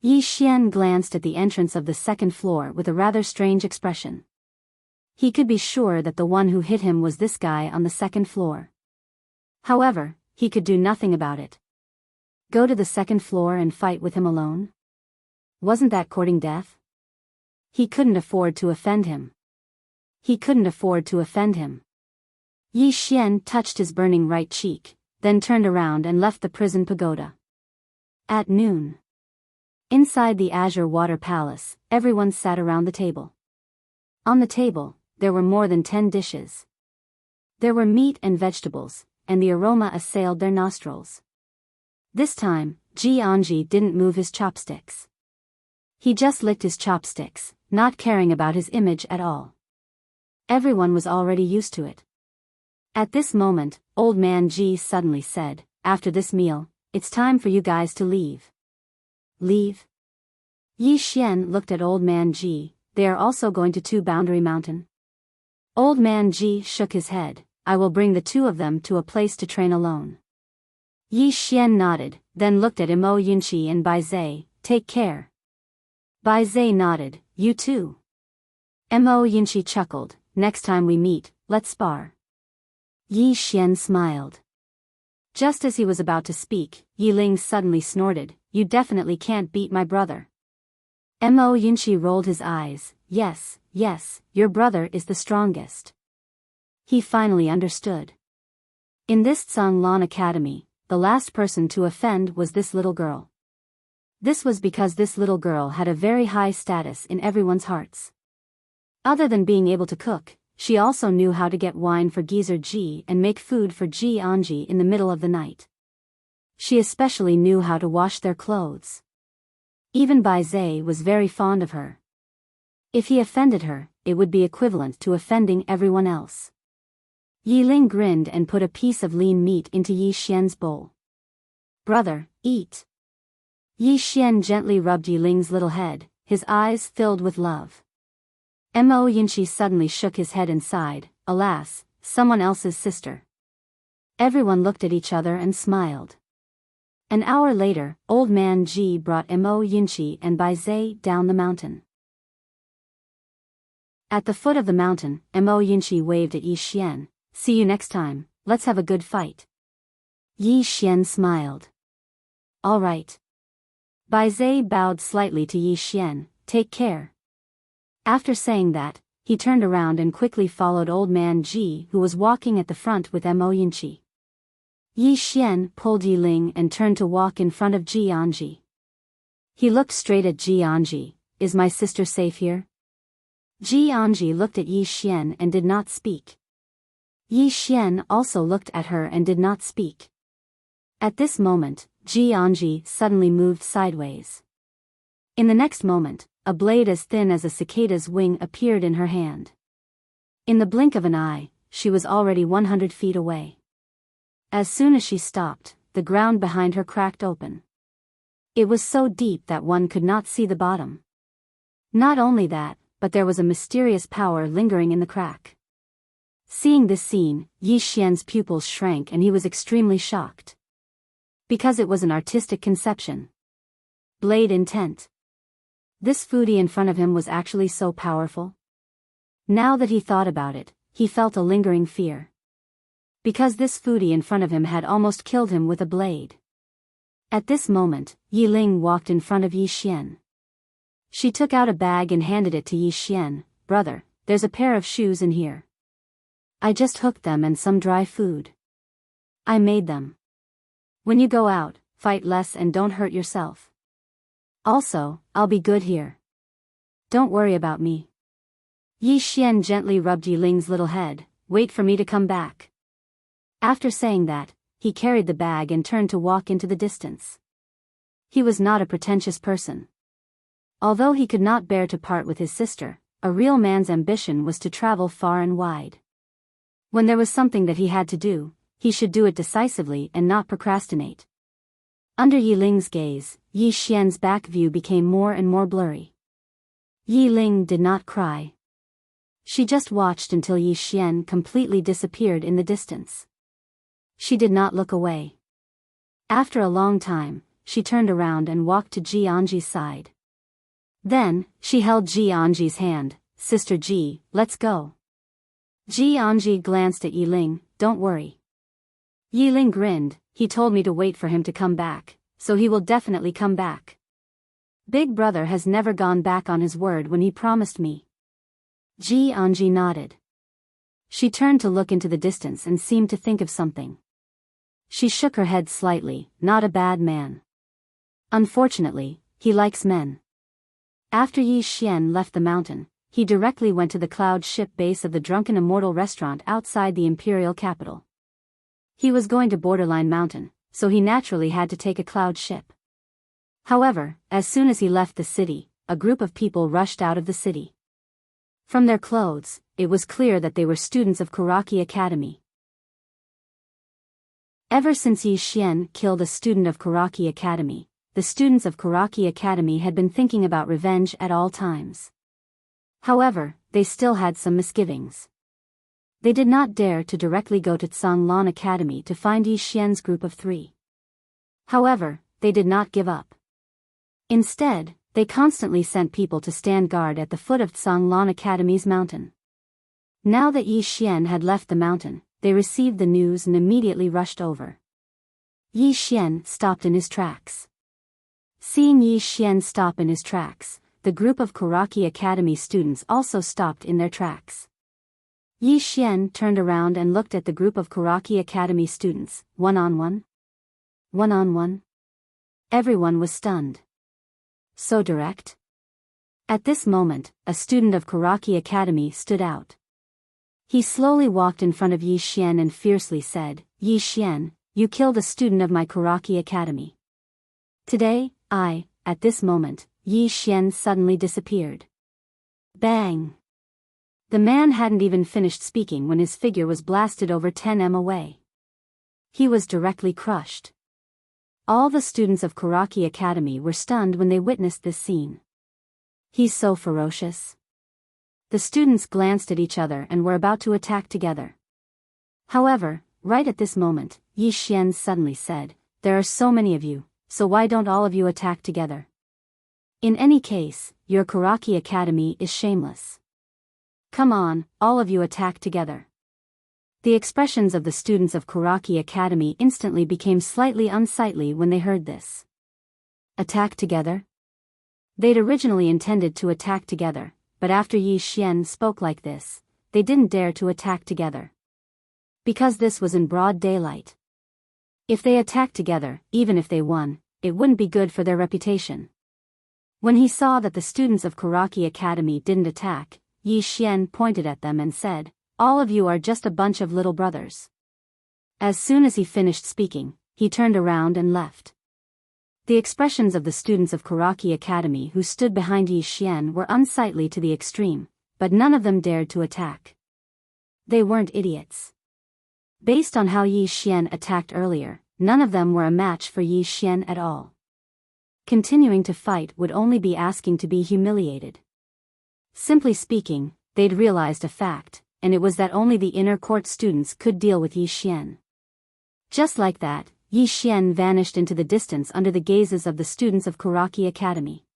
Yi Xian glanced at the entrance of the second floor with a rather strange expression. He could be sure that the one who hit him was this guy on the second floor. However, he could do nothing about it. Go to the second floor and fight with him alone? Wasn't that courting death? He couldn't afford to offend him. He couldn't afford to offend him. Yi Xian touched his burning right cheek, then turned around and left the prison pagoda. At noon. Inside the Azure Water Palace, everyone sat around the table. On the table, there were more than 10 dishes. There were meat and vegetables, and the aroma assailed their nostrils. This time, Ji Anji didn't move his chopsticks. He just licked his chopsticks, not caring about his image at all. Everyone was already used to it. At this moment, Old Man Ji suddenly said, "After this meal, it's time for you guys to leave." Leave? Yi Xian looked at Old Man Ji. They are also going to Two Boundary Mountain. Old Man Ji shook his head. I will bring the two of them to a place to train alone. Yi Xian nodded, then looked at Imo Yunqi and Bai Zai. Take care. Bai Zai nodded. You too. Imo Yunqi chuckled. Next time we meet, let's spar. Yi Xian smiled. Just as he was about to speak, Yi Ling suddenly snorted. You definitely can't beat my brother. Mo Yunqi rolled his eyes. Yes, your brother is the strongest. He finally understood. In this Tsang Lan Academy, the last person to offend was this little girl. This was because this little girl had a very high status in everyone's hearts. Other than being able to cook, she also knew how to get wine for Geezer Ji and make food for Ji Anji in the middle of the night. She especially knew how to wash their clothes. Even Bai Zai was very fond of her. If he offended her, it would be equivalent to offending everyone else. Yi Ling grinned and put a piece of lean meat into Yi Xian's bowl. Brother, eat. Yi Xian gently rubbed Yi Ling's little head, his eyes filled with love. Mo Yunqi suddenly shook his head and sighed. Alas, someone else's sister. Everyone looked at each other and smiled. An hour later, Old Man Ji brought Mo Yunqi and Bai Zai down the mountain. At the foot of the mountain, Mo Yunqi waved at Yi Xian. See you next time, let's have a good fight. Yi Xian smiled. All right. Bai Zai bowed slightly to Yi Xian. Take care. After saying that, he turned around and quickly followed Old Man Ji, who was walking at the front with Mo Yunqi. Yi Xian pulled Yi Ling and turned to walk in front of Ji Anji. He looked straight at Ji Anji. Is my sister safe here? Ji Anji looked at Yi Xian and did not speak. Yi Xian also looked at her and did not speak. At this moment, Ji Anji suddenly moved sideways. In the next moment, a blade as thin as a cicada's wing appeared in her hand. In the blink of an eye, she was already 100 feet away. As soon as she stopped, the ground behind her cracked open. It was so deep that one could not see the bottom. Not only that, but there was a mysterious power lingering in the crack. Seeing this scene, Yi Xian's pupils shrank and he was extremely shocked. Because it was an artistic conception. Blade intent. This foodie in front of him was actually so powerful. Now that he thought about it, he felt a lingering fear. Because this foodie in front of him had almost killed him with a blade. At this moment, Yi Ling walked in front of Yi Xian. She took out a bag and handed it to Yi Xian. "Brother, there's a pair of shoes in here. I just hooked them and some dry food. I made them. When you go out, fight less and don't hurt yourself. Also, I'll be good here. Don't worry about me." Yi Xian gently rubbed Yi Ling's little head. "Wait for me to come back." After saying that, he carried the bag and turned to walk into the distance. He was not a pretentious person. Although he could not bear to part with his sister, a real man's ambition was to travel far and wide. When there was something that he had to do, he should do it decisively and not procrastinate. Under Yi Ling's gaze, Yi Xian's back view became more and more blurry. Yi Ling did not cry. She just watched until Yi Xian completely disappeared in the distance. She did not look away. After a long time, she turned around and walked to Ji Anji's side. Then, she held Ji Anji's hand. "Sister Ji, let's go." Ji Anji glanced at Yi Ling. "Don't worry." Yi Ling grinned. "He told me to wait for him to come back, so he will definitely come back. Big brother has never gone back on his word when he promised me." Ji Anji nodded. She turned to look into the distance and seemed to think of something. She shook her head slightly. "Not a bad man. Unfortunately, he likes men." After Yi Xian left the mountain, he directly went to the cloud ship base of the drunken Immortal restaurant outside the imperial capital. He was going to Borderline Mountain, so he naturally had to take a cloud ship. However, as soon as he left the city, a group of people rushed out of the city. From their clothes, it was clear that they were students of Kuraki Academy. Ever since Yi Xian killed a student of Kuraki Academy, the students of Kuraki Academy had been thinking about revenge at all times. However, they still had some misgivings. They did not dare to directly go to Tsanglan Academy to find Yi Xian's group of 3. However, they did not give up. Instead, they constantly sent people to stand guard at the foot of Tsanglan Academy's mountain. Now that Yi Xian had left the mountain, they received the news and immediately rushed over. Yi Xian stopped in his tracks. Seeing Yi Xian stop in his tracks, the group of Kuraki Academy students also stopped in their tracks. Yi Xian turned around and looked at the group of Kuraki Academy students. One-on-one? One-on-one? Everyone was stunned. So direct? At this moment, a student of Kuraki Academy stood out. He slowly walked in front of Yi Xian and fiercely said, "Yi Xian, you killed a student of my Kuraki Academy. Today, at this moment, Yi Xian suddenly disappeared." Bang! The man hadn't even finished speaking when his figure was blasted over 10 m away. He was directly crushed. All the students of Kuraki Academy were stunned when they witnessed this scene. He's so ferocious. The students glanced at each other and were about to attack together. However, right at this moment, Yi Xian suddenly said, "There are so many of you, so why don't all of you attack together? In any case, your Kuraki Academy is shameless. Come on, all of you attack together." The expressions of the students of Kuraki Academy instantly became slightly unsightly when they heard this. Attack together? They'd originally intended to attack together, but after Yi Xian spoke like this, they didn't dare to attack together. Because this was in broad daylight. If they attacked together, even if they won, it wouldn't be good for their reputation. When he saw that the students of Kuraki Academy didn't attack, Yi Xian pointed at them and said, "All of you are just a bunch of little brothers." As soon as he finished speaking, he turned around and left. The expressions of the students of Kuraki Academy who stood behind Yi Xian were unsightly to the extreme, but none of them dared to attack. They weren't idiots. Based on how Yi Xian attacked earlier, none of them were a match for Yi Xian at all. Continuing to fight would only be asking to be humiliated. Simply speaking, they'd realized a fact, and it was that only the inner court students could deal with Yi Xian. Just like that, Yi Xian vanished into the distance under the gazes of the students of Kuraki Academy.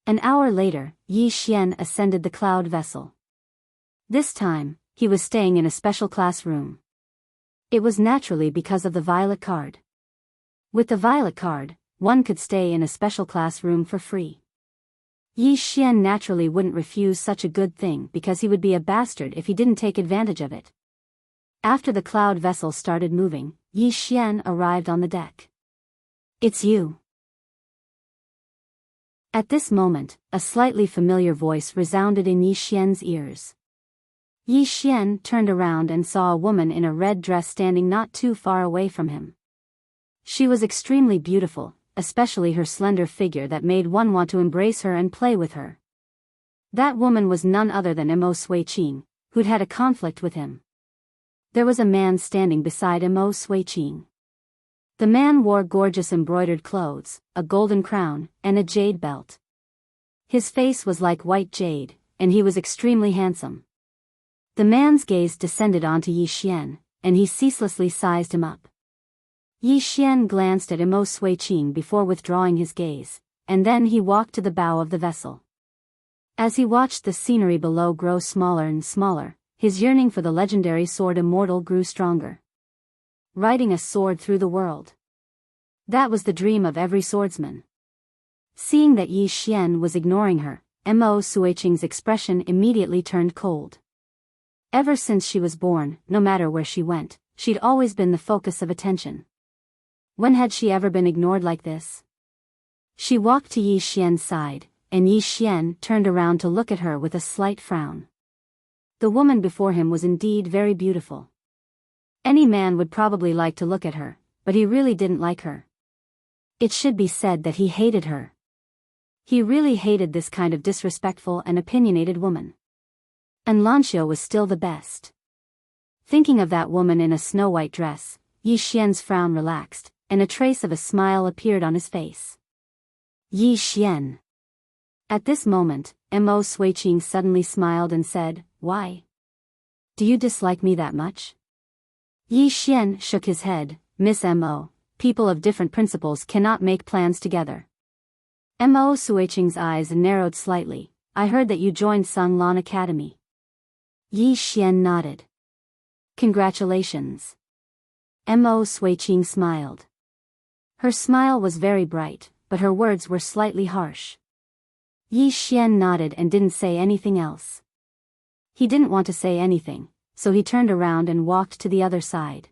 An hour later, Yi Xian ascended the cloud vessel. This time, he was staying in a special classroom. It was naturally because of the violet card. With the violet card, one could stay in a special classroom for free. Yi Xian naturally wouldn't refuse such a good thing because he would be a bastard if he didn't take advantage of it. After the cloud vessel started moving, Yi Xian arrived on the deck. "It's you." At this moment, a slightly familiar voice resounded in Yi Xian's ears. Yi Xian turned around and saw a woman in a red dress standing not too far away from him. She was extremely beautiful, especially her slender figure that made one want to embrace her and play with her. That woman was none other than Imo Suiqing, who'd had a conflict with him. There was a man standing beside Imo Suiqing. The man wore gorgeous embroidered clothes, a golden crown, and a jade belt. His face was like white jade, and he was extremely handsome. The man's gaze descended onto Yi Xian, and he ceaselessly sized him up. Yi Xian glanced at Imo Suiqing before withdrawing his gaze, and then he walked to the bow of the vessel. As he watched the scenery below grow smaller and smaller, his yearning for the legendary sword Immortal grew stronger. Riding a sword through the world. That was the dream of every swordsman. Seeing that Yi Xian was ignoring her, Imo Suiqing's expression immediately turned cold. Ever since she was born, no matter where she went, she'd always been the focus of attention. When had she ever been ignored like this? She walked to Yi Xian's side, and Yi Xian turned around to look at her with a slight frown. The woman before him was indeed very beautiful. Any man would probably like to look at her, but he really didn't like her. It should be said that he hated her. He really hated this kind of disrespectful and opinionated woman. And Lanxiu was still the best. Thinking of that woman in a snow-white dress, Yi Xian's frown relaxed, and a trace of a smile appeared on his face. Yi Xian. At this moment, Imo Suiqing suddenly smiled and said, "Why? Do you dislike me that much?" Yi Xian shook his head. "Miss Mo, people of different principles cannot make plans together." Mo Suiqing's eyes narrowed slightly. "I heard that you joined Sanglan Academy." Yi Xian nodded. "Congratulations." Mo Suiqing smiled. Her smile was very bright, but her words were slightly harsh. Yi Xian nodded and didn't say anything else. He didn't want to say anything, so he turned around and walked to the other side.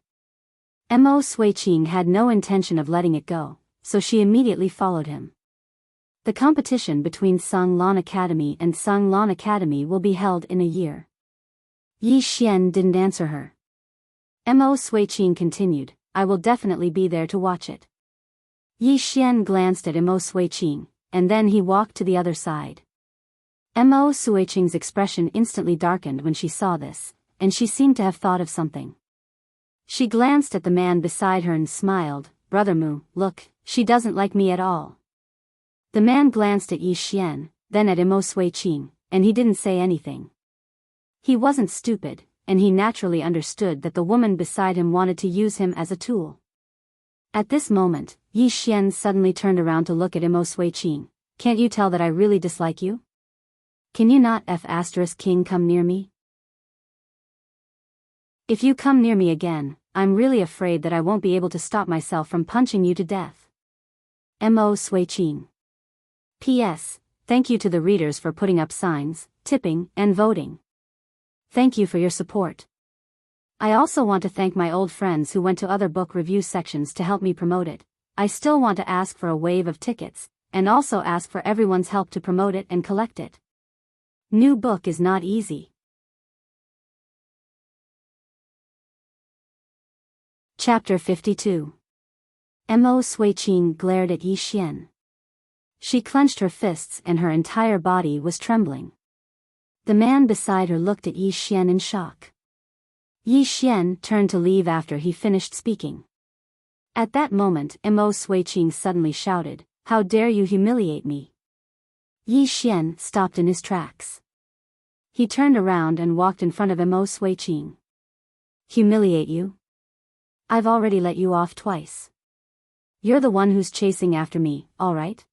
Mo Suiqing had no intention of letting it go, so she immediately followed him. The competition between Sanglan Academy and Sanglan Academy will be held in a year. Yi Xian didn't answer her. Mo Suiqing continued, "I will definitely be there to watch it." Yi Xian glanced at Mo Suiqing, and then he walked to the other side. Mo Suiqing's expression instantly darkened when she saw this, and she seemed to have thought of something. She glanced at the man beside her and smiled. "Brother Mu, look, she doesn't like me at all." The man glanced at Yi Xian, then at Mo Suiqing, and he didn't say anything. He wasn't stupid, and he naturally understood that the woman beside him wanted to use him as a tool. At this moment, Yi Xian suddenly turned around to look at Mo Suiqing. "Can't you tell that I really dislike you? Can you not King come near me? If you come near me again, I'm really afraid that I won't be able to stop myself from punching you to death." Mo Suiqing. P.S. Thank you to the readers for putting up signs, tipping, and voting. Thank you for your support. I also want to thank my old friends who went to other book review sections to help me promote it. I still want to ask for a wave of tickets, and also ask for everyone's help to promote it and collect it. New book is not easy. Chapter 52. Mo Suiqing glared at Yi Xian. She clenched her fists and her entire body was trembling. The man beside her looked at Yi Xian in shock. Yi Xian turned to leave after he finished speaking. At that moment, Mo Suiqing suddenly shouted, "How dare you humiliate me!" Yi Xian stopped in his tracks. He turned around and walked in front of Mo Suiqing. "Humiliate you? I've already let you off twice. You're the one who's chasing after me, all right?"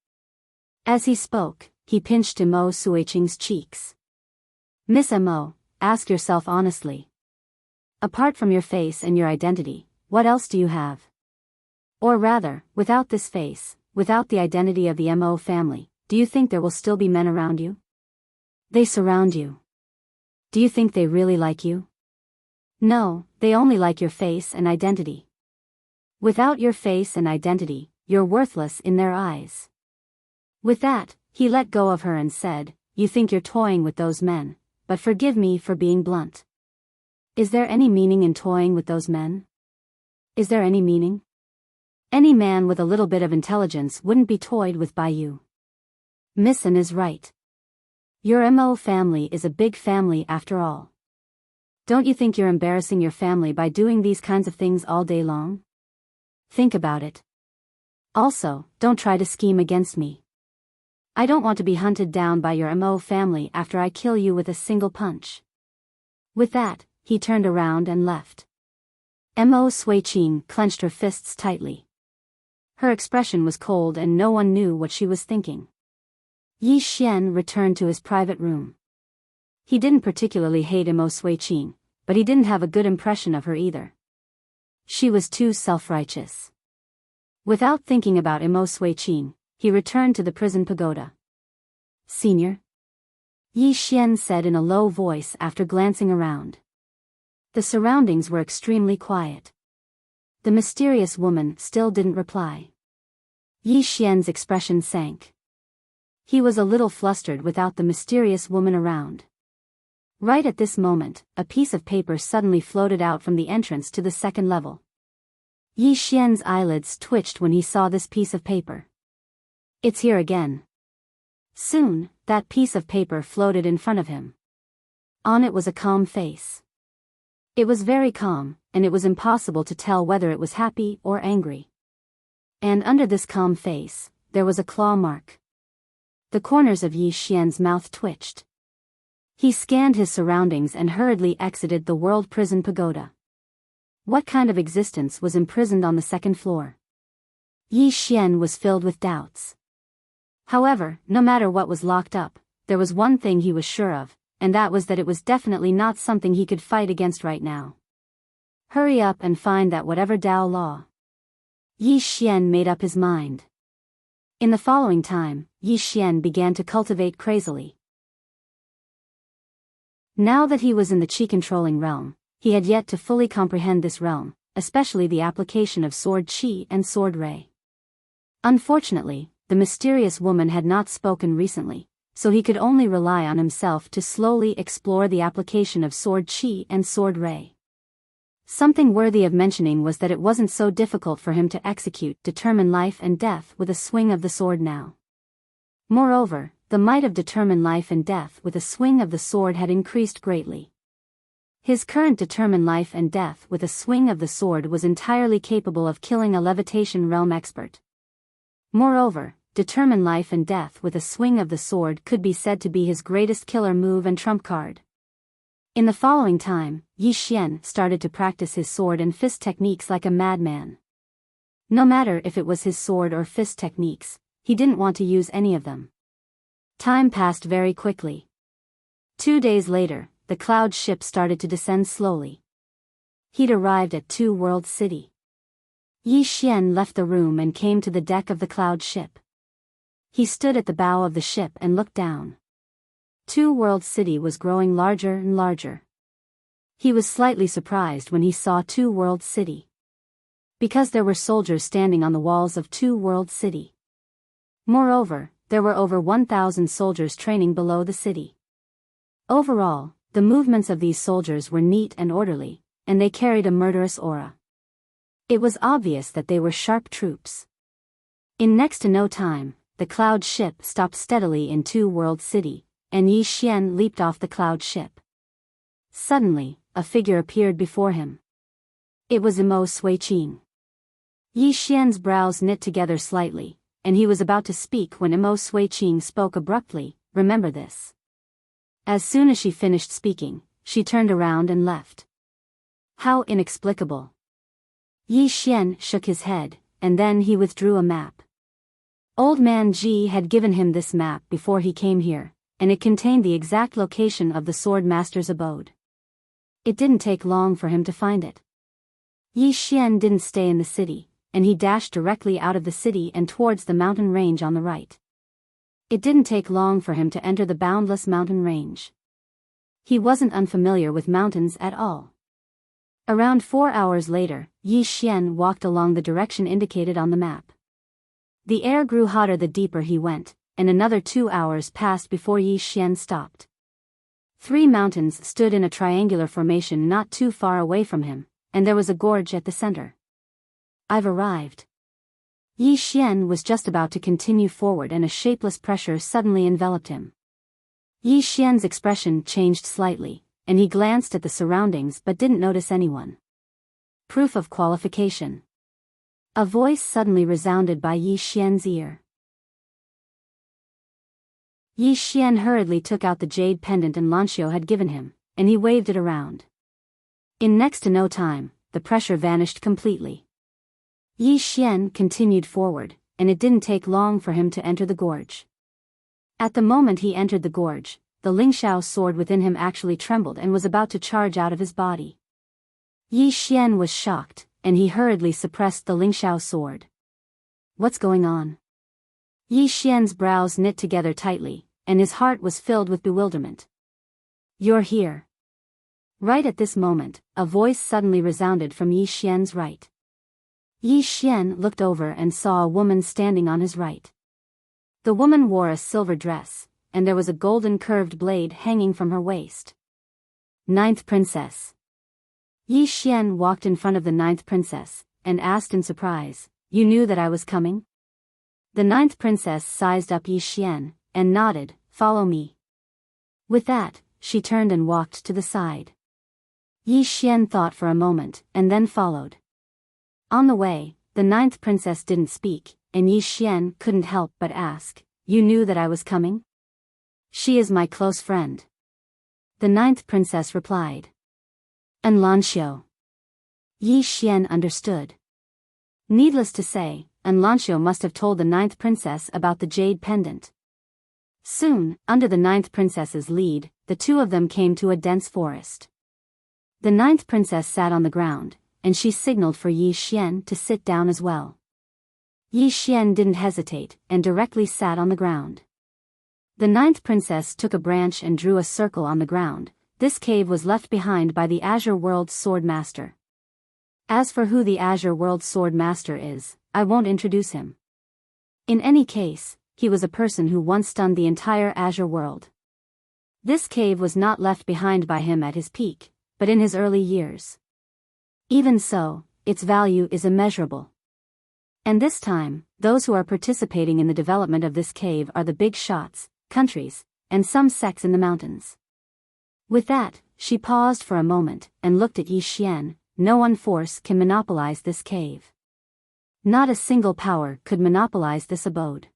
As he spoke, he pinched Mo Suiqing's cheeks. "Miss Mo, ask yourself honestly. Apart from your face and your identity, what else do you have? Or rather, without this face, without the identity of the Mo family, do you think there will still be men around you? They surround you. Do you think they really like you? No, they only like your face and identity. Without your face and identity, you're worthless in their eyes. With that, he let go of her and said, "You think you're toying with those men, but forgive me for being blunt. Is there any meaning in toying with those men? Is there any meaning? Any man with a little bit of intelligence wouldn't be toyed with by you. Miss An is right. Your Mo family is a big family after all. Don't you think you're embarrassing your family by doing these kinds of things all day long? Think about it. Also, don't try to scheme against me. I don't want to be hunted down by your Mo family after I kill you with a single punch." With that, he turned around and left. Mo Suiqing clenched her fists tightly. Her expression was cold and no one knew what she was thinking. Yi Xian returned to his private room. He didn't particularly hate Mo Suiqing, but he didn't have a good impression of her either. She was too self-righteous. Without thinking about Mo Suiqing, he returned to the prison pagoda. "Senior?" Yi Xian said in a low voice after glancing around. The surroundings were extremely quiet. The mysterious woman still didn't reply. Yi Xian's expression sank. He was a little flustered without the mysterious woman around. Right at this moment, a piece of paper suddenly floated out from the entrance to the second level. Yi Xian's eyelids twitched when he saw this piece of paper. "It's here again." Soon, that piece of paper floated in front of him. On it was a calm face. It was very calm, and it was impossible to tell whether it was happy or angry. And under this calm face, there was a claw mark. The corners of Yi Xian's mouth twitched. He scanned his surroundings and hurriedly exited the World Prison Pagoda. What kind of existence was imprisoned on the second floor? Yi Xian was filled with doubts. However, no matter what was locked up, there was one thing he was sure of, and that was that it was definitely not something he could fight against right now. Hurry up and find that whatever Dao law. Yi Xian made up his mind. In the following time, Yi Xian began to cultivate crazily. Now that he was in the qi-controlling realm, he had yet to fully comprehend this realm, especially the application of sword qi and sword ray. Unfortunately, the mysterious woman had not spoken recently, so he could only rely on himself to slowly explore the application of sword qi and sword ray. Something worthy of mentioning was that it wasn't so difficult for him to determine life and death with a swing of the sword now. Moreover, the might of determine life and death with a swing of the sword had increased greatly. His current determine life and death with a swing of the sword was entirely capable of killing a levitation realm expert. Moreover, determine life and death with a swing of the sword could be said to be his greatest killer move and trump card. In the following time, Yi Xian started to practice his sword and fist techniques like a madman. No matter if it was his sword or fist techniques, he didn't want to use any of them. Time passed very quickly. 2 days later, the cloud ship started to descend slowly. He'd arrived at Two World City. Yi Xian left the room and came to the deck of the cloud ship. He stood at the bow of the ship and looked down. Two World City was growing larger and larger. He was slightly surprised when he saw Two World City. Because there were soldiers standing on the walls of Two World City. Moreover, there were over 1,000 soldiers training below the city. Overall, the movements of these soldiers were neat and orderly, and they carried a murderous aura. It was obvious that they were sharp troops. In next to no time, the cloud ship stopped steadily in Two World City, and Yi Xian leaped off the cloud ship. Suddenly, a figure appeared before him. It was Mo Suiqing. Yi Xian's brows knit together slightly, and he was about to speak when Mo Suiqing spoke abruptly, "Remember this." As soon as she finished speaking, she turned around and left. How inexplicable. Yi Xian shook his head, and then he withdrew a map. Old man Ji had given him this map before he came here, and it contained the exact location of the sword master's abode. It didn't take long for him to find it. Yi Xian didn't stay in the city, and he dashed directly out of the city and towards the mountain range on the right. It didn't take long for him to enter the boundless mountain range. He wasn't unfamiliar with mountains at all. Around 4 hours later, Yi Xian walked along the direction indicated on the map. The air grew hotter the deeper he went, and another 2 hours passed before Yi Xian stopped. 3 mountains stood in a triangular formation not too far away from him, and there was a gorge at the center. "I've arrived." Yi Xian was just about to continue forward and a shapeless pressure suddenly enveloped him. Yi Xian's expression changed slightly, and he glanced at the surroundings but didn't notice anyone. Proof of qualification. A voice suddenly resounded by Yi Xian's ear. Yi Xian hurriedly took out the jade pendant Lanxiao had given him, and he waved it around. In next to no time, the pressure vanished completely. Yi Xian continued forward, and it didn't take long for him to enter the gorge. At the moment he entered the gorge, the Lingxiao sword within him actually trembled and was about to charge out of his body. Yi Xian was shocked, and he hurriedly suppressed the Lingxiao sword. What's going on? Yi Xian's brows knit together tightly, and his heart was filled with bewilderment. You're here. Right at this moment, a voice suddenly resounded from Yi Xian's right. Yi Xian looked over and saw a woman standing on his right. The woman wore a silver dress, and there was a golden curved blade hanging from her waist. Ninth Princess. Yi Xian walked in front of the ninth princess, and asked in surprise, "You knew that I was coming?" The ninth princess sized up Yi Xian, and nodded, "Follow me." With that, she turned and walked to the side. Yi Xian thought for a moment, and then followed. On the way, the ninth princess didn't speak, and Yi Xian couldn't help but ask, "You knew that I was coming?" "She is my close friend." The ninth princess replied. "And Lanxiao." Yi Xian understood. Needless to say, Lanxiao must have told the ninth princess about the jade pendant. Soon, under the ninth princess's lead, the two of them came to a dense forest. The ninth princess sat on the ground, and she signaled for Yi Xian to sit down as well. Yi Xian didn't hesitate, and directly sat on the ground. The ninth princess took a branch and drew a circle on the ground. This cave was left behind by the Azure World's Sword Master. As for who the Azure World's Sword Master is, I won't introduce him. In any case, he was a person who once stunned the entire Azure world. This cave was not left behind by him at his peak, but in his early years. Even so, its value is immeasurable. And this time, those who are participating in the development of this cave are the big shots, countries, and some sects in the mountains. With that, she paused for a moment, and looked at Yi Xian. No one force can monopolize this cave. Not a single power could monopolize this abode.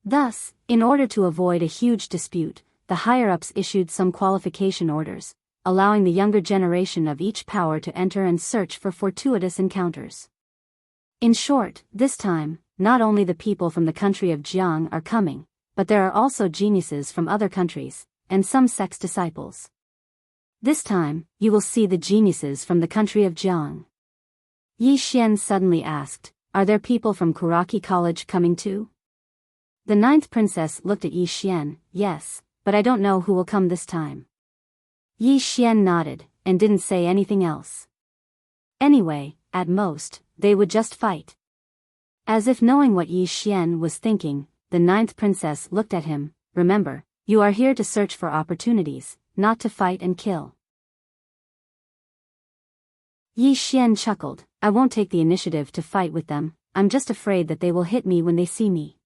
Thus, in order to avoid a huge dispute, the higher-ups issued some qualification orders, allowing the younger generation of each power to enter and search for fortuitous encounters. In short, this time, not only the people from the country of Jiang are coming, but there are also geniuses from other countries, and some sect's disciples. This time, you will see the geniuses from the country of Jiang. Yi Xian suddenly asked, "Are there people from Kuraki College coming too?" The ninth princess looked at Yi Xian. "Yes, but I don't know who will come this time." Yi Xian nodded, and didn't say anything else. Anyway, at most, they would just fight. As if knowing what Yi Xian was thinking, the ninth princess looked at him. "Remember, you are here to search for opportunities, not to fight and kill." Yi Xian chuckled. "I won't take the initiative to fight with them, I'm just afraid that they will hit me when they see me."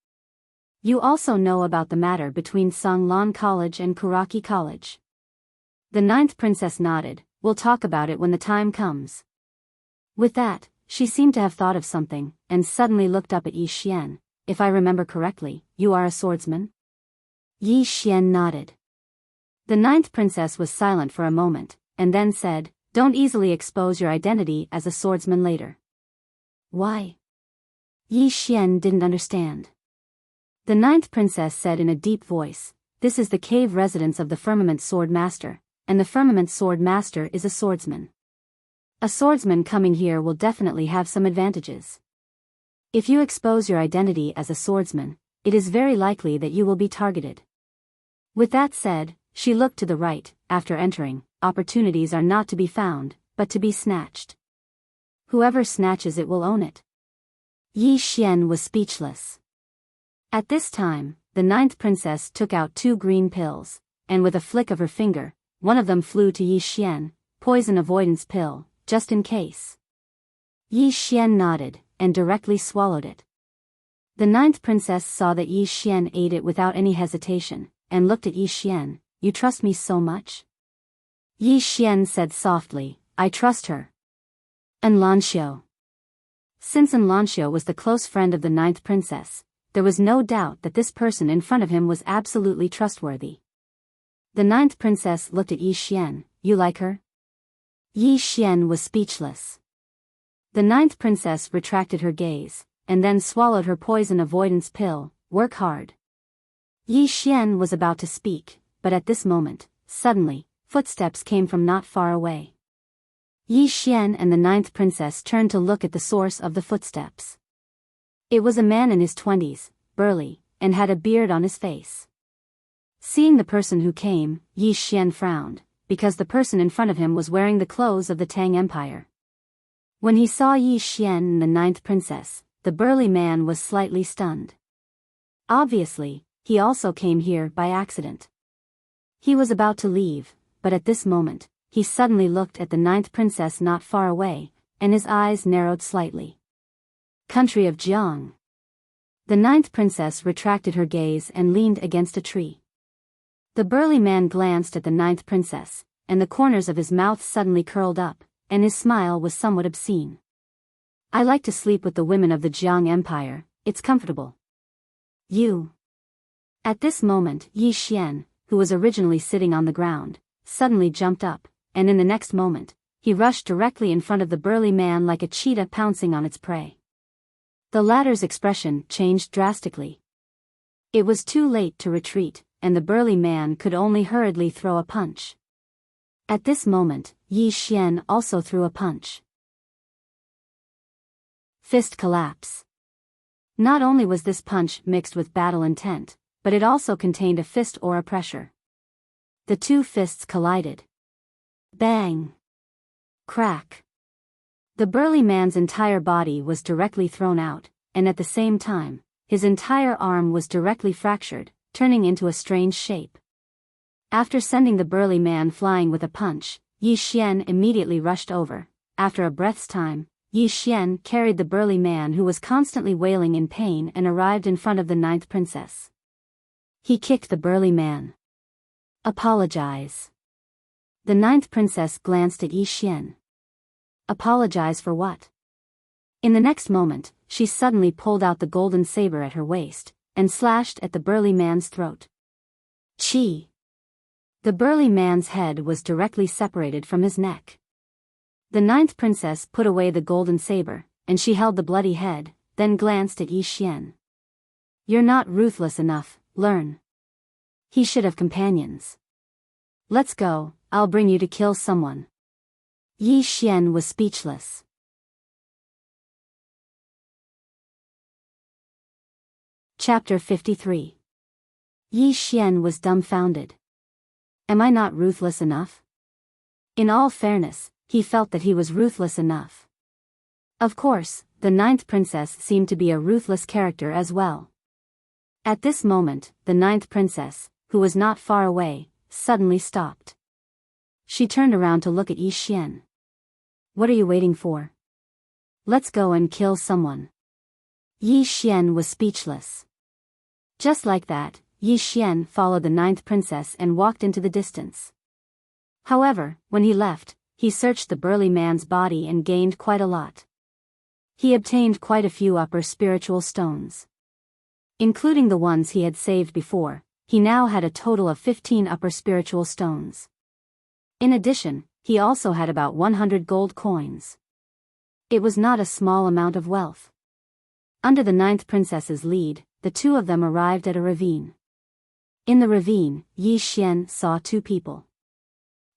"You also know about the matter between Songlan College and Kuraki College?" The ninth princess nodded. "We'll talk about it when the time comes." With that, she seemed to have thought of something, and suddenly looked up at Yi Xian. "If I remember correctly, you are a swordsman?" Yi Xian nodded. The ninth princess was silent for a moment, and then said, "Don't easily expose your identity as a swordsman later." "Why?" Yi Xian didn't understand. The ninth princess said in a deep voice, this is the cave residence of the Firmament Sword Master, and the Firmament Sword Master is a swordsman. A swordsman coming here will definitely have some advantages. If you expose your identity as a swordsman, it is very likely that you will be targeted. With that said, she looked to the right. After entering, opportunities are not to be found, but to be snatched. Whoever snatches it will own it. Yi Xian was speechless. At this time, the ninth princess took out 2 green pills, and with a flick of her finger, one of them flew to Yi Xian, poison avoidance pill, just in case. Yi Xian nodded, and directly swallowed it. The ninth princess saw that Yi Xian ate it without any hesitation, and looked at Yi Xian. You trust me so much? Yi Xian said softly, I trust her. And Lanxiu. Since Lanxiu was the close friend of the ninth princess, there was no doubt that this person in front of him was absolutely trustworthy. The ninth princess looked at Yi Xian. You like her? Yi Xian was speechless. The ninth princess retracted her gaze, and then swallowed her poison avoidance pill. Work hard. Yi Xian was about to speak, but at this moment, suddenly, footsteps came from not far away. Yi Xian and the ninth princess turned to look at the source of the footsteps. It was a man in his 20s, burly, and had a beard on his face. Seeing the person who came, Yi Xian frowned, because the person in front of him was wearing the clothes of the Tang Empire. When he saw Yi Xian and the ninth princess, the burly man was slightly stunned. Obviously, he also came here by accident. He was about to leave, but at this moment, he suddenly looked at the ninth princess not far away, and his eyes narrowed slightly. Country of Jiang. The ninth princess retracted her gaze and leaned against a tree. The burly man glanced at the ninth princess, and the corners of his mouth suddenly curled up, and his smile was somewhat obscene. I like to sleep with the women of the Jiang Empire, it's comfortable. You. At this moment, Yi Xian, who was originally sitting on the ground, suddenly jumped up, and in the next moment, he rushed directly in front of the burly man like a cheetah pouncing on its prey. The latter's expression changed drastically. It was too late to retreat, and the burly man could only hurriedly throw a punch. At this moment, Yi Xian also threw a punch. Fist collapse. Not only was this punch mixed with battle intent, but it also contained a fist aura pressure. The 2 fists collided. Bang! Crack! The burly man's entire body was directly thrown out, and at the same time, his entire arm was directly fractured, turning into a strange shape. After sending the burly man flying with a punch, Yi Xian immediately rushed over. After a breath's time, Yi Xian carried the burly man who was constantly wailing in pain and arrived in front of the ninth princess. He kicked the burly man. Apologize. The ninth princess glanced at Yi Xian. Apologize for what? In the next moment, she suddenly pulled out the golden saber at her waist, and slashed at the burly man's throat. Chi! The burly man's head was directly separated from his neck. The ninth princess put away the golden saber, and she held the bloody head, then glanced at Yi Xian. You're not ruthless enough, learn. He should have companions. Let's go, I'll bring you to kill someone. Yi Xian was speechless. Chapter 53. Yi Xian was dumbfounded. Am I not ruthless enough? In all fairness, he felt that he was ruthless enough. Of course, the ninth princess seemed to be a ruthless character as well. At this moment, the ninth princess, who was not far away, suddenly stopped. She turned around to look at Yi Xian. What are you waiting for? Let's go and kill someone. Yi Xian was speechless. Just like that, Yi Xian followed the ninth princess and walked into the distance. However, when he left, he searched the burly man's body and gained quite a lot. He obtained quite a few upper spiritual stones. Including the ones he had saved before, he now had a total of 15 upper spiritual stones. In addition, he also had about 100 gold coins. It was not a small amount of wealth. Under the ninth princess's lead, the 2 of them arrived at a ravine. In the ravine, Yi Xian saw two people.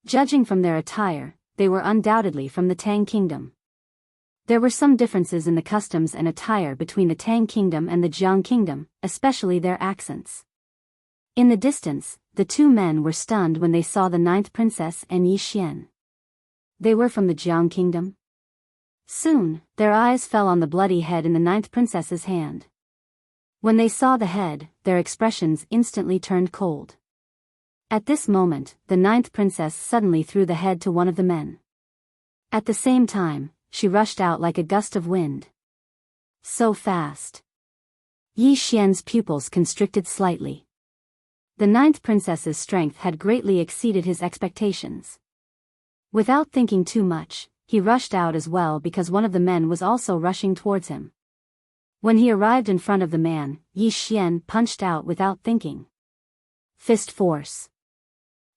Judging from their attire, they were undoubtedly from the Tang Kingdom. There were some differences in the customs and attire between the Tang Kingdom and the Jiang Kingdom, especially their accents. In the distance, the two men were stunned when they saw the ninth princess and Yi Xian. They were from the Jiang Kingdom? Soon, their eyes fell on the bloody head in the ninth princess's hand. When they saw the head, their expressions instantly turned cold. At this moment, the ninth princess suddenly threw the head to one of the men. At the same time, she rushed out like a gust of wind. So fast. Yi Xian's pupils constricted slightly. The ninth princess's strength had greatly exceeded his expectations. Without thinking too much, he rushed out as well because one of the men was also rushing towards him. When he arrived in front of the man, Yi Xian punched out without thinking. Fist force.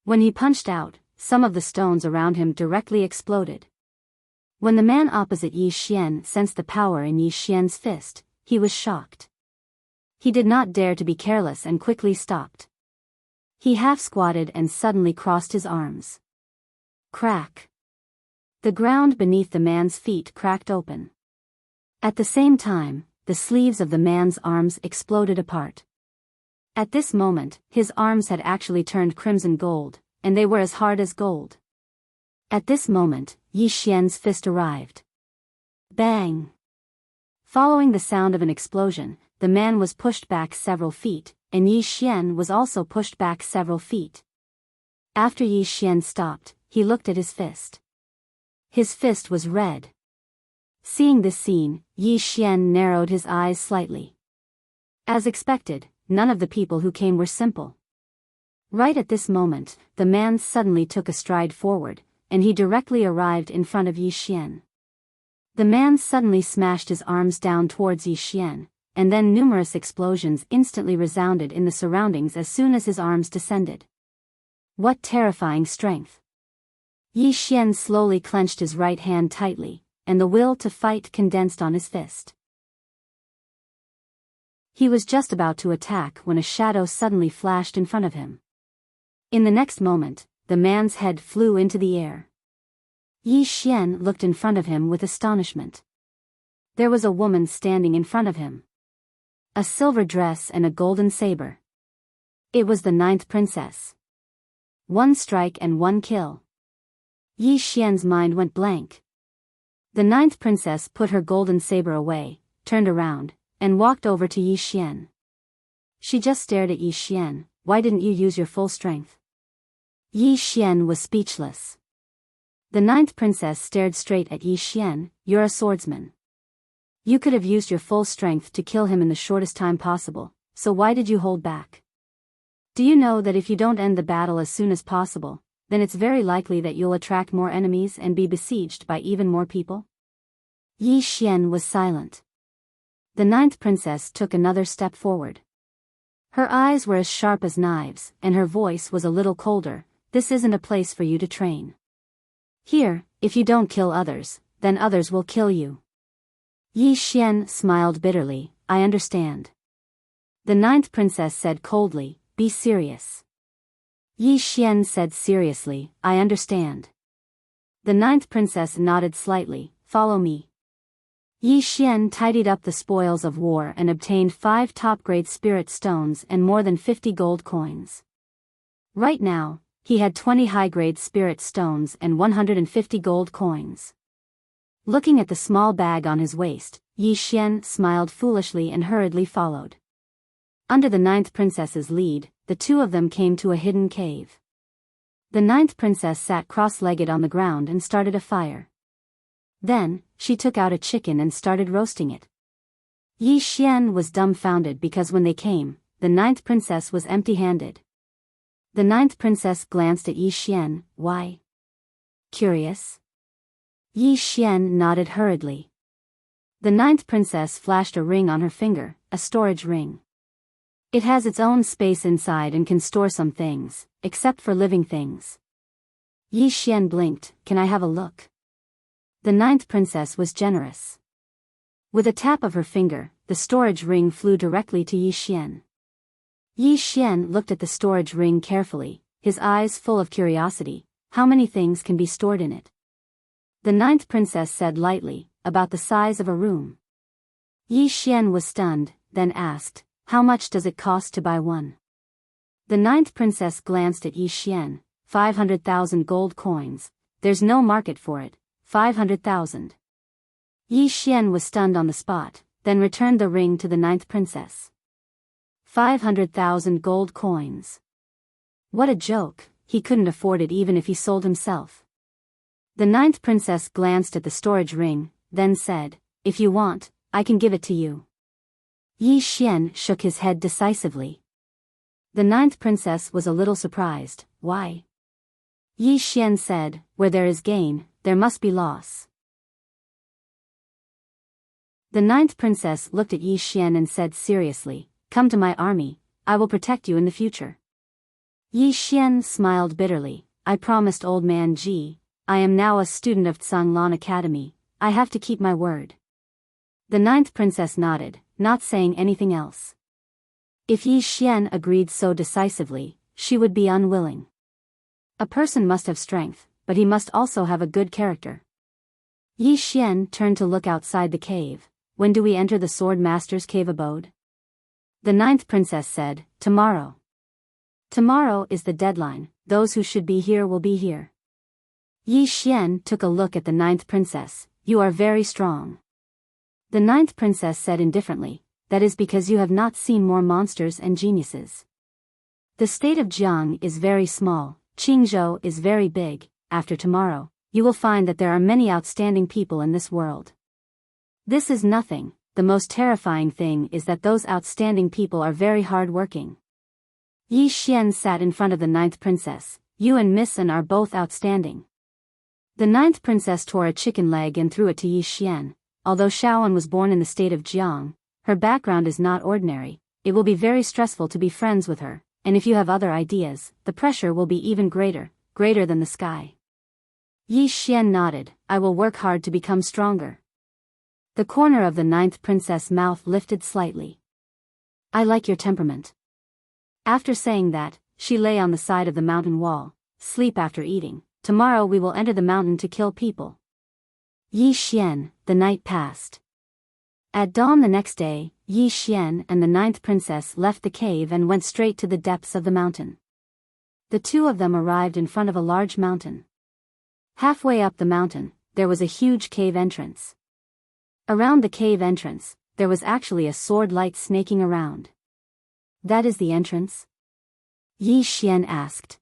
When he punched out, some of the stones around him directly exploded. When the man opposite Yi Xian sensed the power in Yi Xian's fist, he was shocked. He did not dare to be careless and quickly stopped. He half-squatted and suddenly crossed his arms. Crack. The ground beneath the man's feet cracked open. At the same time, the sleeves of the man's arms exploded apart. At this moment, his arms had actually turned crimson gold, and they were as hard as gold. At this moment, Yi Xian's fist arrived. Bang! Following the sound of an explosion, the man was pushed back several feet, and Yi Xian was also pushed back several feet. After Yi Xian stopped, he looked at his fist. His fist was red. Seeing this scene, Yi Xian narrowed his eyes slightly. As expected, none of the people who came were simple. Right at this moment, the man suddenly took a stride forward, and he directly arrived in front of Yi Xian. The man suddenly smashed his arms down towards Yi Xian, and then numerous explosions instantly resounded in the surroundings as soon as his arms descended. What terrifying strength! Yi Xian slowly clenched his right hand tightly, and the will to fight condensed on his fist. He was just about to attack when a shadow suddenly flashed in front of him. In the next moment, the man's head flew into the air. Yi Xian looked in front of him with astonishment. There was a woman standing in front of him. A silver dress and a golden saber. It was the ninth princess. One strike and one kill. Yi Xian's mind went blank. The ninth princess put her golden saber away, turned around, and walked over to Yi Xian. She just stared at Yi Xian. Why didn't you use your full strength? Yi Xian was speechless. The ninth princess stared straight at Yi Xian. You're a swordsman. You could have used your full strength to kill him in the shortest time possible, so why did you hold back? Do you know that if you don't end the battle as soon as possible, then it's very likely that you'll attract more enemies and be besieged by even more people? Yi Xian was silent. The ninth princess took another step forward. Her eyes were as sharp as knives, and her voice was a little colder. This isn't a place for you to train. Here, if you don't kill others, then others will kill you. Yi Xian smiled bitterly. I understand. The ninth princess said coldly, be serious. Yi Xian said seriously, I understand. The ninth princess nodded slightly, follow me. Yi Xian tidied up the spoils of war and obtained 5 top-grade spirit stones and more than 50 gold coins. Right now, he had 20 high-grade spirit stones and 150 gold coins. Looking at the small bag on his waist, Yi Xian smiled foolishly and hurriedly followed. Under the ninth princess's lead, the two of them came to a hidden cave. The ninth princess sat cross-legged on the ground and started a fire. Then, she took out a chicken and started roasting it. Yi Xian was dumbfounded because when they came, the ninth princess was empty-handed. The ninth princess glanced at Yi Xian. Why? Curious? Yi Xian nodded hurriedly. The ninth princess flashed a ring on her finger, a storage ring. It has its own space inside and can store some things, except for living things. Yi Xian blinked. Can I have a look? The ninth princess was generous. With a tap of her finger, the storage ring flew directly to Yi Xian. Yi Xian looked at the storage ring carefully, his eyes full of curiosity. How many things can be stored in it? The ninth princess said lightly, about the size of a room. Yi Xian was stunned, then asked, how much does it cost to buy one? The ninth princess glanced at Yi Xian, 500,000 gold coins. There's no market for it, 500,000. Yi Xian was stunned on the spot, then returned the ring to the ninth princess. 500,000 gold coins. What a joke, he couldn't afford it even if he sold himself. The ninth princess glanced at the storage ring, then said, if you want, I can give it to you. Yi Xian shook his head decisively. The ninth princess was a little surprised. Why? Yi Xian said, where there is gain, there must be loss. The ninth princess looked at Yi Xian and said seriously, come to my army, I will protect you in the future. Yi Xian smiled bitterly, I promised old man Ji, I am now a student of Tsanglan Academy, I have to keep my word. The ninth princess nodded, not saying anything else. If Yi Xian agreed so decisively, she would be unwilling. A person must have strength, but he must also have a good character. Yi Xian turned to look outside the cave. When do we enter the sword master's cave abode? The ninth princess said, tomorrow. Tomorrow is the deadline, those who should be here will be here. Yi Xian took a look at the ninth princess, you are very strong. The ninth princess said indifferently, that is because you have not seen more monsters and geniuses. The state of Jiang is very small, Qingzhou is very big, after tomorrow, you will find that there are many outstanding people in this world. This is nothing, the most terrifying thing is that those outstanding people are very hard-working. Yi Xian sat in front of the ninth princess, you and Miss An are both outstanding. The ninth princess tore a chicken leg and threw it to Yi Xian. Although Shaoan was born in the state of Jiang, her background is not ordinary, it will be very stressful to be friends with her, and if you have other ideas, the pressure will be even greater than the sky. Yi Xian nodded, I will work hard to become stronger. The corner of the ninth princess' mouth lifted slightly. I like your temperament. After saying that, she lay on the side of the mountain wall, sleep after eating, tomorrow we will enter the mountain to kill people. Yi Xian, the night passed. At dawn the next day, Yi Xian and the ninth princess left the cave and went straight to the depths of the mountain. The two of them arrived in front of a large mountain. Halfway up the mountain, there was a huge cave entrance. Around the cave entrance, there was actually a sword light snaking around. That is the entrance? Yi Xian asked.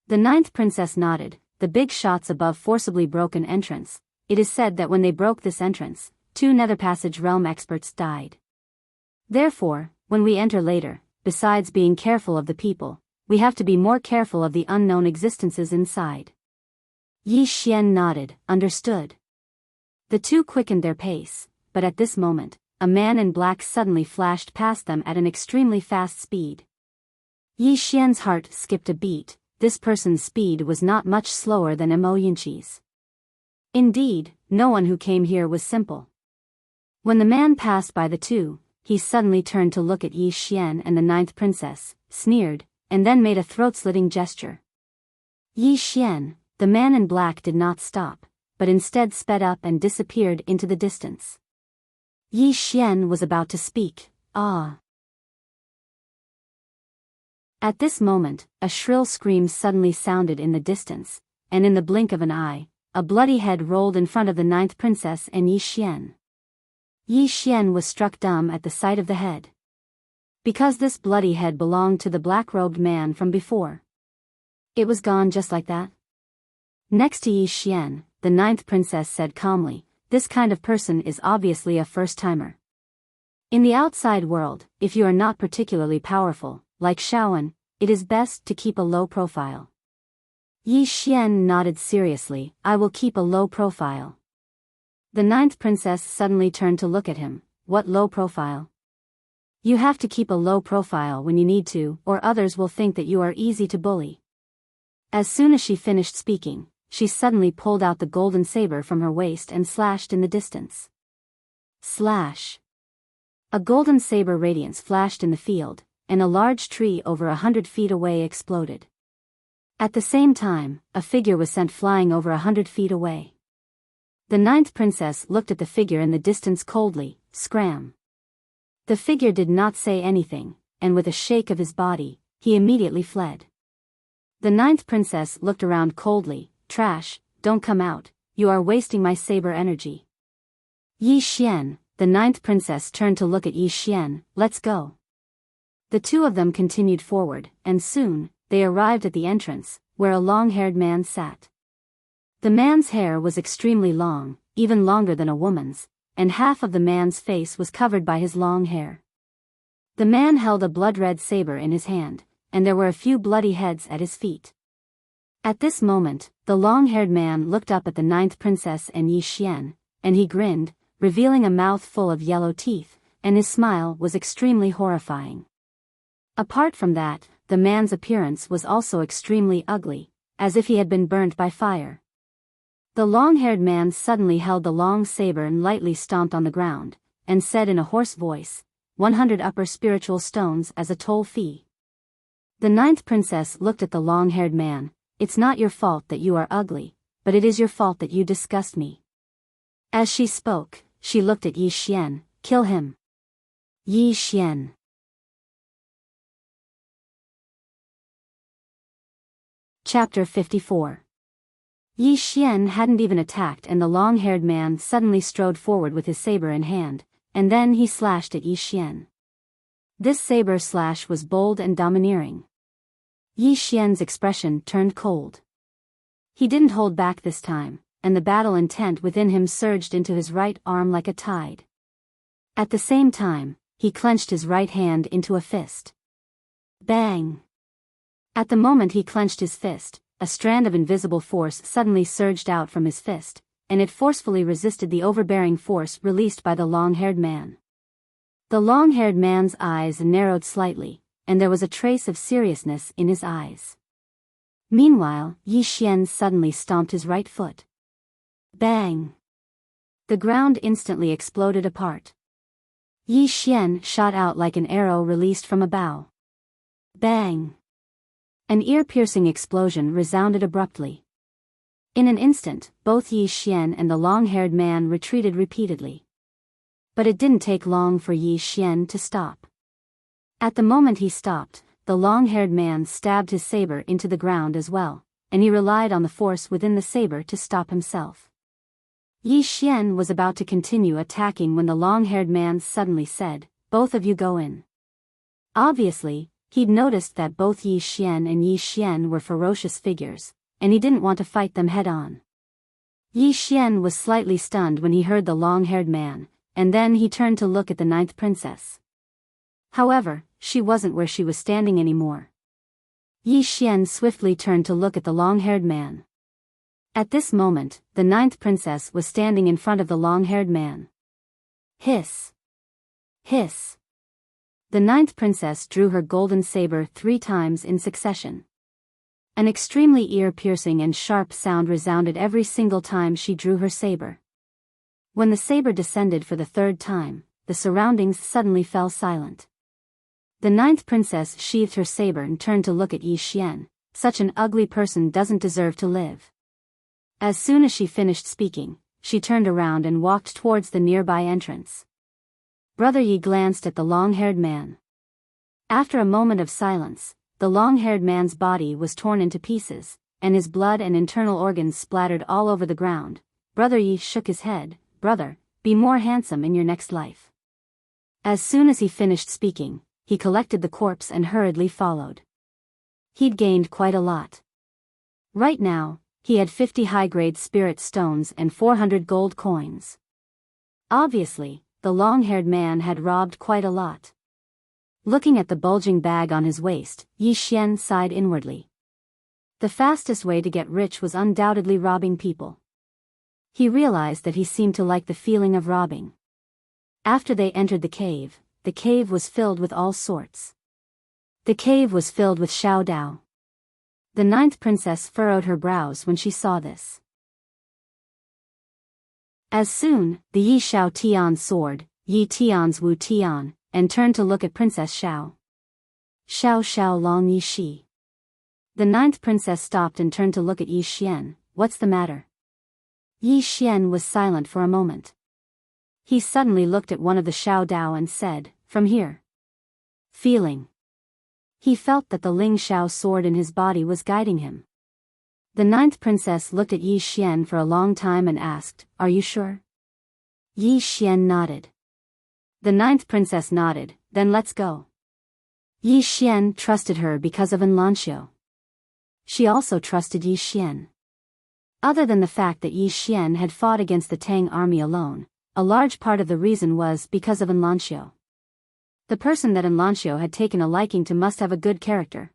The ninth princess nodded, the big shots above forcibly broke an entrance. It is said that when they broke this entrance, 2 Nether Passage realm experts died. Therefore, when we enter later, besides being careful of the people, we have to be more careful of the unknown existences inside. Yi Xian nodded, understood. The two quickened their pace, but at this moment, a man in black suddenly flashed past them at an extremely fast speed. Yi Xian's heart skipped a beat, this person's speed was not much slower than Emoyinchi's. Indeed, no one who came here was simple. When the man passed by the two, he suddenly turned to look at Yi Xian and the ninth princess, sneered, and then made a throat-slitting gesture. Yi Xian, the man in black did not stop, but instead sped up and disappeared into the distance. Yi Xian was about to speak, ah. At this moment, a shrill scream suddenly sounded in the distance, and in the blink of an eye, a bloody head rolled in front of the ninth princess and Yi Xian. Yi Xian was struck dumb at the sight of the head. Because this bloody head belonged to the black-robed man from before. It was gone just like that. Next to Yi Xian, the ninth princess said calmly, this kind of person is obviously a first-timer. In the outside world, if you are not particularly powerful, like Shaoan, it is best to keep a low profile. Yi Xian nodded seriously, I will keep a low profile. The ninth princess suddenly turned to look at him, what low profile? You have to keep a low profile when you need to, or others will think that you are easy to bully. As soon as she finished speaking, she suddenly pulled out the golden saber from her waist and slashed in the distance. Slash. A golden saber radiance flashed in the field, and a large tree over 100 feet away exploded. At the same time, a figure was sent flying over 100 feet away. The ninth princess looked at the figure in the distance coldly, scram. The figure did not say anything, and with a shake of his body, he immediately fled. The ninth princess looked around coldly, trash, don't come out, you are wasting my saber energy. Yi Xian, the ninth princess turned to look at Yi Xian, let's go. The two of them continued forward, and soon, they arrived at the entrance, where a long-haired man sat. The man's hair was extremely long, even longer than a woman's, and half of the man's face was covered by his long hair. The man held a blood-red saber in his hand, and there were a few bloody heads at his feet. At this moment, the long-haired man looked up at the ninth princess and Yi Xian, and he grinned, revealing a mouth full of yellow teeth, and his smile was extremely horrifying. Apart from that, the man's appearance was also extremely ugly, as if he had been burnt by fire. The long-haired man suddenly held the long saber and lightly stomped on the ground, and said in a hoarse voice, 100 upper spiritual stones as a toll fee. The ninth princess looked at the long-haired man, it's not your fault that you are ugly, but it is your fault that you disgust me. As she spoke, she looked at Yi Xian, kill him. Yi Xian. Chapter 54. Yi Xian hadn't even attacked and the long-haired man suddenly strode forward with his saber in hand, and then he slashed at Yi Xian. This saber slash was bold and domineering. Yi Xian's expression turned cold. He didn't hold back this time, and the battle intent within him surged into his right arm like a tide. At the same time, he clenched his right hand into a fist. Bang! At the moment he clenched his fist, a strand of invisible force suddenly surged out from his fist, and it forcefully resisted the overbearing force released by the long-haired man. The long-haired man's eyes narrowed slightly, and there was a trace of seriousness in his eyes. Meanwhile, Yi Xian suddenly stomped his right foot. Bang! The ground instantly exploded apart. Yi Xian shot out like an arrow released from a bow. Bang! An ear-piercing explosion resounded abruptly. In an instant, both Yi Xian and the long-haired man retreated repeatedly. But it didn't take long for Yi Xian to stop. At the moment he stopped, the long-haired man stabbed his saber into the ground as well, and he relied on the force within the saber to stop himself. Yi Xian was about to continue attacking when the long-haired man suddenly said, both of you go in. Obviously, he'd noticed that both Yi Xian and Yi Xian were ferocious figures, and he didn't want to fight them head-on. Yi Xian was slightly stunned when he heard the long-haired man, and then he turned to look at the ninth princess. However, she wasn't where she was standing anymore. Yi Xian swiftly turned to look at the long-haired man. At this moment, the ninth princess was standing in front of the long-haired man. Hiss! Hiss! The ninth princess drew her golden saber 3 times in succession. An extremely ear-piercing and sharp sound resounded every single time she drew her saber. When the saber descended for the 3rd time, the surroundings suddenly fell silent. The ninth princess sheathed her saber and turned to look at Yi Xian. Such an ugly person doesn't deserve to live. As soon as she finished speaking, she turned around and walked towards the nearby entrance. Brother Yi glanced at the long-haired man. After a moment of silence, the long-haired man's body was torn into pieces, and his blood and internal organs splattered all over the ground. Brother Yi shook his head, brother, be more handsome in your next life. As soon as he finished speaking, he collected the corpse and hurriedly followed. He'd gained quite a lot. Right now, he had 50 high-grade spirit stones and 400 gold coins. Obviously, the long-haired man had robbed quite a lot. Looking at the bulging bag on his waist, Yi Xian sighed inwardly. The fastest way to get rich was undoubtedly robbing people. He realized that he seemed to like the feeling of robbing. After they entered the cave was filled with all sorts. The cave was filled with Xiao Dao. The ninth princess furrowed her brows when she saw this. As soon, the Yi Xiao Tian soared, Yi Tian's Wu Tian, and turned to look at Princess Xiao. Xiao xiao long Yi Shi. The ninth princess stopped and turned to look at Yi Xian. What's the matter? Yi Xian was silent for a moment. He suddenly looked at one of the Xiao Dao and said, from here. Feeling. He felt that the Ling Xiao sword in his body was guiding him. The ninth princess looked at Yi Xian for a long time and asked, are you sure? Yi Xian nodded. The ninth princess nodded, then let's go. Yi Xian trusted her because of Enlanxiao. She also trusted Yi Xian. Other than the fact that Yi Xian had fought against the Tang army alone, a large part of the reason was because of Enlanxiao. The person that Enlanxiao had taken a liking to must have a good character.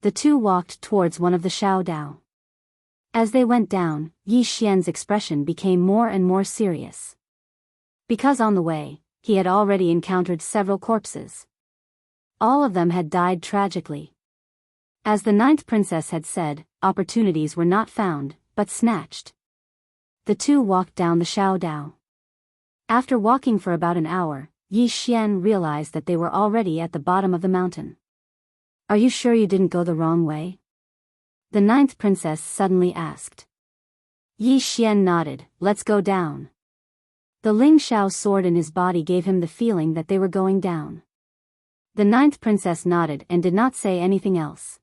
The two walked towards one of the Xiao Dao. As they went down, Yi Xian's expression became more and more serious. Because on the way, he had already encountered several corpses. All of them had died tragically. As the ninth princess had said, opportunities were not found, but snatched. The two walked down the Xiao Dao. After walking for about an hour, Yi Xian realized that they were already at the bottom of the mountain. Are you sure you didn't go the wrong way? The ninth princess suddenly asked. Yi Xian nodded, let's go down. The Ling Xiao sword in his body gave him the feeling that they were going down. The ninth princess nodded and did not say anything else.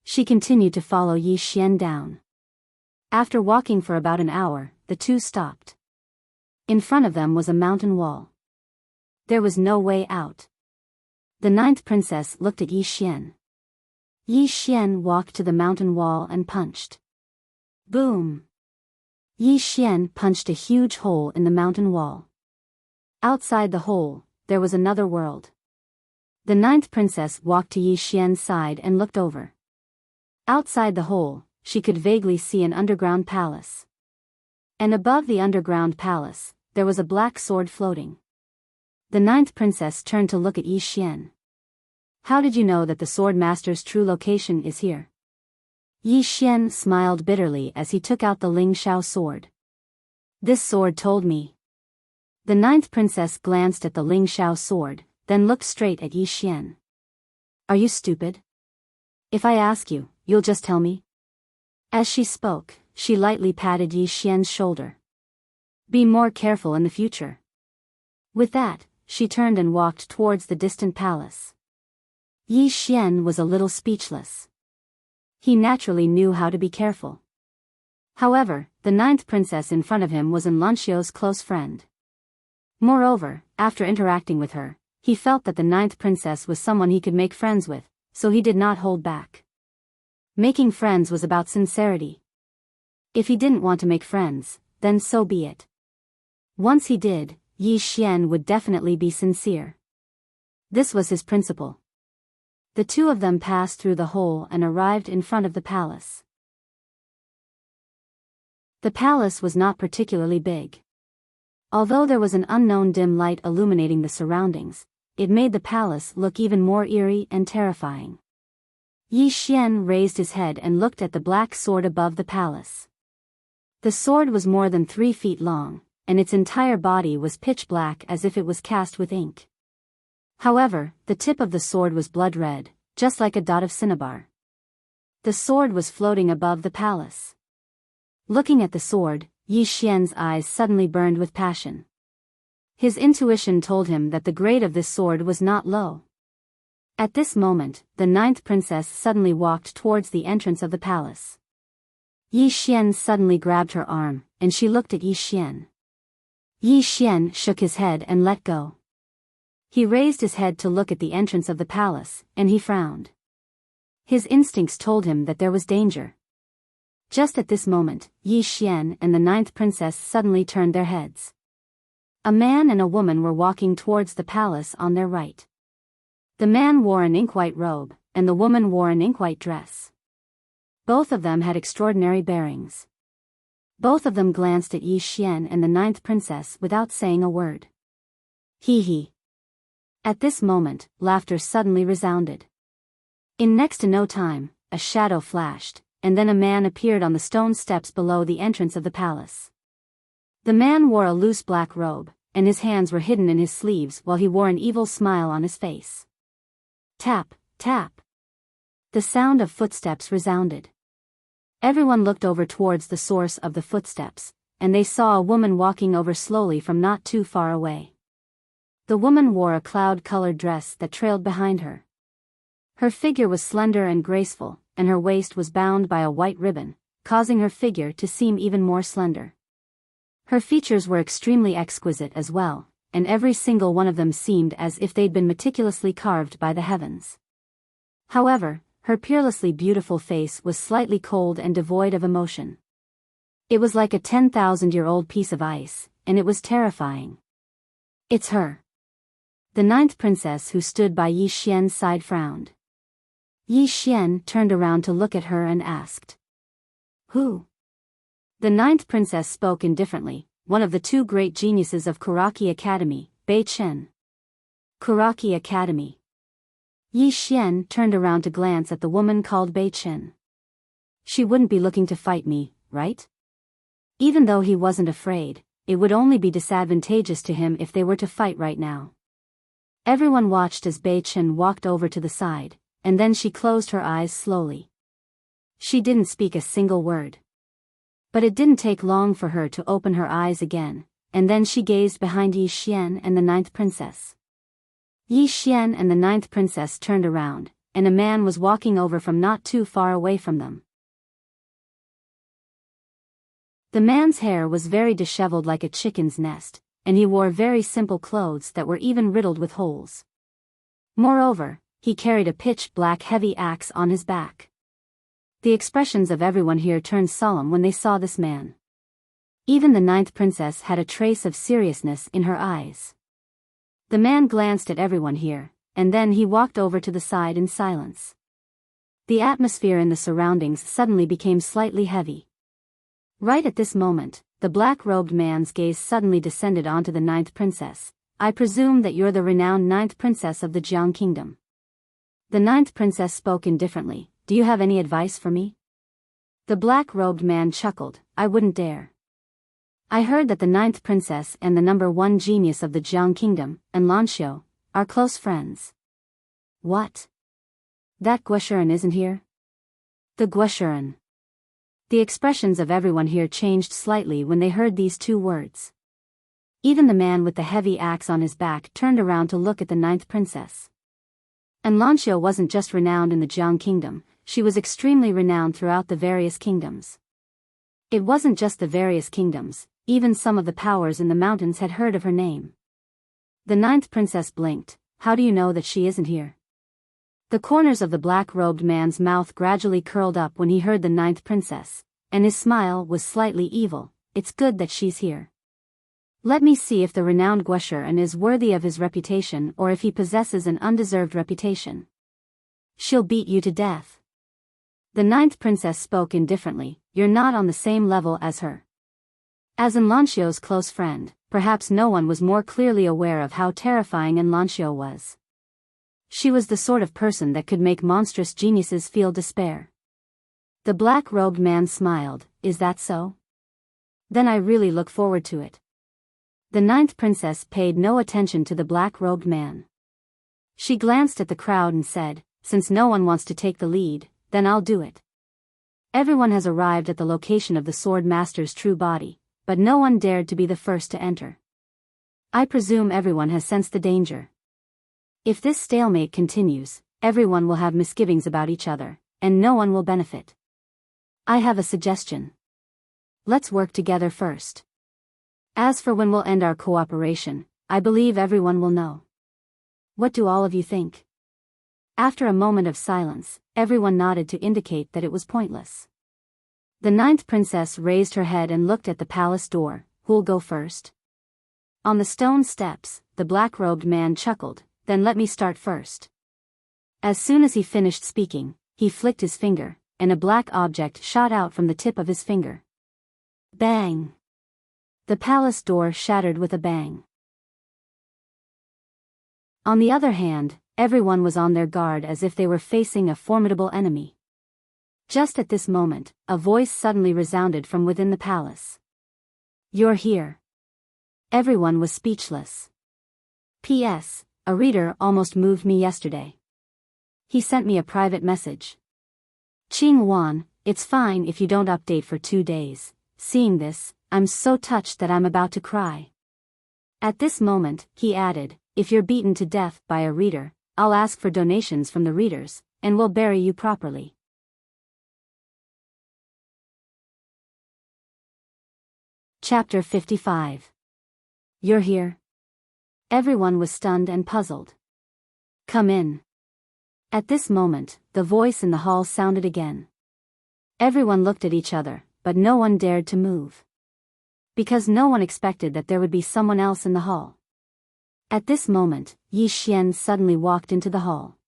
She continued to follow Yi Xian down. After walking for about an hour, the two stopped. In front of them was a mountain wall. There was no way out. The ninth princess looked at Yi Xian. Yi Xian walked to the mountain wall and punched. Boom! Yi Xian punched a huge hole in the mountain wall. Outside the hole, there was another world. The ninth princess walked to Yi Xian's side and looked over. Outside the hole, she could vaguely see an underground palace. And above the underground palace, there was a black sword floating. The ninth princess turned to look at Yi Xian. How did you know that the sword master's true location is here? Yi Xian smiled bitterly as he took out the Ling Xiao sword. This sword told me. The ninth princess glanced at the Ling Xiao sword, then looked straight at Yi Xian. Are you stupid? If I ask you, you'll just tell me? As she spoke, she lightly patted Yi Xian's shoulder. Be more careful in the future. With that, she turned and walked towards the distant palace. Yi Xian was a little speechless. He naturally knew how to be careful. However, the ninth princess in front of him was Enlanxiao's close friend. Moreover, after interacting with her, he felt that the ninth princess was someone he could make friends with, so he did not hold back. Making friends was about sincerity. If he didn't want to make friends, then so be it. Once he did, Yi Xian would definitely be sincere. This was his principle. The two of them passed through the hole and arrived in front of the palace. The palace was not particularly big. Although there was an unknown dim light illuminating the surroundings, it made the palace look even more eerie and terrifying. Yi Xian raised his head and looked at the black sword above the palace. The sword was more than 3 feet long, and its entire body was pitch black as if it was cast with ink. However, the tip of the sword was blood red, just like a dot of cinnabar. The sword was floating above the palace. Looking at the sword, Yi Xian's eyes suddenly burned with passion. His intuition told him that the grade of this sword was not low. At this moment, the ninth princess suddenly walked towards the entrance of the palace. Yi Xian suddenly grabbed her arm, and she looked at Yi Xian. Yi Xian shook his head and let go. He raised his head to look at the entrance of the palace, and he frowned. His instincts told him that there was danger. Just at this moment, Yi Xian and the ninth princess suddenly turned their heads. A man and a woman were walking towards the palace on their right. The man wore an ink-white robe, and the woman wore an ink-white dress. Both of them had extraordinary bearings. Both of them glanced at Yi Xian and the ninth princess without saying a word. Hee hee. At this moment, laughter suddenly resounded. In next to no time, a shadow flashed, and then a man appeared on the stone steps below the entrance of the palace. The man wore a loose black robe, and his hands were hidden in his sleeves while he wore an evil smile on his face. Tap, tap. The sound of footsteps resounded. Everyone looked over towards the source of the footsteps, and they saw a woman walking over slowly from not too far away. The woman wore a cloud-colored dress that trailed behind her. Her figure was slender and graceful, and her waist was bound by a white ribbon, causing her figure to seem even more slender. Her features were extremely exquisite as well, and every single one of them seemed as if they'd been meticulously carved by the heavens. However, her peerlessly beautiful face was slightly cold and devoid of emotion. It was like a 10,000-year-old piece of ice, and it was terrifying. It's her. The ninth princess who stood by Yi Xian's side frowned. Yi Xian turned around to look at her and asked. Who? The ninth princess spoke indifferently, one of the two great geniuses of Kuraki Academy, Bei Chen. Kuraki Academy. Yi Xian turned around to glance at the woman called Bei Chen. She wouldn't be looking to fight me, right? Even though he wasn't afraid, it would only be disadvantageous to him if they were to fight right now. Everyone watched as Bei Chen walked over to the side, and then she closed her eyes slowly. She didn't speak a single word. But it didn't take long for her to open her eyes again, and then she gazed behind Yi Xian and the ninth princess. Yi Xian and the ninth princess turned around, and a man was walking over from not too far away from them. The man's hair was very disheveled like a chicken's nest, and he wore very simple clothes that were even riddled with holes. Moreover, he carried a pitch-black heavy axe on his back. The expressions of everyone here turned solemn when they saw this man. Even the ninth princess had a trace of seriousness in her eyes. The man glanced at everyone here, and then he walked over to the side in silence. The atmosphere in the surroundings suddenly became slightly heavy. Right at this moment, the black-robed man's gaze suddenly descended onto the ninth princess. I presume that you're the renowned ninth princess of the Jiang Kingdom. The ninth princess spoke indifferently. Do you have any advice for me? The black-robed man chuckled. I wouldn't dare. I heard that the ninth princess and the number one genius of the Jiang Kingdom, and Lanxiu, are close friends. What? That Gueshuren isn't here? The Gueshuren. The expressions of everyone here changed slightly when they heard these two words. Even the man with the heavy axe on his back turned around to look at the ninth princess. And Lanxiu wasn't just renowned in the Jiang Kingdom, she was extremely renowned throughout the various kingdoms. It wasn't just the various kingdoms, even some of the powers in the mountains had heard of her name. The ninth princess blinked. How do you know that she isn't here? The corners of the black-robed man's mouth gradually curled up when he heard the ninth princess, and his smile was slightly evil. It's good that she's here. Let me see if the renowned Gueshuren is worthy of his reputation or if he possesses an undeserved reputation. She'll beat you to death. The ninth princess spoke indifferently. You're not on the same level as her. As Lanxiu's close friend, perhaps no one was more clearly aware of how terrifying Lanxiu was. She was the sort of person that could make monstrous geniuses feel despair. The black-robed man smiled. Is that so? Then I really look forward to it. The ninth princess paid no attention to the black-robed man. She glanced at the crowd and said, since no one wants to take the lead, then I'll do it. Everyone has arrived at the location of the sword master's true body, but no one dared to be the first to enter. I presume everyone has sensed the danger. If this stalemate continues, everyone will have misgivings about each other, and no one will benefit. I have a suggestion. Let's work together first. As for when we'll end our cooperation, I believe everyone will know. What do all of you think? After a moment of silence, everyone nodded to indicate that it was pointless. The ninth princess raised her head and looked at the palace door. Who'll go first? On the stone steps, the black-robed man chuckled. Then let me start first. As soon as he finished speaking, he flicked his finger, and a black object shot out from the tip of his finger. Bang! The palace door shattered with a bang. On the other hand, everyone was on their guard as if they were facing a formidable enemy. Just at this moment, a voice suddenly resounded from within the palace. You're here. Everyone was speechless. P.S. A reader almost moved me yesterday. He sent me a private message. Qing Wan, it's fine if you don't update for 2 days. Seeing this, I'm so touched that I'm about to cry. At this moment, he added, if you're beaten to death by a reader, I'll ask for donations from the readers, and we'll bury you properly. Chapter 55. You're here? Everyone was stunned and puzzled. Come in. At this moment, the voice in the hall sounded again. Everyone looked at each other, but no one dared to move. Because no one expected that there would be someone else in the hall. At this moment, Yi Xian suddenly walked into the hall.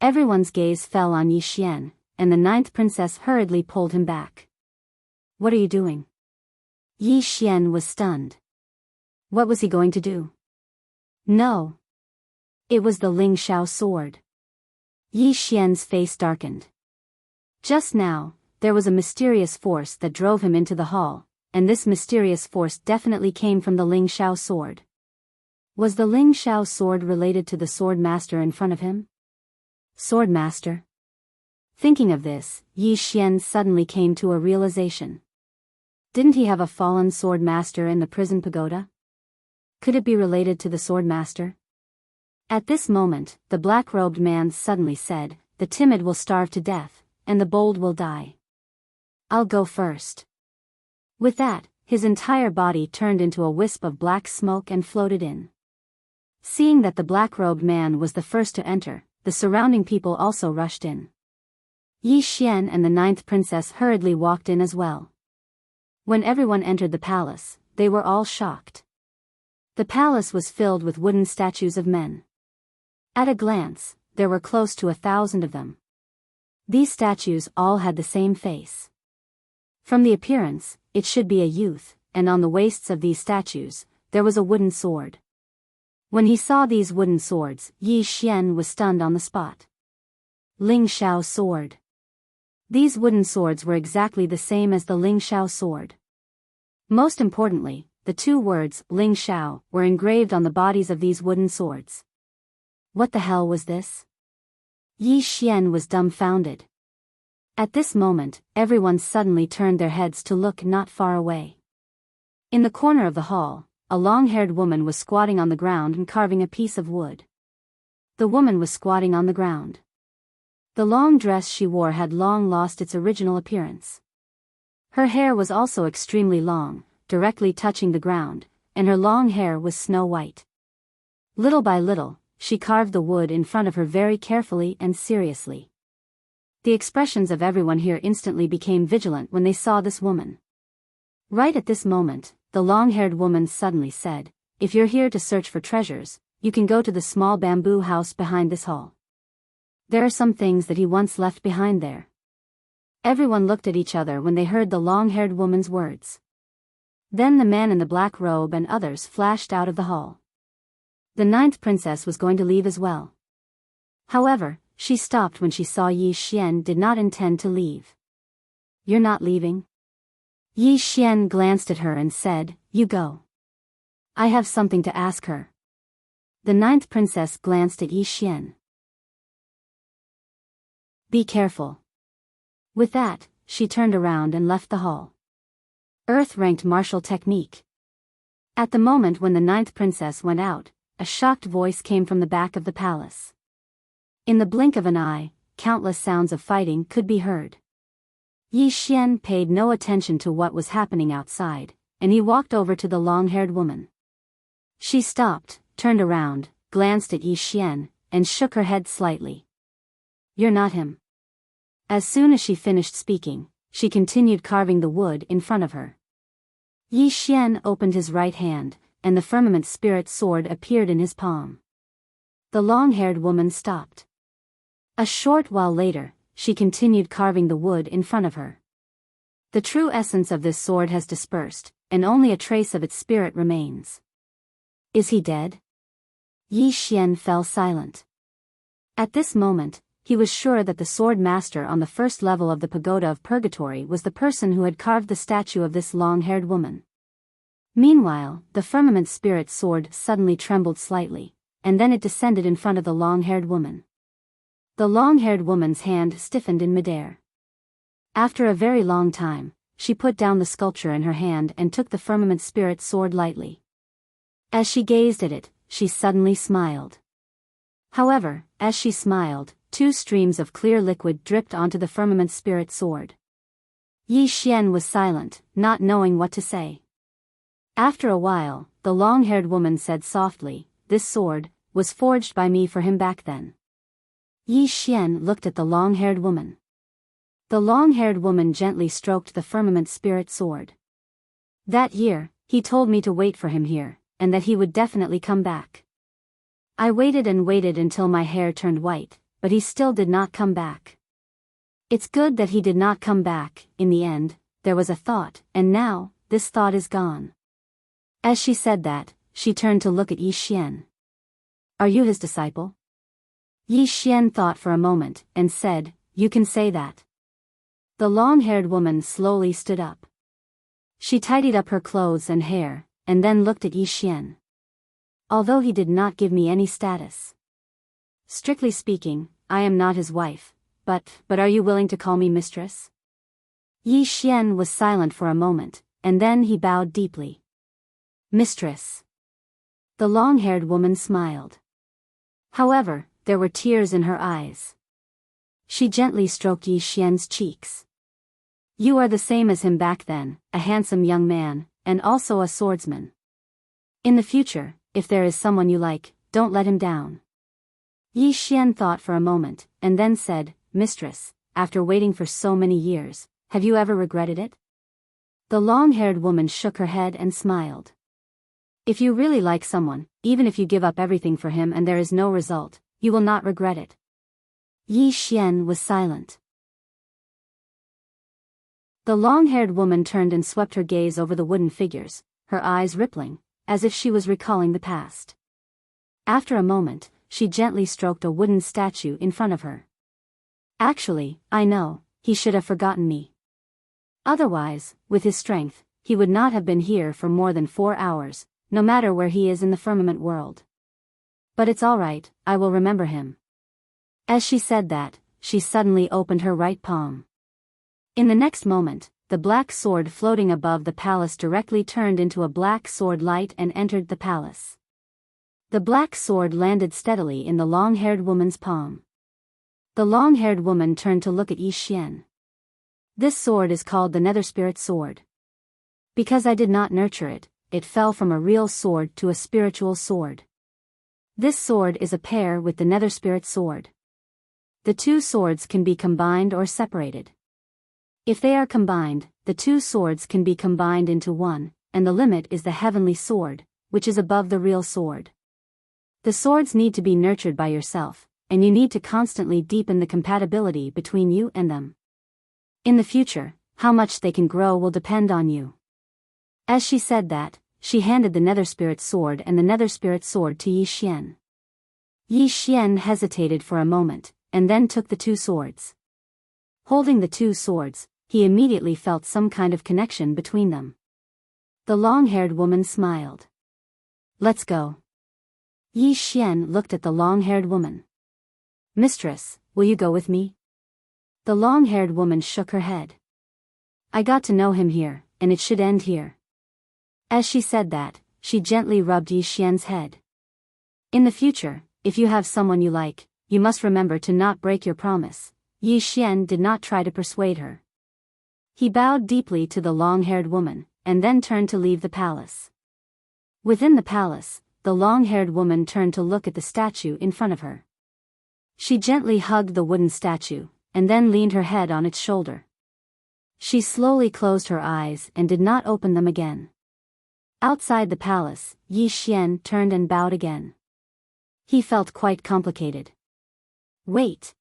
Everyone's gaze fell on Yi Xian, and the 9th princess hurriedly pulled him back. What are you doing? Yi Xian was stunned. What was he going to do? No. It was the Ling Shao sword. Yi Xian's face darkened. Just now, there was a mysterious force that drove him into the hall, and this mysterious force definitely came from the Ling Shao sword. Was the Ling Shao sword related to the sword master in front of him? Sword master? Thinking of this, Yi Xian suddenly came to a realization. Didn't he have a fallen sword master in the prison pagoda? Could it be related to the sword master? At this moment, the black-robed man suddenly said, the timid will starve to death, and the bold will die. I'll go first. With that, his entire body turned into a wisp of black smoke and floated in. Seeing that the black-robed man was the first to enter, the surrounding people also rushed in. Yi Xian and the 9th princess hurriedly walked in as well. When everyone entered the palace, they were all shocked. The palace was filled with wooden statues of men. At a glance, there were close to 1,000 of them. These statues all had the same face. From the appearance, it should be a youth, and on the waists of these statues, there was a wooden sword. When he saw these wooden swords, Yi Xian was stunned on the spot. Ling Shao sword. These wooden swords were exactly the same as the Ling Shao sword. Most importantly, the 2 words, Ling Shao, were engraved on the bodies of these wooden swords. What the hell was this? Yi Xian was dumbfounded. At this moment, everyone suddenly turned their heads to look not far away. In the corner of the hall, a long-haired woman was squatting on the ground and carving a piece of wood. The woman was squatting on the ground. The long dress she wore had long lost its original appearance. Her hair was also extremely long, directly touching the ground, and her long hair was snow white. Little by little, she carved the wood in front of her very carefully and seriously. The expressions of everyone here instantly became vigilant when they saw this woman. Right at this moment, the long-haired woman suddenly said, if you're here to search for treasures, you can go to the small bamboo house behind this hall. There are some things that he once left behind there. Everyone looked at each other when they heard the long-haired woman's words. Then the man in the black robe and others flashed out of the hall. The 9th princess was going to leave as well. However, she stopped when she saw Yi Xian did not intend to leave. You're not leaving? Yi Xian glanced at her and said, you go. I have something to ask her. The 9th princess glanced at Yi Xian. Be careful. With that, she turned around and left the hall. Earth-ranked martial technique. At the moment when the 9th princess went out, a shocked voice came from the back of the palace. In the blink of an eye, countless sounds of fighting could be heard. Yi Xian paid no attention to what was happening outside, and he walked over to the long-haired woman. She stopped, turned around, glanced at Yi Xian, and shook her head slightly. You're not him. As soon as she finished speaking, she continued carving the wood in front of her. Yi Xian opened his right hand, and the firmament spirit sword appeared in his palm. The long-haired woman stopped. A short while later, she continued carving the wood in front of her. The true essence of this sword has dispersed, and only a trace of its spirit remains. Is he dead? Yi Xian fell silent. At this moment, he was sure that the sword master on the first level of the pagoda of purgatory was the person who had carved the statue of this long-haired woman. Meanwhile, the firmament spirit sword suddenly trembled slightly, and then it descended in front of the long-haired woman. The long-haired woman's hand stiffened in midair. After a very long time, she put down the sculpture in her hand and took the firmament spirit sword lightly. As she gazed at it, she suddenly smiled. However, as she smiled, 2 streams of clear liquid dripped onto the firmament spirit sword. Yi Xian was silent, not knowing what to say. After a while, the long-haired woman said softly, "This sword was forged by me for him back then." Yi Xian looked at the long-haired woman. The long-haired woman gently stroked the firmament spirit sword. "That year, he told me to wait for him here, and that he would definitely come back. I waited and waited until my hair turned white, but he still did not come back. It's good that he did not come back. In the end, there was a thought, and now, this thought is gone." As she said that, she turned to look at Yi Xian. "Are you his disciple?" Yi Xian thought for a moment, and said, "You can say that." The long-haired woman slowly stood up. She tidied up her clothes and hair, and then looked at Yi Xian. "Although he did not give me any status. Strictly speaking, I am not his wife, but are you willing to call me mistress?" Yi Xian was silent for a moment, and then he bowed deeply. "Mistress." The long-haired woman smiled. However, there were tears in her eyes. She gently stroked Yi Xian's cheeks. "You are the same as him back then, a handsome young man, and also a swordsman. In the future, if there is someone you like, don't let him down." Yi Xian thought for a moment, and then said, "Mistress, after waiting for so many years, have you ever regretted it?" The long-haired woman shook her head and smiled. "If you really like someone, even if you give up everything for him and there is no result, you will not regret it." Yi Xian was silent. The long-haired woman turned and swept her gaze over the wooden figures, her eyes rippling, as if she was recalling the past. After a moment, she gently stroked a wooden statue in front of her. "Actually, I know, he should have forgotten me. Otherwise, with his strength, he would not have been here for more than 4 hours, no matter where he is in the firmament world. But it's all right, I will remember him." As she said that, she suddenly opened her right palm. In the next moment, the black sword floating above the palace directly turned into a black sword light and entered the palace. The black sword landed steadily in the long-haired woman's palm. The long-haired woman turned to look at Yi Xian. "This sword is called the Nether Spirit Sword. Because I did not nurture it, it fell from a real sword to a spiritual sword. This sword is a pair with the Nether Spirit Sword. The 2 swords can be combined or separated. If they are combined, the 2 swords can be combined into one, and the limit is the heavenly sword, which is above the real sword. The swords need to be nurtured by yourself, and you need to constantly deepen the compatibility between you and them. In the future, how much they can grow will depend on you." As she said that, she handed the Nether Spirit Sword and the Nether Spirit Sword to Yi Xian. Yi Xian hesitated for a moment, and then took the 2 swords. Holding the 2 swords, he immediately felt some kind of connection between them. The long-haired woman smiled. "Let's go." Yi Xian looked at the long-haired woman. "Mistress, will you go with me?" The long-haired woman shook her head. "I got to know him here, and it should end here." As she said that, she gently rubbed Yi Xian's head. "In the future, if you have someone you like, you must remember to not break your promise." Yi Xian did not try to persuade her. He bowed deeply to the long-haired woman, and then turned to leave the palace. Within the palace, the long-haired woman turned to look at the statue in front of her. She gently hugged the wooden statue, and then leaned her head on its shoulder. She slowly closed her eyes and did not open them again. Outside the palace, Yi Xian turned and bowed again. He felt quite complicated. Wait.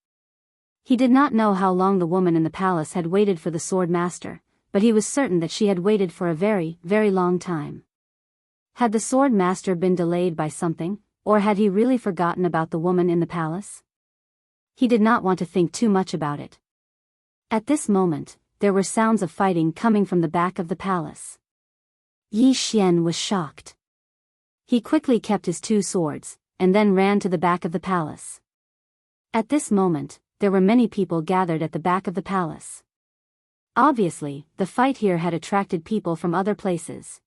He did not know how long the woman in the palace had waited for the sword master, but he was certain that she had waited for a very, very long time. Had the sword master been delayed by something, or had he really forgotten about the woman in the palace? He did not want to think too much about it. At this moment, there were sounds of fighting coming from the back of the palace. Yi Xian was shocked. He quickly kept his 2 swords, and then ran to the back of the palace. At this moment, there were many people gathered at the back of the palace. Obviously, the fight here had attracted people from other places.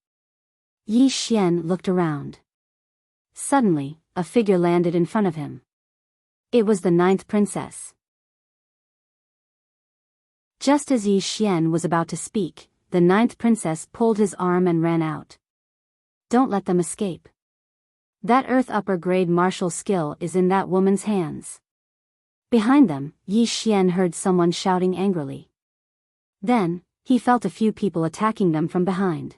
Yi Xian looked around. Suddenly, a figure landed in front of him. It was the 9th princess. Just as Yi Xian was about to speak, the 9th princess pulled his arm and ran out. Don't let them escape. That Earth upper grade martial skill is in that woman's hands. Behind them, Yi Xian heard someone shouting angrily. Then, he felt a few people attacking them from behind.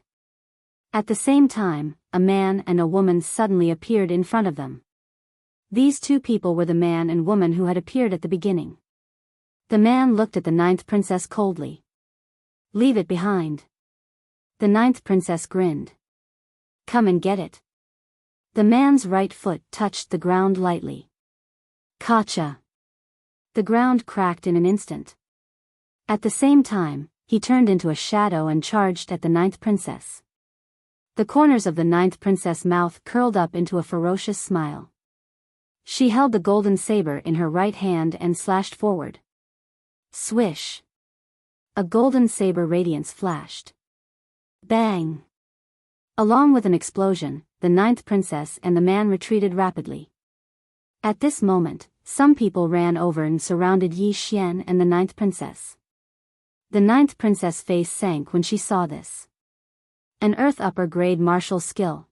At the same time, a man and a woman suddenly appeared in front of them. These two people were the man and woman who had appeared at the beginning. The man looked at the 9th princess coldly. Leave it behind. The 9th princess grinned. Come and get it. The man's right foot touched the ground lightly. Gotcha. The ground cracked in an instant. At the same time, he turned into a shadow and charged at the 9th princess. The corners of the 9th princess' mouth curled up into a ferocious smile. She held the golden saber in her right hand and slashed forward. Swish. A golden saber radiance flashed. Bang. Along with an explosion, the 9th princess and the man retreated rapidly. At this moment, some people ran over and surrounded Yi Xian and the 9th princess. The 9th princess' face sank when she saw this. An Earth upper grade martial skill.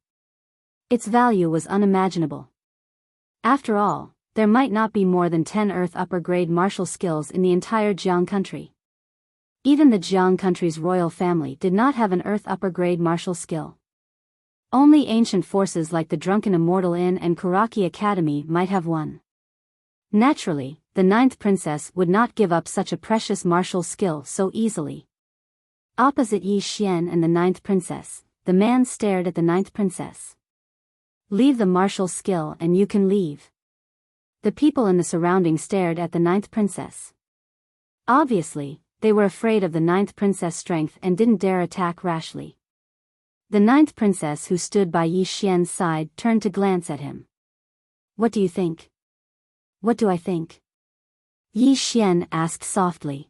Its value was unimaginable. After all, there might not be more than 10 Earth upper grade martial skills in the entire Jiang country. Even the Jiang country's royal family did not have an Earth upper grade martial skill. Only ancient forces like the drunken Immortal Inn and Kuraki Academy might have one. Naturally, the 9th princess would not give up such a precious martial skill so easily. Opposite Yi Xian and the 9th princess, the man stared at the 9th princess. Leave the martial skill and you can leave. The people in the surrounding stared at the 9th princess. Obviously, they were afraid of the 9th princess' strength and didn't dare attack rashly. The 9th princess who stood by Yi Xian's side turned to glance at him. What do you think? What do I think? Yi Xian asked softly.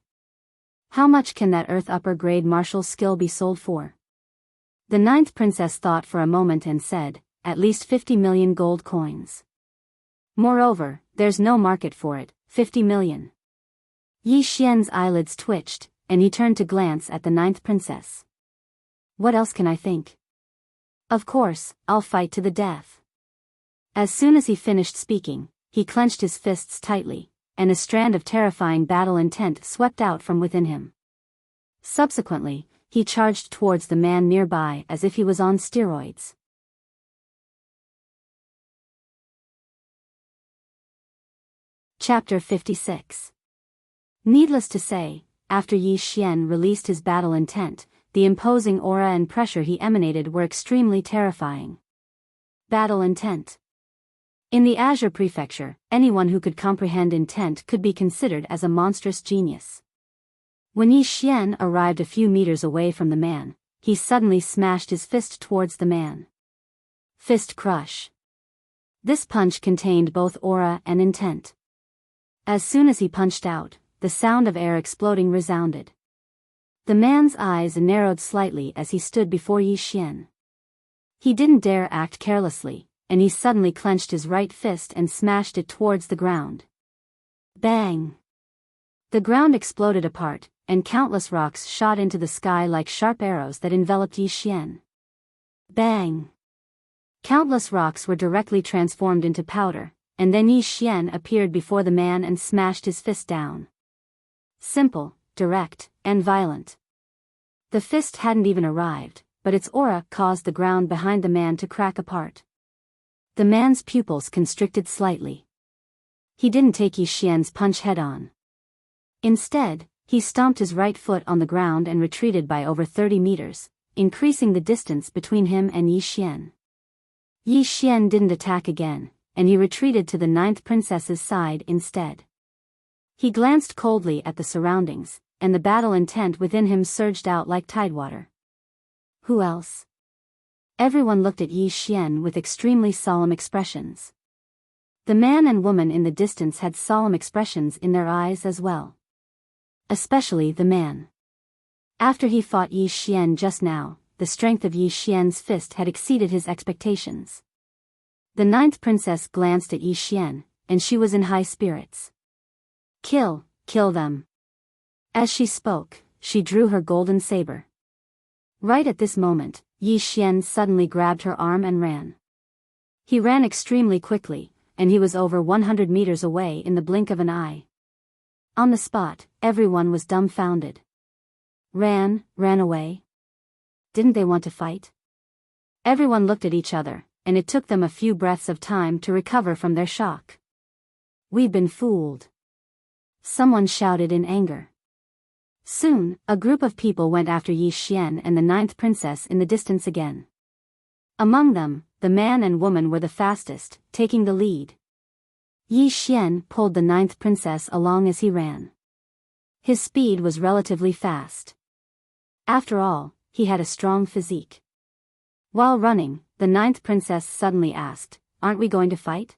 How much can that Earth upper grade martial skill be sold for? The 9th princess thought for a moment and said, at least 50 million gold coins. Moreover, there's no market for it, 50 million. Yi Xian's eyelids twitched, and he turned to glance at the 9th princess. What else can I think? Of course, I'll fight to the death. As soon as he finished speaking, he clenched his fists tightly, and a strand of terrifying battle intent swept out from within him. Subsequently, he charged towards the man nearby as if he was on steroids. Chapter 56. Needless to say, after Yi Xian released his battle intent, the imposing aura and pressure he emanated were extremely terrifying. Battle intent. In the Azure Prefecture, anyone who could comprehend intent could be considered as a monstrous genius. When Yi Xian arrived a few meters away from the man, he suddenly smashed his fist towards the man. Fist crush. This punch contained both aura and intent. As soon as he punched out, the sound of air exploding resounded. The man's eyes narrowed slightly as he stood before Yi Xian. He didn't dare act carelessly, and he suddenly clenched his right fist and smashed it towards the ground. Bang! The ground exploded apart, and countless rocks shot into the sky like sharp arrows that enveloped Yi Xian. Bang! Countless rocks were directly transformed into powder, and then Yi Xian appeared before the man and smashed his fist down. Simple, direct, and violent. The fist hadn't even arrived, but its aura caused the ground behind the man to crack apart. The man's pupils constricted slightly. He didn't take Yi Xian's punch head-on. Instead, he stomped his right foot on the ground and retreated by over 30 meters, increasing the distance between him and Yi Xian. Yi Xian didn't attack again, and he retreated to the 9th princess's side instead. He glanced coldly at the surroundings, and the battle intent within him surged out like tidewater. Who else? Everyone looked at Yi Xian with extremely solemn expressions. The man and woman in the distance had solemn expressions in their eyes as well. Especially the man. After he fought Yi Xian just now, the strength of Yi Xian's fist had exceeded his expectations. The ninth princess glanced at Yi Xian, and she was in high spirits. Kill them. As she spoke, she drew her golden saber. Right at this moment, Yi Xian suddenly grabbed her arm and ran. He ran extremely quickly, and he was over 100 meters away in the blink of an eye. On the spot, everyone was dumbfounded. Ran away? Didn't they want to fight? Everyone looked at each other, and it took them a few breaths of time to recover from their shock. We've been fooled. Someone shouted in anger. Soon, a group of people went after Yi Xian and the ninth princess in the distance again. Among them, the man and woman were the fastest, taking the lead. Yi Xian pulled the ninth princess along as he ran. His speed was relatively fast. After all, he had a strong physique. While running, the ninth princess suddenly asked, "Aren't we going to fight?"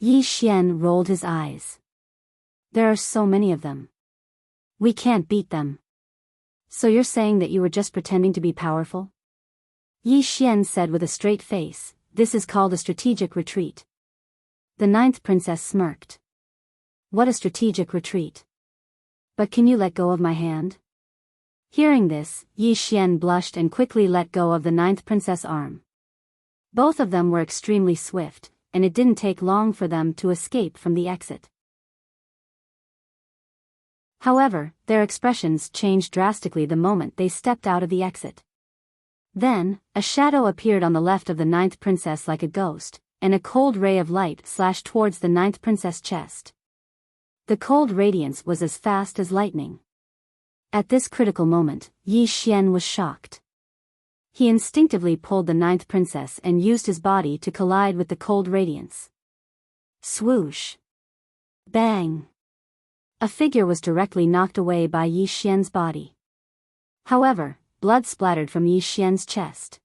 Yi Xian rolled his eyes. There are so many of them. We can't beat them. So you're saying that you were just pretending to be powerful? Yi Xian said with a straight face, "This is called a strategic retreat." The ninth princess smirked. What a strategic retreat. But can you let go of my hand? Hearing this, Yi Xian blushed and quickly let go of the ninth princess' arm. Both of them were extremely swift, and it didn't take long for them to escape from the exit. However, their expressions changed drastically the moment they stepped out of the exit. Then, a shadow appeared on the left of the ninth princess like a ghost, and a cold ray of light slashed towards the ninth princess' chest. The cold radiance was as fast as lightning. At this critical moment, Yi Xian was shocked. He instinctively pulled the ninth princess and used his body to collide with the cold radiance. Swoosh! Bang! A figure was directly knocked away by Yi Xian's body. However, blood splattered from Yi Xian's chest.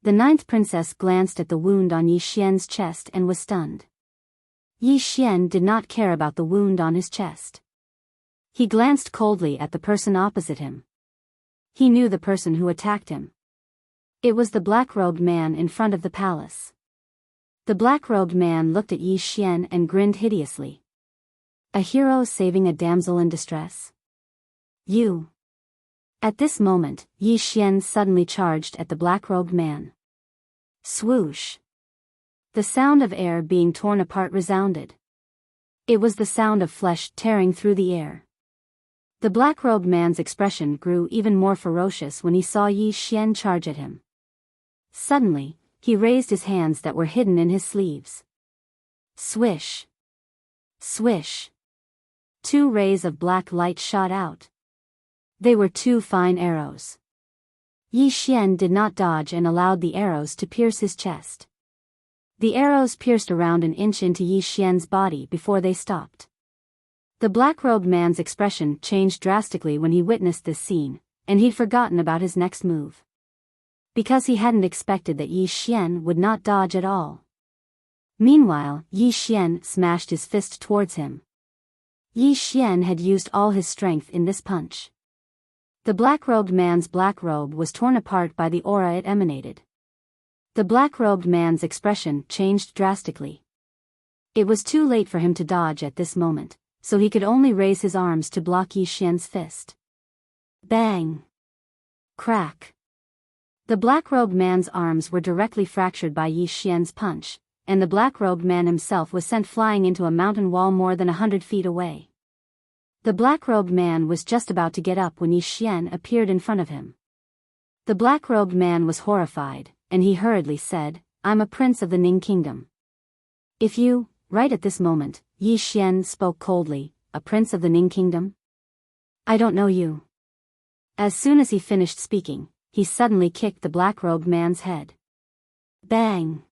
The ninth princess glanced at the wound on Yi Xian's chest and was stunned. Yi Xian did not care about the wound on his chest. He glanced coldly at the person opposite him. He knew the person who attacked him. It was the black-robed man in front of the palace. The black-robed man looked at Yi Xian and grinned hideously. A hero saving a damsel in distress? You. At this moment, Yi Xian suddenly charged at the black-robed man. Swoosh! The sound of air being torn apart resounded. It was the sound of flesh tearing through the air. The black-robed man's expression grew even more ferocious when he saw Yi Xian charge at him. Suddenly, he raised his hands that were hidden in his sleeves. Swish! Swish! 2 rays of black light shot out. They were 2 fine arrows. Yi Xian did not dodge and allowed the arrows to pierce his chest. The arrows pierced around an inch into Yi Xian's body before they stopped. The black-robed man's expression changed drastically when he witnessed this scene, and he'd forgotten about his next move. Because he hadn't expected that Yi Xian would not dodge at all. Meanwhile, Yi Xian smashed his fist towards him. Yi Xian had used all his strength in this punch. The black-robed man's black robe was torn apart by the aura it emanated. The black-robed man's expression changed drastically. It was too late for him to dodge at this moment, so he could only raise his arms to block Yi Xian's fist. Bang! Crack! The black-robed man's arms were directly fractured by Yi Xian's punch, and the black-robed man himself was sent flying into a mountain wall more than 100 feet away. The black-robed man was just about to get up when Yi Xian appeared in front of him. The black-robed man was horrified, and he hurriedly said, "I'm a prince of the Ning kingdom." If you, right at this moment, Yi Xian spoke coldly, "A prince of the Ning kingdom? I don't know you." As soon as he finished speaking, he suddenly kicked the black-robed man's head. Bang!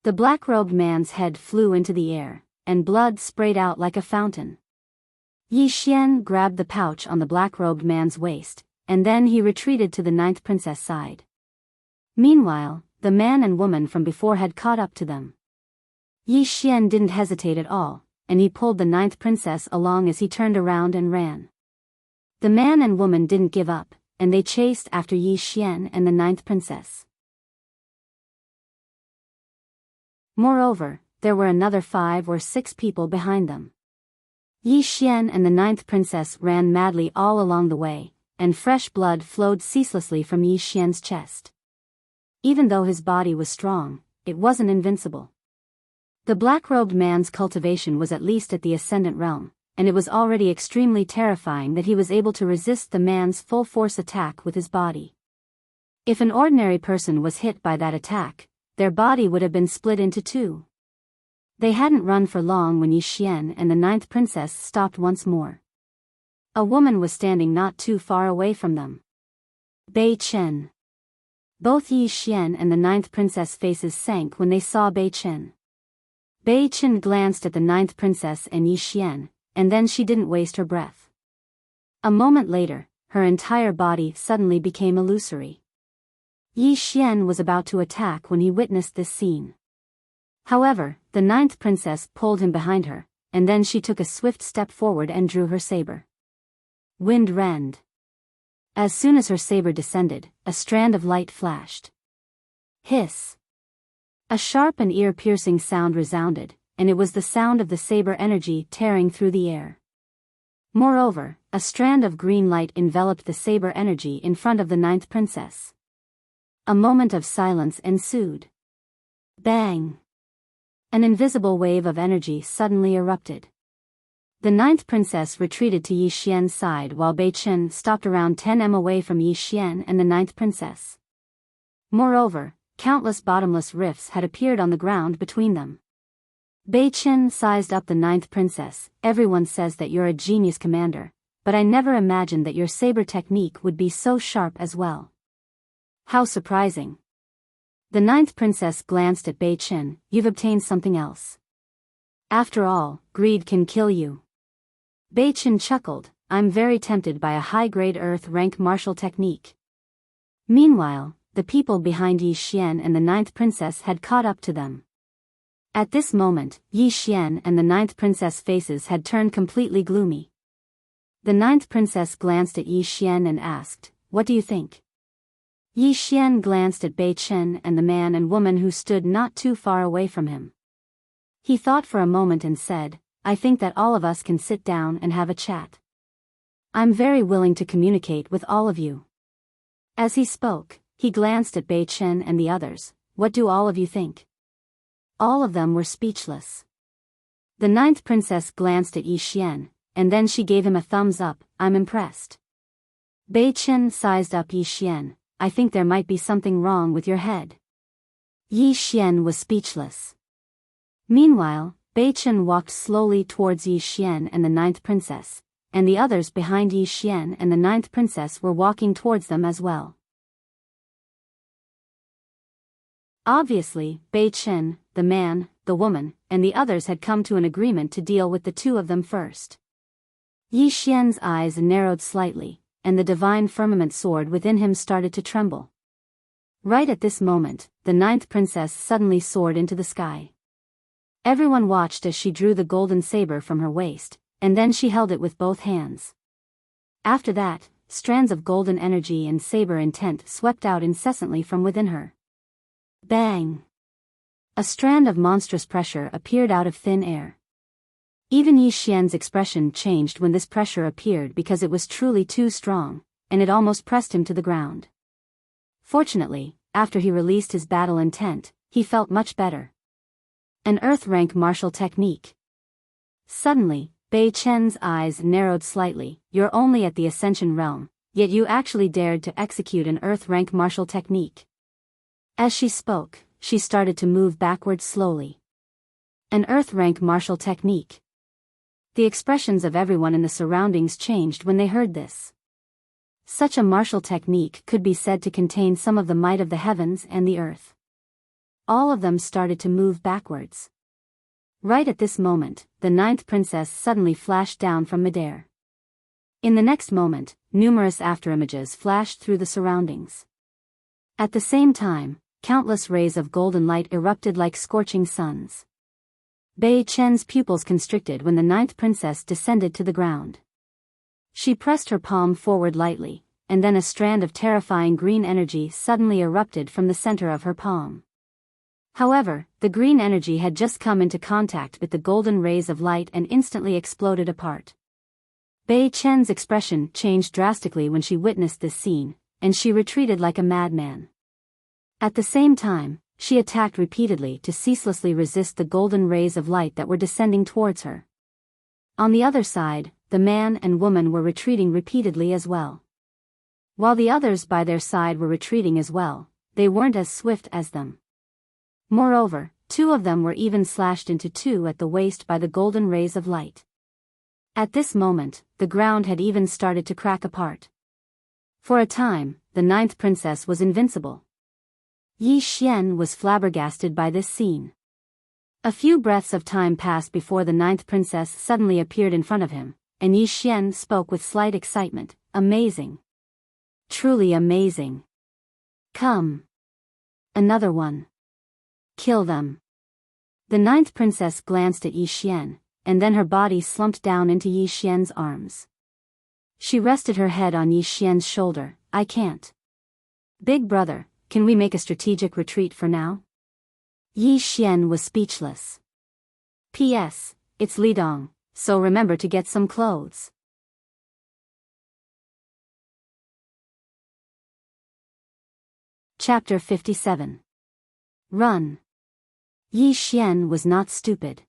The black-robed man's head flew into the air, and blood sprayed out like a fountain. Yi Xian grabbed the pouch on the black-robed man's waist, and then he retreated to the ninth princess' side. Meanwhile, the man and woman from before had caught up to them. Yi Xian didn't hesitate at all, and he pulled the ninth princess along as he turned around and ran. The man and woman didn't give up, and they chased after Yi Xian and the ninth princess. Moreover, there were another 5 or 6 people behind them. Yi Xian and the ninth princess ran madly all along the way, and fresh blood flowed ceaselessly from Yi Xian's chest. Even though his body was strong, it wasn't invincible. The black-robed man's cultivation was at least at the ascendant realm, and it was already extremely terrifying that he was able to resist the man's full-force attack with his body. If an ordinary person was hit by that attack, their body would have been split into 2. They hadn't run for long when Yi Xian and the ninth princess stopped once more. A woman was standing not too far away from them. Bei Chen. Both Yi Xian and the ninth princess' faces sank when they saw Bei Chen. Bei Chen glanced at the ninth princess and Yi Xian, and then she didn't waste her breath. A moment later, her entire body suddenly became illusory. Yi Xian was about to attack when he witnessed this scene. However, the ninth princess pulled him behind her, and then she took a swift step forward and drew her saber. Wind rend. As soon as her saber descended, a strand of light flashed. Hiss. A sharp and ear-piercing sound resounded, and it was the sound of the saber energy tearing through the air. Moreover, a strand of green light enveloped the saber energy in front of the ninth princess. A moment of silence ensued. Bang! An invisible wave of energy suddenly erupted. The ninth princess retreated to Yi Xian's side while Bei Chen stopped around 10 m away from Yi Xian and the ninth princess. Moreover, countless bottomless rifts had appeared on the ground between them. Bei Chen sized up the ninth princess. Everyone says that you're a genius commander, but I never imagined that your saber technique would be so sharp as well. How surprising. The ninth princess glanced at Bei Chen. You've obtained something else. After all, greed can kill you. Bei Chen chuckled. I'm very tempted by a high-grade earth rank martial technique. Meanwhile, the people behind Yi Xian and the ninth princess had caught up to them. At this moment, Yi Xian and the ninth princess' faces had turned completely gloomy. The ninth princess glanced at Yi Xian and asked, "What do you think?" Yi Xian glanced at Bei Chen and the man and woman who stood not too far away from him. He thought for a moment and said, "I think that all of us can sit down and have a chat. I'm very willing to communicate with all of you." As he spoke, he glanced at Bei Chen and the others. "What do all of you think?" All of them were speechless. The ninth princess glanced at Yi Xian, and then she gave him a thumbs up. "I'm impressed." Bei Chen sized up Yi Xian. "I think there might be something wrong with your head." Yi Xian was speechless. Meanwhile, Bei Chen walked slowly towards Yi Xian and the ninth princess, and the others behind Yi Xian and the ninth princess were walking towards them as well. Obviously, Bei Chen, the man, the woman, and the others had come to an agreement to deal with the 2 of them first. Yi Xian's eyes narrowed slightly, and the divine firmament sword within him started to tremble. Right at this moment, the ninth princess suddenly soared into the sky. Everyone watched as she drew the golden saber from her waist, and then she held it with both hands. After that, strands of golden energy and saber intent swept out incessantly from within her. Bang! A strand of monstrous pressure appeared out of thin air. Even Yi Xian's expression changed when this pressure appeared because it was truly too strong, and it almost pressed him to the ground. Fortunately, after he released his battle intent, he felt much better. An earth-rank martial technique. Suddenly, Bei Chen's eyes narrowed slightly. "You're only at the Ascension realm, yet you actually dared to execute an earth-rank martial technique." As she spoke, she started to move backwards slowly. An earth-rank martial technique. The expressions of everyone in the surroundings changed when they heard this. Such a martial technique could be said to contain some of the might of the heavens and the earth. All of them started to move backwards. Right at this moment, the ninth princess suddenly flashed down from midair. In the next moment, numerous afterimages flashed through the surroundings. At the same time, countless rays of golden light erupted like scorching suns. Bei Chen's pupils constricted when the ninth princess descended to the ground. She pressed her palm forward lightly, and then a strand of terrifying green energy suddenly erupted from the center of her palm. However, the green energy had just come into contact with the golden rays of light and instantly exploded apart. Bei Chen's expression changed drastically when she witnessed this scene, and she retreated like a madman. At the same time, she attacked repeatedly to ceaselessly resist the golden rays of light that were descending towards her. On the other side, the man and woman were retreating repeatedly as well. While the others by their side were retreating as well, they weren't as swift as them. Moreover, two of them were even slashed into two at the waist by the golden rays of light. At this moment, the ground had even started to crack apart. For a time, the ninth princess was invincible. Yi Xian was flabbergasted by this scene. A few breaths of time passed before the ninth princess suddenly appeared in front of him, and Yi Xian spoke with slight excitement, "Amazing. Truly amazing. Come. Another one. Kill them." The ninth princess glanced at Yi Xian, and then her body slumped down into Yi Xian's arms. She rested her head on Yi Xian's shoulder. "I can't. Big brother, can we make a strategic retreat for now?" Yi Xian was speechless. "P.S. It's Lidong, so remember to get some clothes." Chapter 57. Run. Yi Xian was not stupid.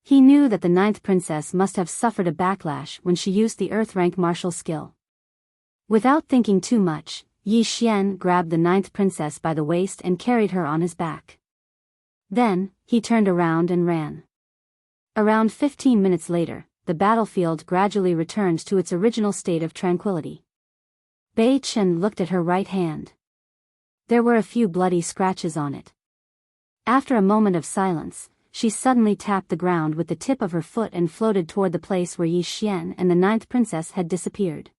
He knew that the ninth princess must have suffered a backlash when she used the earth rank martial skill. Without thinking too much, Yi Xian grabbed the ninth princess by the waist and carried her on his back. Then, he turned around and ran. Around 15 minutes later, the battlefield gradually returned to its original state of tranquility. Bei Chen looked at her right hand. There were a few bloody scratches on it. After a moment of silence, she suddenly tapped the ground with the tip of her foot and floated toward the place where Yi Xian and the ninth princess had disappeared.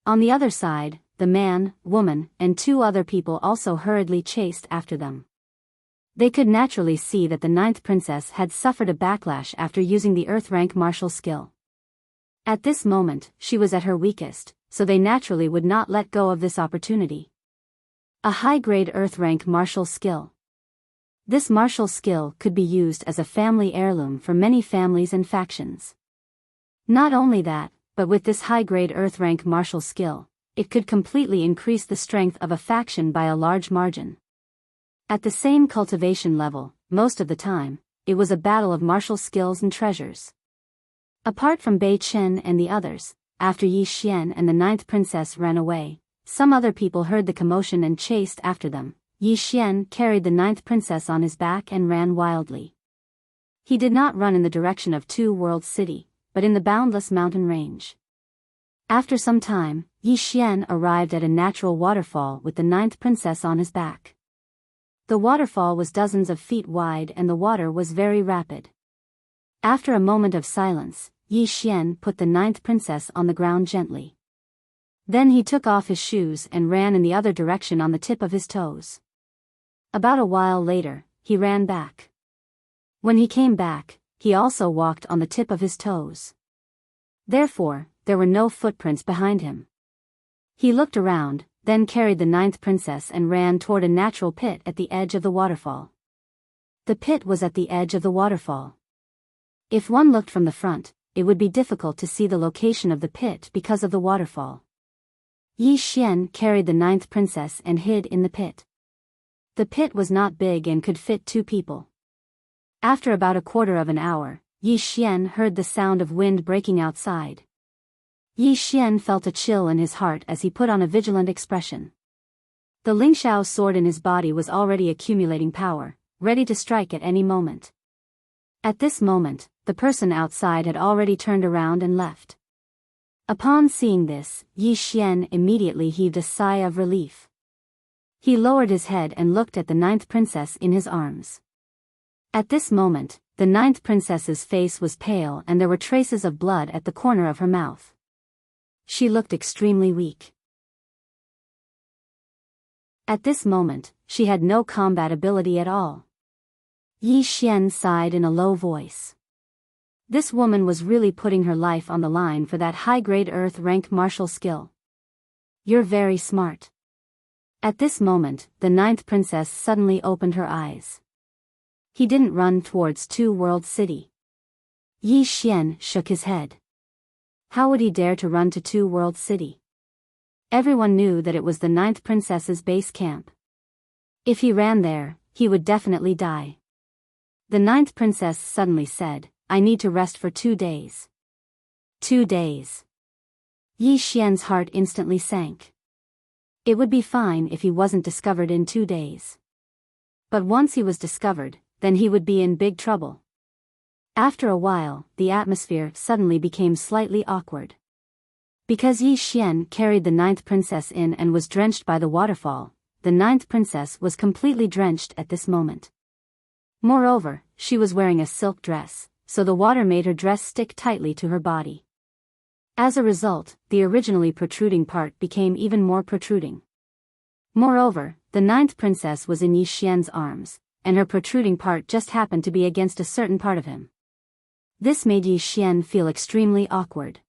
On the other side, the man, woman, and two other people also hurriedly chased after them. They could naturally see that the ninth princess had suffered a backlash after using the earth rank martial skill. At this moment, she was at her weakest, so they naturally would not let go of this opportunity. A high-grade earth rank martial skill. This martial skill could be used as a family heirloom for many families and factions. Not only that, but with this high-grade earth rank martial skill, it could completely increase the strength of a faction by a large margin. At the same cultivation level, most of the time, it was a battle of martial skills and treasures. Apart from Bei Chen and the others, after Yi Xian and the ninth princess ran away, some other people heard the commotion and chased after them. Yi Xian carried the ninth princess on his back and ran wildly. He did not run in the direction of Two Worlds City, but in the boundless mountain range. After some time, Yi Xian arrived at a natural waterfall with the ninth princess on his back. The waterfall was dozens of feet wide and the water was very rapid. After a moment of silence, Yi Xian put the ninth princess on the ground gently. Then he took off his shoes and ran in the other direction on the tip of his toes. About a while later, he ran back. When he came back, he also walked on the tip of his toes. Therefore, there were no footprints behind him. He looked around, then carried the ninth princess and ran toward a natural pit at the edge of the waterfall. The pit was at the edge of the waterfall. If one looked from the front, it would be difficult to see the location of the pit because of the waterfall. Yi Xian carried the ninth princess and hid in the pit. The pit was not big and could fit two people. After about a quarter of an hour, Yi Xian heard the sound of wind breaking outside. Yi Xian felt a chill in his heart as he put on a vigilant expression. The Lingxiao sword in his body was already accumulating power, ready to strike at any moment. At this moment, the person outside had already turned around and left. Upon seeing this, Yi Xian immediately heaved a sigh of relief. He lowered his head and looked at the ninth princess in his arms. At this moment, the ninth princess's face was pale and there were traces of blood at the corner of her mouth. She looked extremely weak. At this moment, she had no combat ability at all. Yi Xian sighed in a low voice. This woman was really putting her life on the line for that high-grade Earth-rank martial skill. You're very smart. At this moment, the ninth princess suddenly opened her eyes. He didn't run towards Two World City. Yi Xian shook his head. How would he dare to run to Two World City? Everyone knew that it was the ninth princess's base camp. If he ran there, he would definitely die. The ninth princess suddenly said, I need to rest for 2 days. 2 days. Yi Xian's heart instantly sank. It would be fine if he wasn't discovered in 2 days. But once he was discovered, then he would be in big trouble. After a while, the atmosphere suddenly became slightly awkward. Because Yi Xian carried the ninth princess in and was drenched by the waterfall, the ninth princess was completely drenched at this moment. Moreover, she was wearing a silk dress, so the water made her dress stick tightly to her body. As a result, the originally protruding part became even more protruding. Moreover, the ninth princess was in Yi Xian's arms, and her protruding part just happened to be against a certain part of him. This made Yi Xian feel extremely awkward.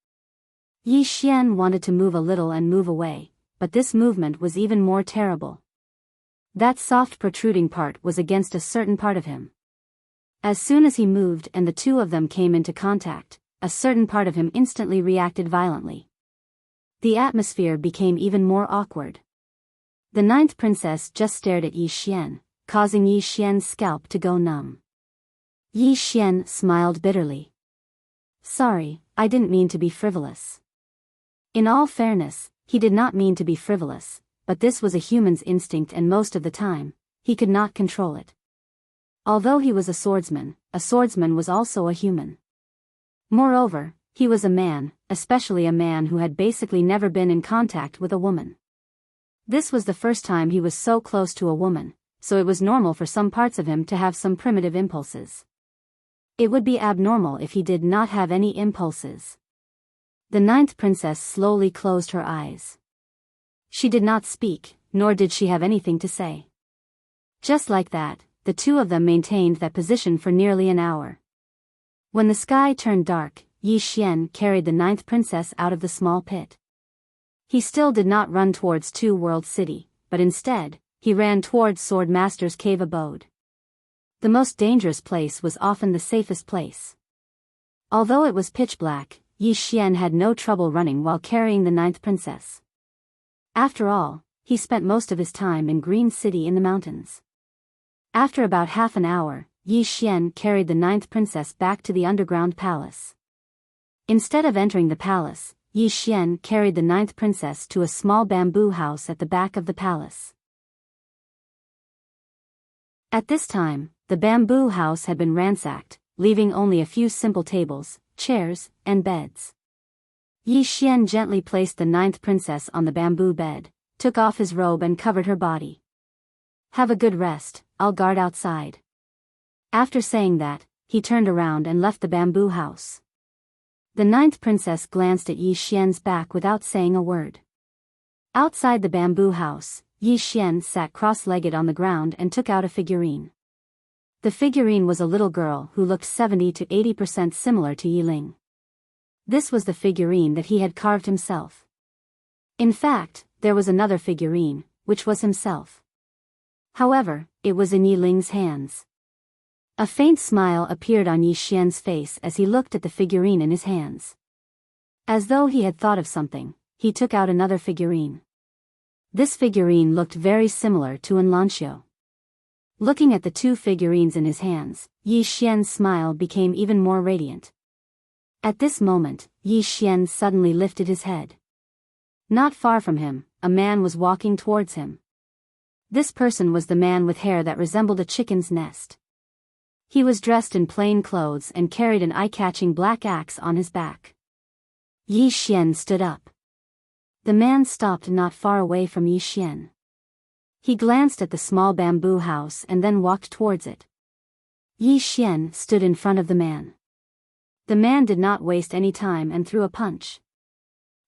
Yi Xian wanted to move a little and move away, but this movement was even more terrible. That soft protruding part was against a certain part of him. As soon as he moved and the two of them came into contact, a certain part of him instantly reacted violently. The atmosphere became even more awkward. The ninth princess just stared at Yi Xian, causing Yi Xian's scalp to go numb. Yi Xian smiled bitterly. Sorry, I didn't mean to be frivolous. In all fairness, he did not mean to be frivolous, but this was a human's instinct and most of the time, he could not control it. Although he was a swordsman was also a human. Moreover, he was a man, especially a man who had basically never been in contact with a woman. This was the first time he was so close to a woman, so it was normal for some parts of him to have some primitive impulses. It would be abnormal if he did not have any impulses. The ninth princess slowly closed her eyes. She did not speak, nor did she have anything to say. Just like that, the two of them maintained that position for nearly an hour. When the sky turned dark, Yi Xian carried the ninth princess out of the small pit. He still did not run towards Two World City, but instead, he ran towards Sword Master's cave abode. The most dangerous place was often the safest place. Although it was pitch black, Yi Xian had no trouble running while carrying the ninth princess. After all, he spent most of his time in Green City in the mountains. After about half an hour, Yi Xian carried the ninth princess back to the underground palace. Instead of entering the palace, Yi Xian carried the ninth princess to a small bamboo house at the back of the palace. At this time, the bamboo house had been ransacked, leaving only a few simple tables, chairs, and beds. Yi Xian gently placed the ninth princess on the bamboo bed, took off his robe and covered her body. Have a good rest, I'll guard outside. After saying that, he turned around and left the bamboo house. The ninth princess glanced at Yi Xian's back without saying a word. Outside the bamboo house, Yi Xian sat cross-legged on the ground and took out a figurine. The figurine was a little girl who looked 70 to 80% similar to Yi Ling. This was the figurine that he had carved himself. In fact, there was another figurine, which was himself. However, it was in Yi Ling's hands. A faint smile appeared on Yi Xian's face as he looked at the figurine in his hands. As though he had thought of something, he took out another figurine. This figurine looked very similar to An Lanxiu. Looking at the two figurines in his hands, Yi Xian's smile became even more radiant. At this moment, Yi Xian suddenly lifted his head. Not far from him, a man was walking towards him. This person was the man with hair that resembled a chicken's nest. He was dressed in plain clothes and carried an eye-catching black axe on his back. Yi Xian stood up. The man stopped not far away from Yi Xian. He glanced at the small bamboo house and then walked towards it. Yi Xian stood in front of the man. The man did not waste any time and threw a punch.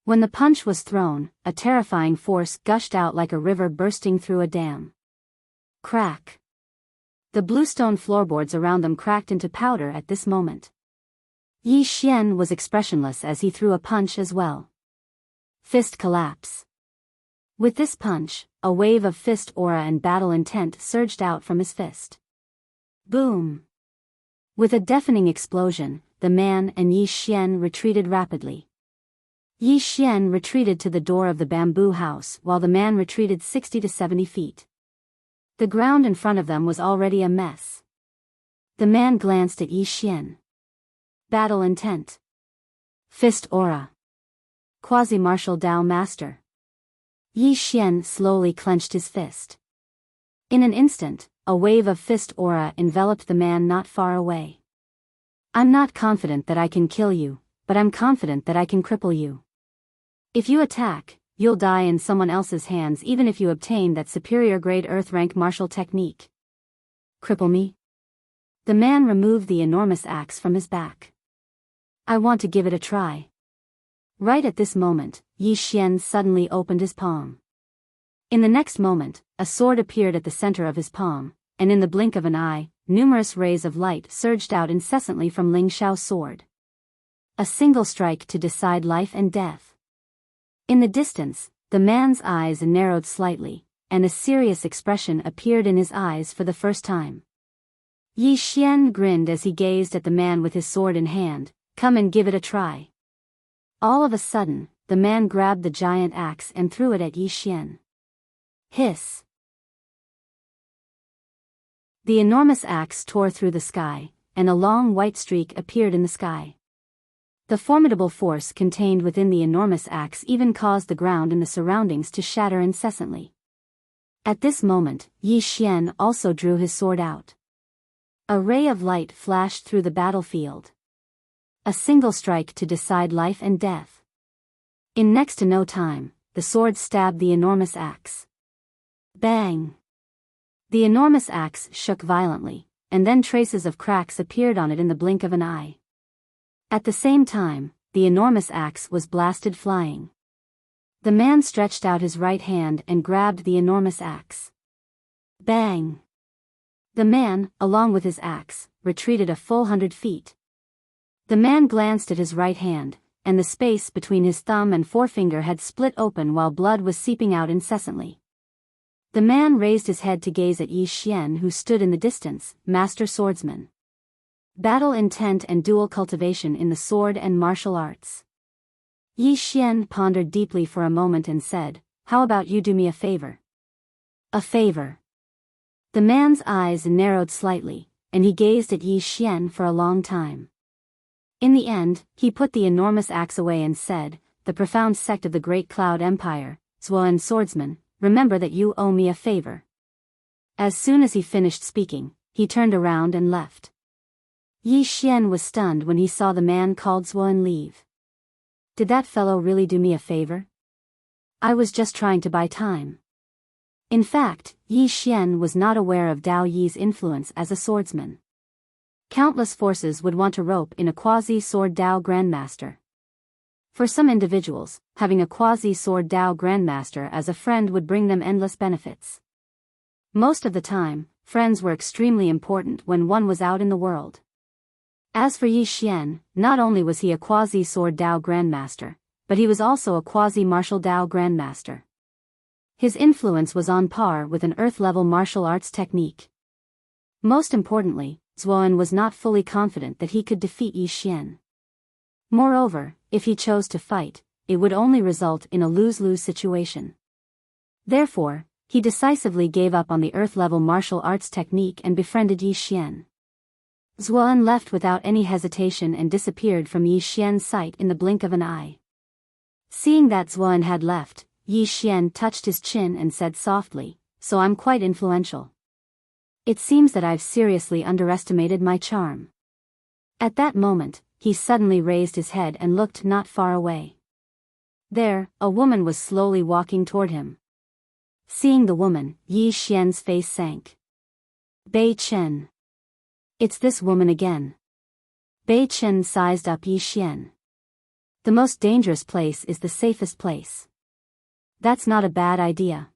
When the punch was thrown, a terrifying force gushed out like a river bursting through a dam. Crack! The bluestone floorboards around them cracked into powder at this moment. Yi Xian was expressionless as he threw a punch as well. Fist collapse. With this punch, a wave of fist aura and battle intent surged out from his fist. Boom! With a deafening explosion, the man and Yi Xian retreated rapidly. Yi Xian retreated to the door of the bamboo house while the man retreated 60 to 70 feet. The ground in front of them was already a mess. The man glanced at Yi Xian. Battle intent. Fist aura. Quasi-martial Dao master. Yi Xian slowly clenched his fist. In an instant, a wave of fist aura enveloped the man not far away. I'm not confident that I can kill you, but I'm confident that I can cripple you. If you attack, you'll die in someone else's hands even if you obtain that superior grade earth rank martial technique. Cripple me? The man removed the enormous axe from his back. I want to give it a try. Right at this moment, Yi Xian suddenly opened his palm. In the next moment, a sword appeared at the center of his palm, and in the blink of an eye, numerous rays of light surged out incessantly from Ling Xiao's sword. A single strike to decide life and death. In the distance, the man's eyes narrowed slightly, and a serious expression appeared in his eyes for the first time. Yi Xian grinned as he gazed at the man with his sword in hand. Come and give it a try. All of a sudden, the man grabbed the giant axe and threw it at Yi Xian. Hiss. The enormous axe tore through the sky, and a long white streak appeared in the sky. The formidable force contained within the enormous axe even caused the ground and the surroundings to shatter incessantly. At this moment, Yi Xian also drew his sword out. A ray of light flashed through the battlefield. A single strike to decide life and death. In next to no time, the sword stabbed the enormous axe. Bang! The enormous axe shook violently, and then traces of cracks appeared on it in the blink of an eye. At the same time, the enormous axe was blasted flying. The man stretched out his right hand and grabbed the enormous axe. Bang! The man, along with his axe, retreated a full 100 feet. The man glanced at his right hand, and the space between his thumb and forefinger had split open while blood was seeping out incessantly. The man raised his head to gaze at Yi Xian, who stood in the distance, master swordsman. Battle intent and dual cultivation in the sword and martial arts. Yi Xian pondered deeply for a moment and said, "How about you do me a favor?" A favor. The man's eyes narrowed slightly, and he gazed at Yi Xian for a long time. In the end, he put the enormous axe away and said, "The profound sect of the Great Cloud Empire, Zuoan swordsman, remember that you owe me a favor." As soon as he finished speaking, he turned around and left. Yi Xian was stunned when he saw the man called Zuoan leave. Did that fellow really do me a favor? I was just trying to buy time. In fact, Yi Xian was not aware of Dao Yi's influence as a swordsman. Countless forces would want to rope in a quasi-sword Dao Grandmaster. For some individuals, having a quasi-sword Dao Grandmaster as a friend would bring them endless benefits. Most of the time, friends were extremely important when one was out in the world. As for Yi Xian, not only was he a quasi-sword Dao Grandmaster, but he was also a quasi-martial Dao Grandmaster. His influence was on par with an earth-level martial arts technique. Most importantly, Zuoan was not fully confident that he could defeat Yi Xian. Moreover, if he chose to fight, it would only result in a lose-lose situation. Therefore, he decisively gave up on the earth-level martial arts technique and befriended Yi Xian. Zuoan left without any hesitation and disappeared from Yi Xian's sight in the blink of an eye. Seeing that Zuoan had left, Yi Xian touched his chin and said softly, "So I'm quite influential. It seems that I've seriously underestimated my charm." At that moment, he suddenly raised his head and looked not far away. There, a woman was slowly walking toward him. Seeing the woman, Yi Xian's face sank. Bei Chen. It's this woman again. Bei Chen sized up Yi Xian. The most dangerous place is the safest place. That's not a bad idea.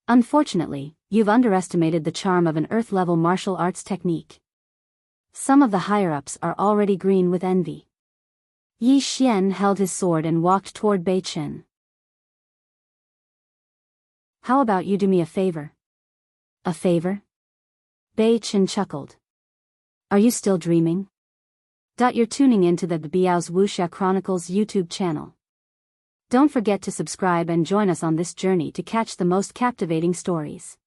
Unfortunately, you've underestimated the charm of an Earth-level martial arts technique. Some of the higher-ups are already green with envy. Yi Xian held his sword and walked toward Bei Chen. How about you do me a favor? A favor? Bei Chen chuckled. Are you still dreaming? You're tuning into the Biyao's Wuxia Chronicles YouTube channel. Don't forget to subscribe and join us on this journey to catch the most captivating stories.